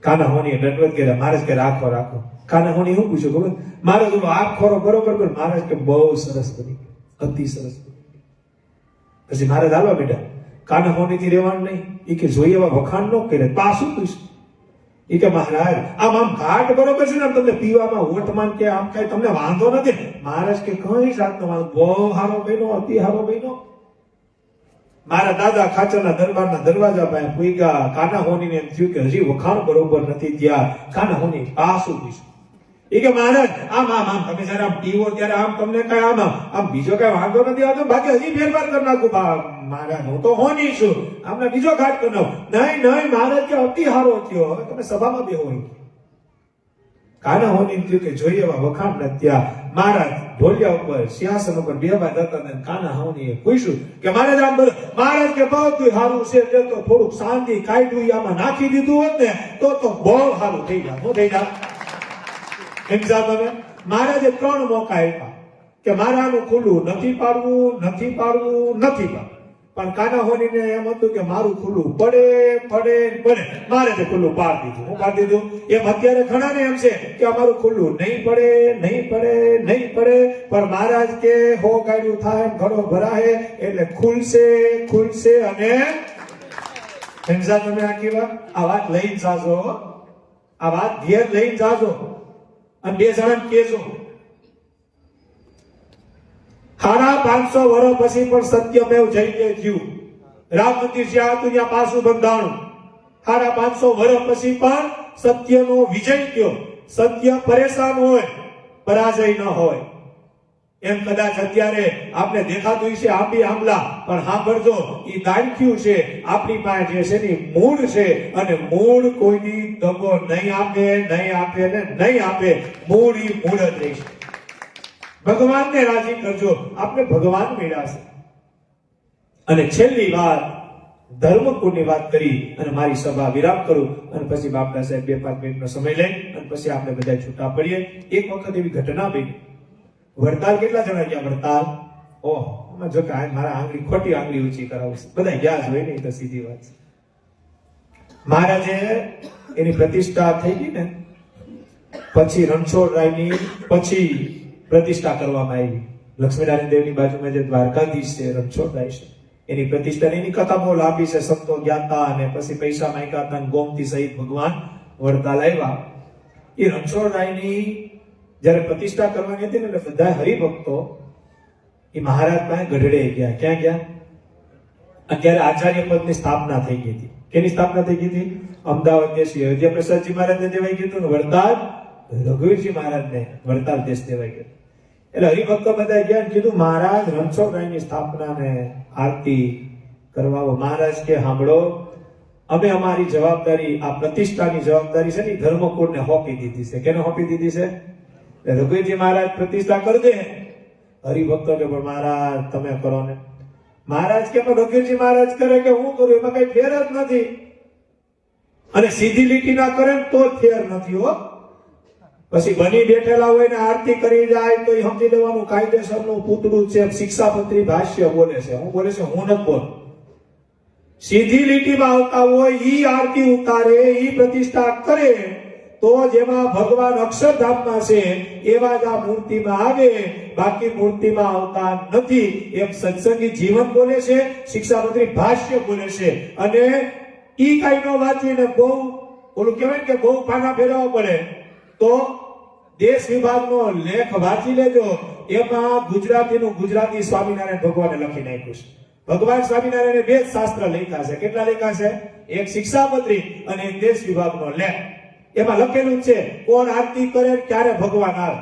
કાના હોની દંડવત કર્યા. મહારાજ કે રાખો રાખો. કાના હોની શું પૂછ્યું ખબર? મહારાજ ઓલો આપખોરો બરોબર બોલ. મહારાજ કે બહુ સરસ બની, અતિ સરસ બની. પછી મહારાજ હાલવા બેઠા. કાના હોની થી રહેવાનું નહીં. એ કે જોઈએ એવા વખાણ ન કરે. પાછું પૂછ્યું. એ કે મહારાજ આમ ઘાટ બરોબર છે ને, તમને પીવામાં ઓટમાન કે આમ કઈ તમને વાંધો નથી? મહારાજ કે કઈ જાતનો વાંધો, બહુ સારો બન્યો, અતિ સારો બન્યો. મારા દાદા ખાચરના દરબારના દરવાજા પાસે પૂગ્યા. કાના હોની ને એમ થયું કે હજી વખાણ બરોબર નથી થયા. કાના હોની પાછું પૂછ્યું. એ કે મહારાજ આમ આમ આમ તમે જયારે આમ પીવો ત્યારે આમ તમને કઈ આમ બીજો કઈ વાંધો નથી આવતો? બાકી હજી ફેરફાર કરી નાખું. મહારાજ હું તો હોની છું, આમને બીજો ઘાટ કરી નાખું. નહીં નહીં મહારાજ કે અતિ હારો થયો, હવે તમે સભામાં બેહો. કાના હોની થયું કે જોઈએ એવા વખાણ નથી થયા. મહારાજ ઢોલિયા ઉપર સિંહાસન ઉપર બેહવા જતા હતા. કાના હોનીએ પૂછ્યું કે મહારાજ આમ બોલો. મહારાજ કે બધું સારું છે, તો થોડુંક શાંતિ કાઢ્યું આમાં નાખી દીધું હોત ને તો બહુ સારું થઈ જાય. શું થઈ જાય? મહારાજે 3 મોકા આપ્યા કે મારાનું ખુલ્લું નથી પાડવું, નથી પાડવું, નથી પાડવું. પણ કાના હોનીને એમ હતું કે મારું ખુલ્લું પડે પડે પડે. મહારાજે ખુલ્લું પાડી દીધું. હું પાડી દીધું? એમ અત્યારે ઘણાને એમ છે કે અમારું ખુલ્લું નહીં પડે, નહીં પડે, નહીં પડે. પણ મહારાજ કે હો ગાડ્યું થાય, ઘણો ભરાય એટલે ખુલશે, ખુલશે. અને તમે આ વાત લઈને જાજો, આ વાત ઘેર લઈને જાજો અને 2 જણાને કહેજો. 550 વર્ષ પછી પણ સત્યમેવ જયતે થયું. રામ મંદિર જ્યાં હતું ત્યાં પાછું બંધાણું. 550 વર્ષ પછી પણ સત્યનો વિજય થયો. સત્ય પરેશાન હોય, પરાજય ન હોય. એમ કદાચ અત્યારે આપણે દેખાતું છે આંબી આંબલા, પણ સાંભળજો એ દાંખ્યું છે આપણી પાસે જે છે ને મૂળ છે. અને મૂળ કોઈની દગો નહીં આપે, નહીં આપે ને નહીં આપે. મૂળ ઈ મૂળ જ રહેશે. ભગવાનને રાજી કરજો, આપણે ભગવાન મેળાશે. અને છેલ્લી વાત ધર્મકુળની વાત કરી અને મારી સભા વિરામ કરું અને પછી બાપડા સાહેબ 2-5 મિનિટનો સમય લઈ અને પછી આપણે બધા છૂટા પડીએ. એક વખત એવી ઘટના બની. વડતાલ કેટલા જણા ગયા? વડતાલ ઓહ જો કે મારા આંગળી ખોટી આંગળી ઊંચી કરાવું છું. બધા ગયા જ હોય નહીં તો સીધી વાત છે. મહારાજે એની પ્રતિષ્ઠા થઈ ગઈ ને પછી રણછોડરાયની પછી પ્રતિષ્ઠા કરવામાં આવી. લક્ષ્મીનારાયણ દેવની બાજુમાં જે દ્વારકાધીશ છે રણછોડરાય છે, એની પ્રતિષ્ઠા એની કથા બહુ લાંબી છે. સંતો ગયા હતા અને પછી પૈસા માંગ્યા હતા અને ગોમતી સહિત ભગવાન વડતાલ આવ્યા. એ રણછોડરાયની જયારે પ્રતિષ્ઠા કરવાની હતી ને એટલે બધા હરિભક્તો એ મહારાજ પાસે ગઢડે ગયા. ક્યાં ગયા? અત્યારે આચાર્ય પદની સ્થાપના થઈ ગઈ હતી. કેની સ્થાપના થઈ ગઈ હતી? અમદાવાદ દેશ અયોધ્યા પ્રસાદજી મહારાજને દેવાઈ ગયું હતું ને વડતાલ રઘુવીરજી મહારાજને વડતાલ દેશ દેવાઈ ગયો. એટલે હરિભક્તો બધા ગયા અને કીધું મહારાજ રણછોડરાયની સ્થાપનાને આરતી કરવાઓ. મહારાજ કે સાંભળો, અમે અમારી જવાબદારી આ પ્રતિષ્ઠાની જવાબદારી છે ને ધર્મકુળને સોંપી દીધી છે. કેને સોંપી દીધી છે? રઘુવીરજી મહારાજ પ્રતિષ્ઠા કરી દે. હરિભક્તો કે પણ મહારાજ તમે કરો ને. મહારાજ કે પણ રઘુવીરજી મહારાજ કરે કે હું કરું એમાં કઈ ફેર જ નથી. અને સીધી લીટી ના કરે તો જ ફેર નથી હો. પછી બની બેઠેલા હોય ને આરતી કરી જાય તો એ સમજી લેવાનું કાયદેસરનું પૂતળું છે. શિક્ષાપત્રી ભાષ્ય બોલે છે. હું બોલે છે? હું નથી બોલ. સીધી લીટીમાં આવતા હોય ઈ આરતી ઉતારે, ઈ પ્રતિષ્ઠા કરે તો જેમાં ભગવાન અક્ષરધામમાં છે એવા જ આ મૂર્તિમાં આવે, બાકી મૂર્તિમાં આવતા નથી. એમ સત્સંગી જીવન બોલે છે, શિક્ષાપત્રી ભાષ્ય બોલે છે. અને ઈ કઈ ન વાંચીને બહુ ઓલું કહેવાય કે બહુ પાના ફેરવવા પડે તો દેશ વિભાગનો લેખ વાંચી લેજો. એમાં ગુજરાતીનું ગુજરાતી સ્વામિનારાયણ ભગવાને લખી નાખ્યું છે. ભગવાન સ્વામિનારાયણે 2 શાસ્ત્ર લખ્યા છે. કેટલા લખ્યા છે? એક શિક્ષાપત્રી અને એક દેશ વિભાગનો લેખ. એમાં લખેલું છે કોણ આરતી કરે ક્યારે ભગવાન આવે.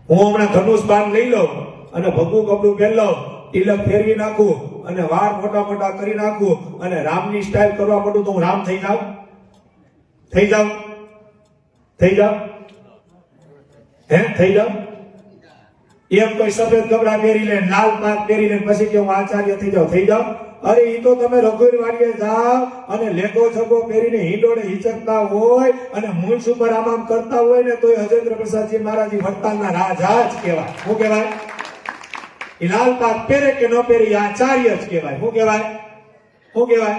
હું હમણાં ધનુષ બાણ લઈ લઉં અને ભગવું કપડું પહેરી લઉં, તિલક ફેરવી નાખું અને વાળ મોટા મોટા કરી નાખું અને રામની સ્ટાઇલ કરવા માંડું તો હું રામ થઈ જાઉં? થઈ જાઉં? થઈ જાઉં? થઈ જાઉં? એમ કોઈ સફેદ કપડા પહેરી લે, લાલ પાક પહેરી લે, પછી કે હું આચાર્ય થઈ જાઉં? થઈ જાઉં? અરે એ તો તમે રઘુવીર વાડીએ જાઓ અને લેગો છગો પહેરીને હિંડોળે હિચકતા હોય અને મૂંછ ઉપર આમ કરતા હોય ને તોય હજેન્દ્ર પ્રસાદજી મહારાજ વડતાલના રાજા જ કહેવાય. શું કહેવાય? એ લાલ પાક પહેરે કે ન પહેરે આચાર્ય જ કહેવાય. શું કહેવાય? શું કહેવાય?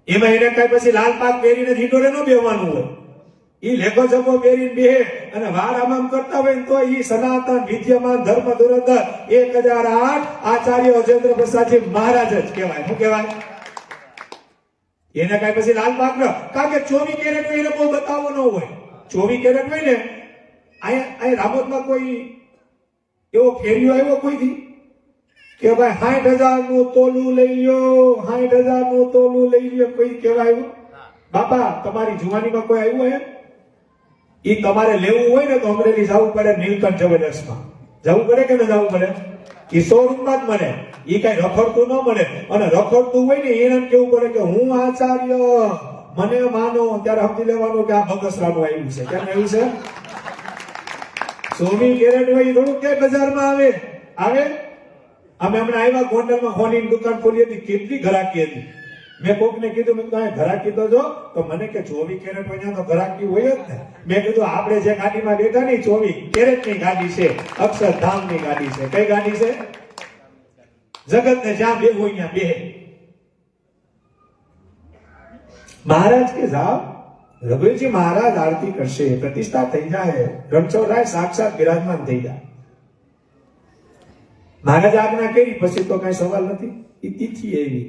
એમાં એને કઈ પછી લાલ પાક પહેરીને હિંડોળે ન બેહવાનું હોય. ઈ લેખો જપો પહેરીને બેહે અને વાર આમ કરતા હોય ને તો ઈ સનાતન વિદ્યમાન ધર્મ ધુરંધર 1008 આચાર્ય અજેન્દ્ર પ્રસાદજી મહારાજ જ કહેવાય. શું કહેવાય? એને કઈ પછી લાલ પાક ન, કારણ કે 24 કેરેટ એને બહુ બતાવો ન હોય. 24 કેરેટ હોય ને અહીંયા રામોદમાં કોઈ એવો ફેરિયો આવ્યો કોઈથી કે ભાઈ 60,000 નું તોલું લઈ લ્યો, 60,000 નું તોલું લઈ લ્યો, કોઈ કહેવા આવ્યું? બાપા તમારી જુવાનીમાં કોઈ આવ્યું એમ? ઈ તમારે લેવું હોય ને તો અમરેલી જવું પડે, નીલકંઠ જ્વેલર્સમાં જવું પડે કે ન જવું પડે? ઈ શોરૂમમાં જ મળે. ઈ કઈ રખડતું ન મળે. અને રખડતું હોય ને એને કેવું પડે કે હું આચાર્ય મને માનો, ત્યારે સમજી લેવાનું કે આ બગસરાનું આવ્યું છે. કેમ આવ્યું છે? 24 કેરેટ હોય એ થોડું કે બજારમાં આવે આવે. અમે હમણાં આવ્યા ગોંડલમાં હોની દુકાન ખોલી હતી, કેટલી ઘરાકી હતી. મેં કોકને કીધું, મેં કીધું ઘરાકી તો જો, તો મને કે 24 કેરેટ હોય તો ઘરાકી હોય જ ને. મેં કીધું આપણે જે ગાડીમાં બેઠા ને 24 કેરેટ ની ગાડી છે, અક્ષરધામ ની ગાડી છે. કઈ ગાડી છે? જગત ને જ્યાં બેહવું હોય ત્યાં બેહે. મહારાજ કે જાઓ, રઘુવીરજી મહારાજ આરતી કરશે, પ્રતિષ્ઠા થઈ જાય, રણછોડરાય સાક્ષાત બિરાજમાન થઈ જાય. મહારાજ આજ્ઞા કરી પછી તો કઈ સવાલ નથી. એ તિથિ એવી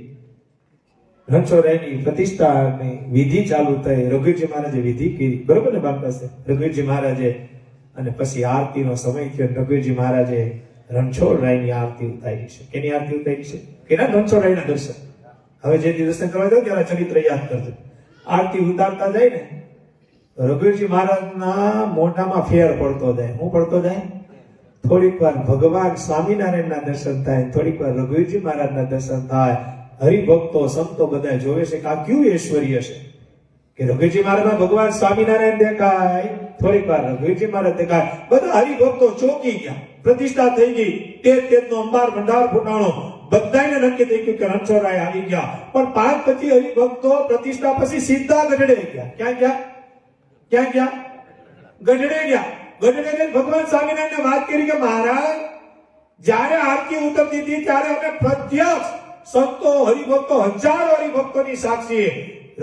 રણછોડરાયની પ્રતિષ્ઠાની વિધિ ચાલુ થઈ. રઘુવીરજી મહારાજે વિધિ કરી, બરોબર ને બાપ પાસે? રઘુવીરજી મહારાજે અને પછી આરતીનો સમય થયો. રઘુવીરજી મહારાજે રણછોડરાયની આરતી ઉતારી છે. કેની આરતી ઉતારી છે? કેના? રણછોડરાયના દર્શન. હવે જે દર્શન કરવા જાવ ત્યારે ચરિત્ર યાદ કરજો. આરતી ઉતારતા જાય ને રઘુવીરજી મહારાજના મોઢામાં ફેર પડતો જાય. શું પડતો જાય? થોડીક વાર ભગવાન સ્વામિનારાયણના દર્શન થાય, થોડીક વાર રઘુવીરજી મહારાજના દર્શન થાય. હરિભક્તો સંતો બધા જોવે છે કે આ ક્યું ઐશ્વર્ય છે કે રઘુવીરજી મહારાજમાં ભગવાન સ્વામિનારાયણ દેખાય, થોડીક વાર રઘુવીરજી મહારાજ દેખાય. બધા હરિભક્તો ચોકી ગયા. પ્રતિષ્ઠા થઈ ગઈ. તેજનો અંબાર ભંડાર ફૂટાણો. બધાને નક્કી થઈ ગયું કે રણછોડરાય આવી ગયા. પણ 5 પછી હરિભક્તો પ્રતિષ્ઠા પછી સીધા ગઢડે ગયા. ક્યાં ગયા? ક્યાં ગયા? ગઢડે ગયા. ગઢડે જઈને ભગવાન સ્વામિનારાયણને વાત કરી કે મહારાજ, જ્યારે આરતી ઉતરતી હતી ત્યારે અમે પ્રત્યક્ષ સંતો હરિભક્તો હજારો હરિભક્તોની સાક્ષી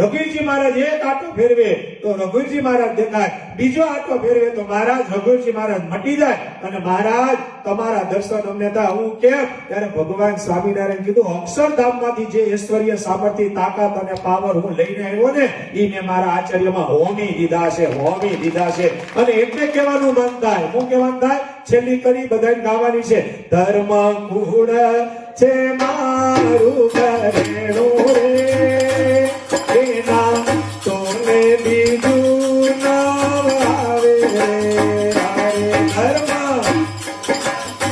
રઘુવીરજી મહારાજ એક આંટો ફેરવે તો રઘુવીરજી મહારાજ દેખાય, બીજો આંટો ફેરવે તો મહારાજ રઘુવીરજી મહારાજ મટી જાય અને મહારાજ તમારા દર્શન અમને થાય. હું કેમ? ત્યારે ભગવાન સ્વામિનારાયણ કીધું અક્ષરધામમાંથી જે ઐશ્વર્ય સામર્થ્ય તાકાત અને પાવર હું લઈને આવ્યો ને એ મેં મારા આચાર્યમાં હોમી દીધા છે, હોમી દીધા છે. અને એટલે કહેવાનું મન થાય. હું કહેવાનું થાય? છેલ્લી કરી બધાને ગાવાની છે. ધર્મ કુળ છે મારું ઘરેણું રે, એના તોને બીજું નામ આવે રે. ધર્મ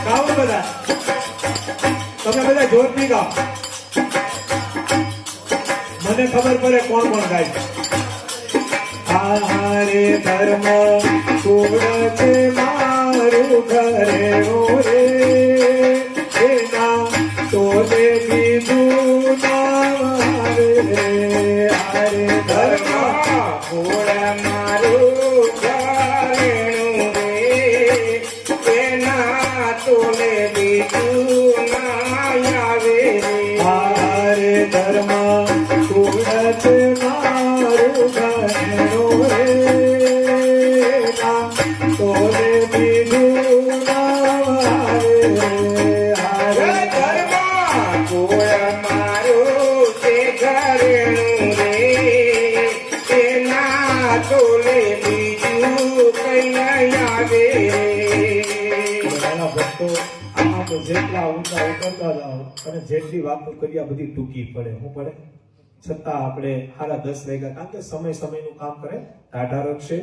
ગાઓ બધા, તમે બધા જોરથી ગાઓ, મને ખબર પડે કોણ કોણ ગાય. હારે ધર્મ કુળ છે મારું ઘરેણું રે, એના તોને બીજું નામ આવે રે. હારે ધર્મ કુળ મારું ઘરેણું રે, એના તોલે બીજું ના આવે રે. હારે ધર્મ કુળ છે મારું ઘરેણું રે, તોને બીજું નામ આવે રે. હારે ધર્મ કુળ મારું છે ઘરેણું રે, એના તોલે બીજું કઈ આવે રે. નાના ભક્તો, આમાં તો જેટલા ઊંચા ઉતરતા જાઓ અને જેટલી વાતો કરી આ બધી ટૂંકી પડે. શું પડે? છતાં આપણે સાડા 10 વાગ્યા, કારણ કે સમયનું કામ કરે ટાઢા રખશે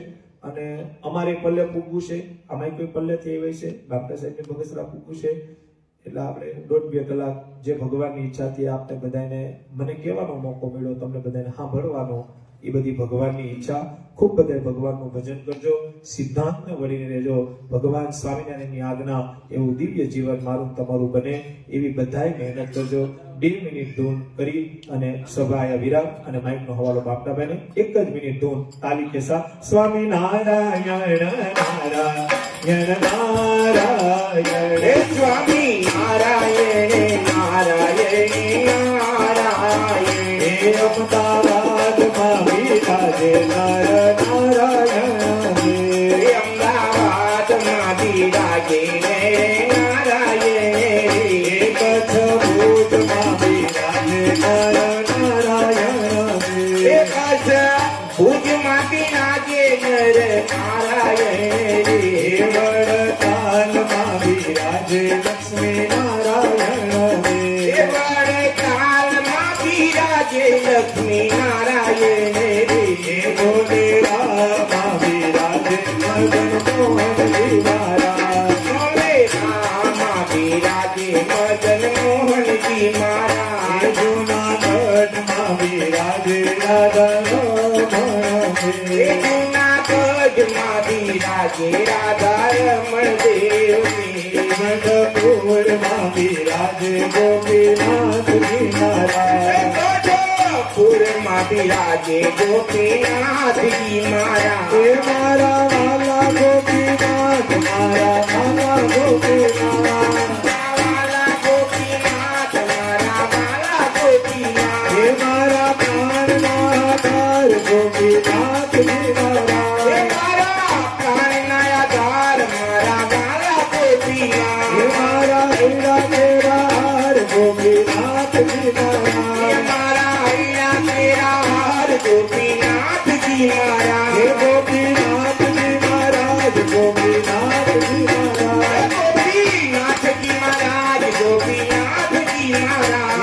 અને અમારે પલ્લે પૂગવું છે, આમાં કોઈ પલ્લેથી આવ્યા છે, બાપા સાહેબને બગસરા પૂગવું છે, એટલે આપણે 1.5-2 કલાક જે ભગવાનની ઈચ્છાથી આપને બધાને મને કહેવાનો મોકો મળ્યો, તમને બધાને સાંભળવાનો, એ બધી ભગવાનની ઈચ્છા. ખૂબ બધા ભગવાનનું ભજન કરજો, સિદ્ધાંતને વળીને રહેજો, ભગવાન સ્વામિનારાયણની આજ્ઞા એવું દિવ્ય જીવન મારું તમારું બને એવી બધાય મહેનત કરજો. 2 મિનિટ ધૂન કરી અને સભાયા વિરામ અને માઇકનો હવાલો બાપના બને. 1 જ મિનિટ ધૂન તાલી કે સાથ સ્વામિનારાયણ નારાયણ નારાયણ હે સ્વામી નારાયણ નારાયણ નારાયણ હે અમદાવાદમાં બિરાજે નર નારાયણ હે અમદાવાદમાં બિરાજે નારાયણ હે કચ્છ ભુજમાં બિરાજે નર નારાયણ હે કચ્છ ભુજમાં બિરાજે નર નારાયણ હે વડતાલમાં બિરાજે લક્ષ્મી નારાયણ હે વડતાલમાં બિરાજે લક્ષ્મી નારાયણ હે ગોલેરામાં બિરાજે મદન મોહનજી મહારાજ ગોલેરામાં બિરાજે મદન મોહનજી મહારાજ હે જૂનાગઢમાં બિરાજે રાધા રમણ હે જૂનાગઢમાં બિરાજે રાધા રમણ દેવની મધપુરમાં બિરાજે ગોપીનાથજી મહારાજ પૂરમાં બિરાજે ગોપીનાથજી મહારાજ હે મારા વાલા ગોપીનાથ મારા વાલા ગોપીનાથ વાલા ગોપીનાથ મારા વાલા ગોપીનાથ હે મારા પ્રાણના આધાર ગોપીનાથજી હે મહારાજ મારા પ્રાણના આધાર મારા વાલા ગોપીનાથ હે મારા હીરા તેરા હાર ગોપીનાથજી હે મહારાજ મારા હૈયા તેરા હાર ગોપીનાથજી મહારાજ હે ગોપીનાથજી મહારાજ ગોપીનાથજી મહારાજ ગોપીનાથજી મહારાજ ગોપીનાથજી મહારાજ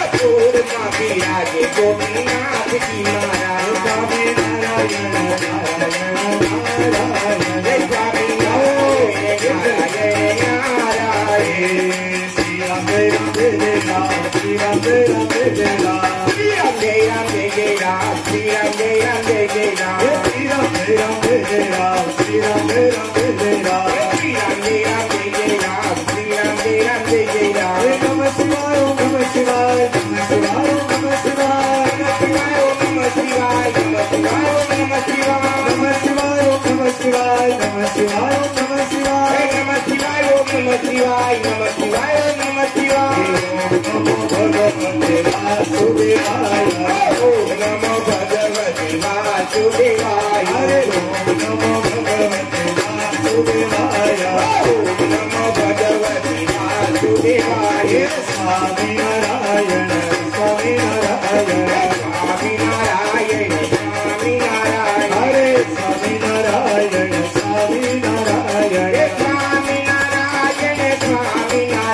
ગઢપુરમાં બિરાજે ગોપીનાથજી મહારાજ ગોપીનાથમાં બિરાજે ગોપીનાથજી મહારાજ સ્વામિનારાયણ નારાયણ નારાયણ જય સ્વામિનારાયણ નારાયણ નારાયણ શ્રી રામ જય રામ શ્રી રામ જય રામ શ્રી રામ જય રામ જય જય રામ શ્રી રામ જય રામ જય જય રામ શ્રી રામ જય રામ જય રામ શ્રી રામ જય રામ જય રામ શ્રી રામ જય રામ જય જય રામ શ્રી રામ જય રામ જય જય રામ નમઃ શિવાય ઓમ નમઃ શિવાય નમઃ શિવાય ઓમ નમઃ શિવાય નમઃ શિવાય ઓમ નમઃ શિવાય નમઃ શિવાય ઓમ નમઃ શિવાય નમઃ શિવાય ઓમ નમઃ શિવાય નમઃ શિવાય ઓમ નમઃ શિવાય નમઃ શિવાય ઓમ નમઃ શિવાય નમઃ શિવાય ઓમ નમઃ શિવાય નમો ભગવતે વાસુદેવાય ઓમ નમો ભગવતે વાસુદેવાય હરે ઓમ નમો ભગવતે વાસુદેવાય ઓમ નમો ભગવતે વાસુદેવાય સ્વામિનારાયણ સ્વામિનારાયણ સ્વામિનારાયણ સ્વામિનારાયણ હરે સ્વામિનારાયણ સ્વામિનારાયણ સ્વામિનારાયણ સ્વામિનારાયણ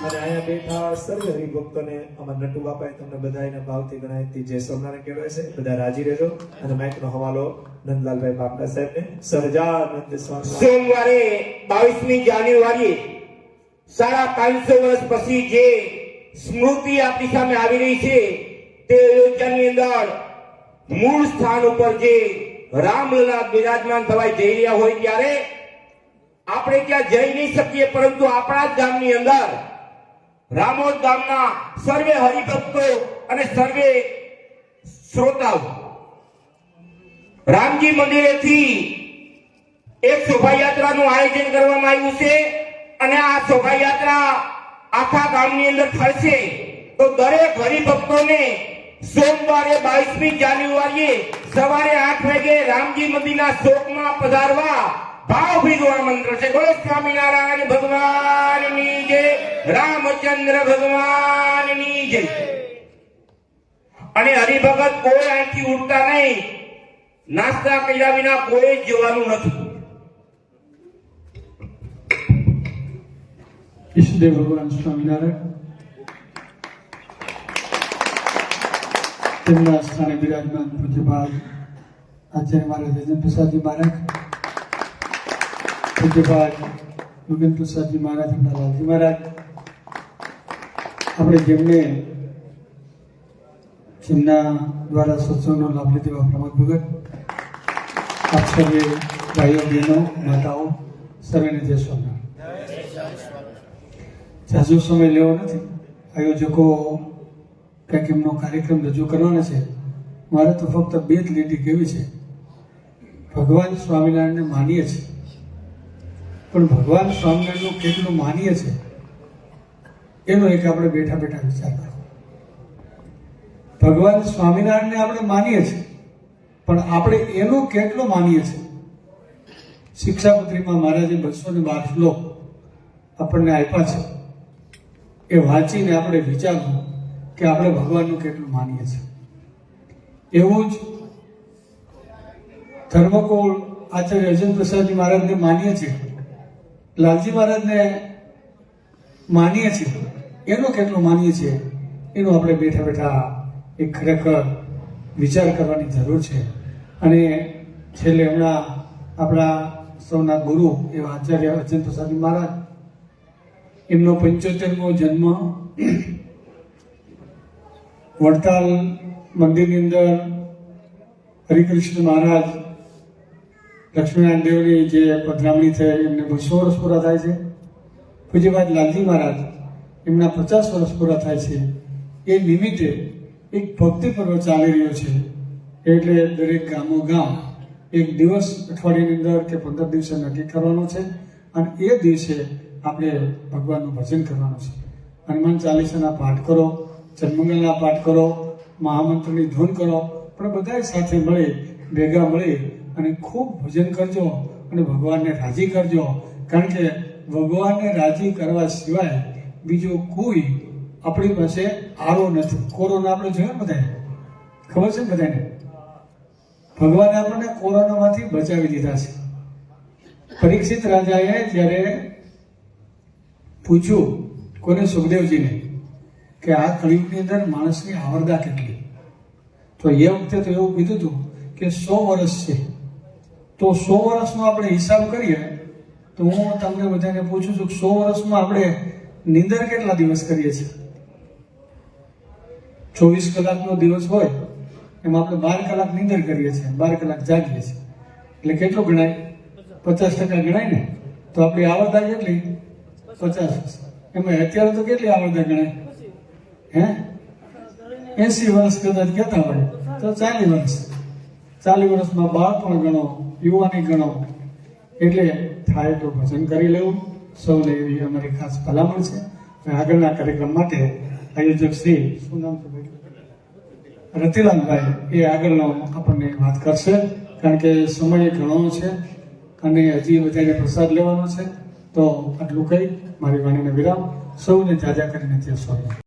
અને અહીંયા બેઠા સર્વ હરિભક્તોને અમારા નટુ બાપાએ તમને બધાને ભાવથી ગણાયથી જય સ્વામિનારાયણ કહેવાય છે. બધા રાજી રહેજો અને માઇકનો હવાલો નંદલાલભાઈ બાપા સાહેબને. સહજાનંદ સ્વામી. સોમવારે 22મી જાન્યુઆરીએ 550 વર્ષ પછી જે સ્મૃતિ આપણી સામે આવી રહી છે તે અયોધ્યાની અંદર મૂળ સ્થાન ઉપર જે રામલલા બિરાજમાન થવા જઈ રહ્યા હોય ત્યારે આપણે ત્યાં જઈ નહીં શકીએ, પરંતુ આપણા જ ગામની અંદર રામોદ ગામના સર્વે હરિભક્તો અને સર્વે શ્રોતાઓ રામજી મંદિરેથી એક શોભાયાત્રાનું આયોજન કરવામાં આવ્યું છે અને આ શોભાયાત્રા આખા ગામની અંદર ફરશે. તો દરેક હરિભક્તોને સોમવારે 22મી જાન્યુઆરીએ સવારે 8 વાગે રામજી મંદિરના ચોકમાં પધારવા ભાવભીનું આમંત્રણ છે. બોલો સ્વામિનારાયણ ભગવાનની જય, રામચંદ્ર ભગવાનની જય. અને હરિભગત કોઈ અહીંથી ઉડતા નહીં, નાસ્તા કર્યા વિના કોઈ જવાનું નથી. ઈષ્ટદેવ ભગવાન સ્વામિનારાયણ તેમના સ્થાને બિરાજમાન પૂજ્યપાદ આચાર્ય મહારાજ રાજેન્દ્ર પ્રસાદજી મહારાજ, પૂજ્યપાદ યોગેન્દ્ર પ્રસાદજી મહારાજ, એમના લાલજી મહારાજ, આપણે જેમના દ્વારા સત્સંગનો લાભ લીધેલા પ્રમોદ ભગત, આપ સર્વે ભાઈઓ બહેનો માતાઓ સર્વેને જય સ્વામિનારાયણ. જાજો સમય લેવો નથી. આયોજકો કંઈક એમનો કાર્યક્રમ રજૂ કરવાનો છે. મારે તો ફક્ત બે જ લીટી કહેવી છે. ભગવાન સ્વામિનારાયણને માનીએ છીએ, પણ ભગવાન સ્વામિનારાયણનું કેટલું માનીએ છીએ એનો એક આપણે બેઠા બેઠા વિચાર કરો. ભગવાન સ્વામિનારાયણને આપણે માનીએ છીએ, પણ આપણે એનો કેટલો માનીએ છીએ. શિક્ષાપત્રીમાં મહારાજે 212 શ્લોક આપણને આપ્યા છે. એ વાંચીને આપણે વિચારવું કે આપણે ભગવાનનું કેટલું માનીએ છીએ. એવું જ ધર્મકુળ આચાર્ય રાજેન્દ્ર પ્રસાદજી મહારાજને માનીએ છીએ, લાલજી મહારાજને માનીએ છીએ, એનો કેટલો માનીએ છીએ એનો આપણે બેઠા બેઠા એક ખરેખર વિચાર કરવાની જરૂર છે. અને છેલ્લે હમણાં આપણા સૌના ગુરુ એવા આચાર્ય રાજેન્દ્ર પ્રસાદજી મહારાજ, એમનો 75મો જન્મ વડતાલ મંદિરની અંદર હરિકૃષ્ણ મહારાજ લક્ષ્મીનારાયણ દેવની જે પધરામણી થઈ એમને 200 વર્ષ પૂરા થાય છે. પૂજ્યપાદ લાલજી મહારાજ એમના 50 વર્ષ પૂરા થાય છે. એ નિમિત્તે એક ભક્તિ પર્વ ચાલી રહ્યો છે. એટલે દરેક ગામો ગામ એક દિવસ અઠવાડિયાની અંદર કે 15 દિવસે નક્કી કરવાનો છે અને એ દિવસે આપણે ભગવાનનું ભજન કરવાનું છે. હનુમાન ચાલીસાના પાઠ કરો, જન્મંગલના પાઠ કરો, મહામંત્રની ધૂન કરો, પણ બધા સાથે મળી ભેગા મળી અને ખૂબ ભજન કરજો અને ભગવાનને રાજી કરજો. કારણ કે ભગવાનને રાજી કરવા સિવાય બીજો કોઈ આપણી પાસે આરો નથી. કોરોના આપણે જોયો બધાને ખબર છે ને બધાને. ભગવાને આપણને કોરોનામાંથી બચાવી દીધા છે. પરીક્ષિત રાજાએ જ્યારે પૂછ્યું કોને, સુખદેવજીને, કે આ કળિયુગની અંદર માણસની આવરદા કેટલી, તો એ વખતે તો એવું કીધું હતું કે 100 વર્ષ છે. તો 100 વર્ષનો આપણે હિસાબ કરીએ તો હું તમને બધાને પૂછું છું કે 100 વર્ષમાં આપણે નિંદર કેટલા દિવસ કરીએ છીએ? 24 કલાકનો દિવસ હોય એમાં આપણે 12 કલાક નિંદર કરીએ છીએ, 12 કલાક જાગીએ છીએ. એટલે કેટલું ગણાય? 50% ગણાય ને. તો આપણી આવરદા કેટલી? 50. એમાં અત્યારે તો કેટલી આવરદા ગણાય? 80 વર્ષ કદાચ કહેતા હોય તો 40 વર્ષ. 40 વર્ષમાં બાળપણ ગણો, યુવાની ગણો. એટલે થાય તો ભજન કરી લેવું સૌને, એવી અમારી ખાસ ભલામણ છે. આગળના કાર્યક્રમ માટે આયોજક શ્રી શું નામ છે? રતિલાલભાઈ એ આગળનો આપણને વાત કરશે. કારણ કે સમય ઘણો છે અને હજી બધાને પ્રસાદ લેવાનો છે. તો આટલું કહી મારી વાણીને વિરામ. સૌને જાજા કરીને જય સ્વામી.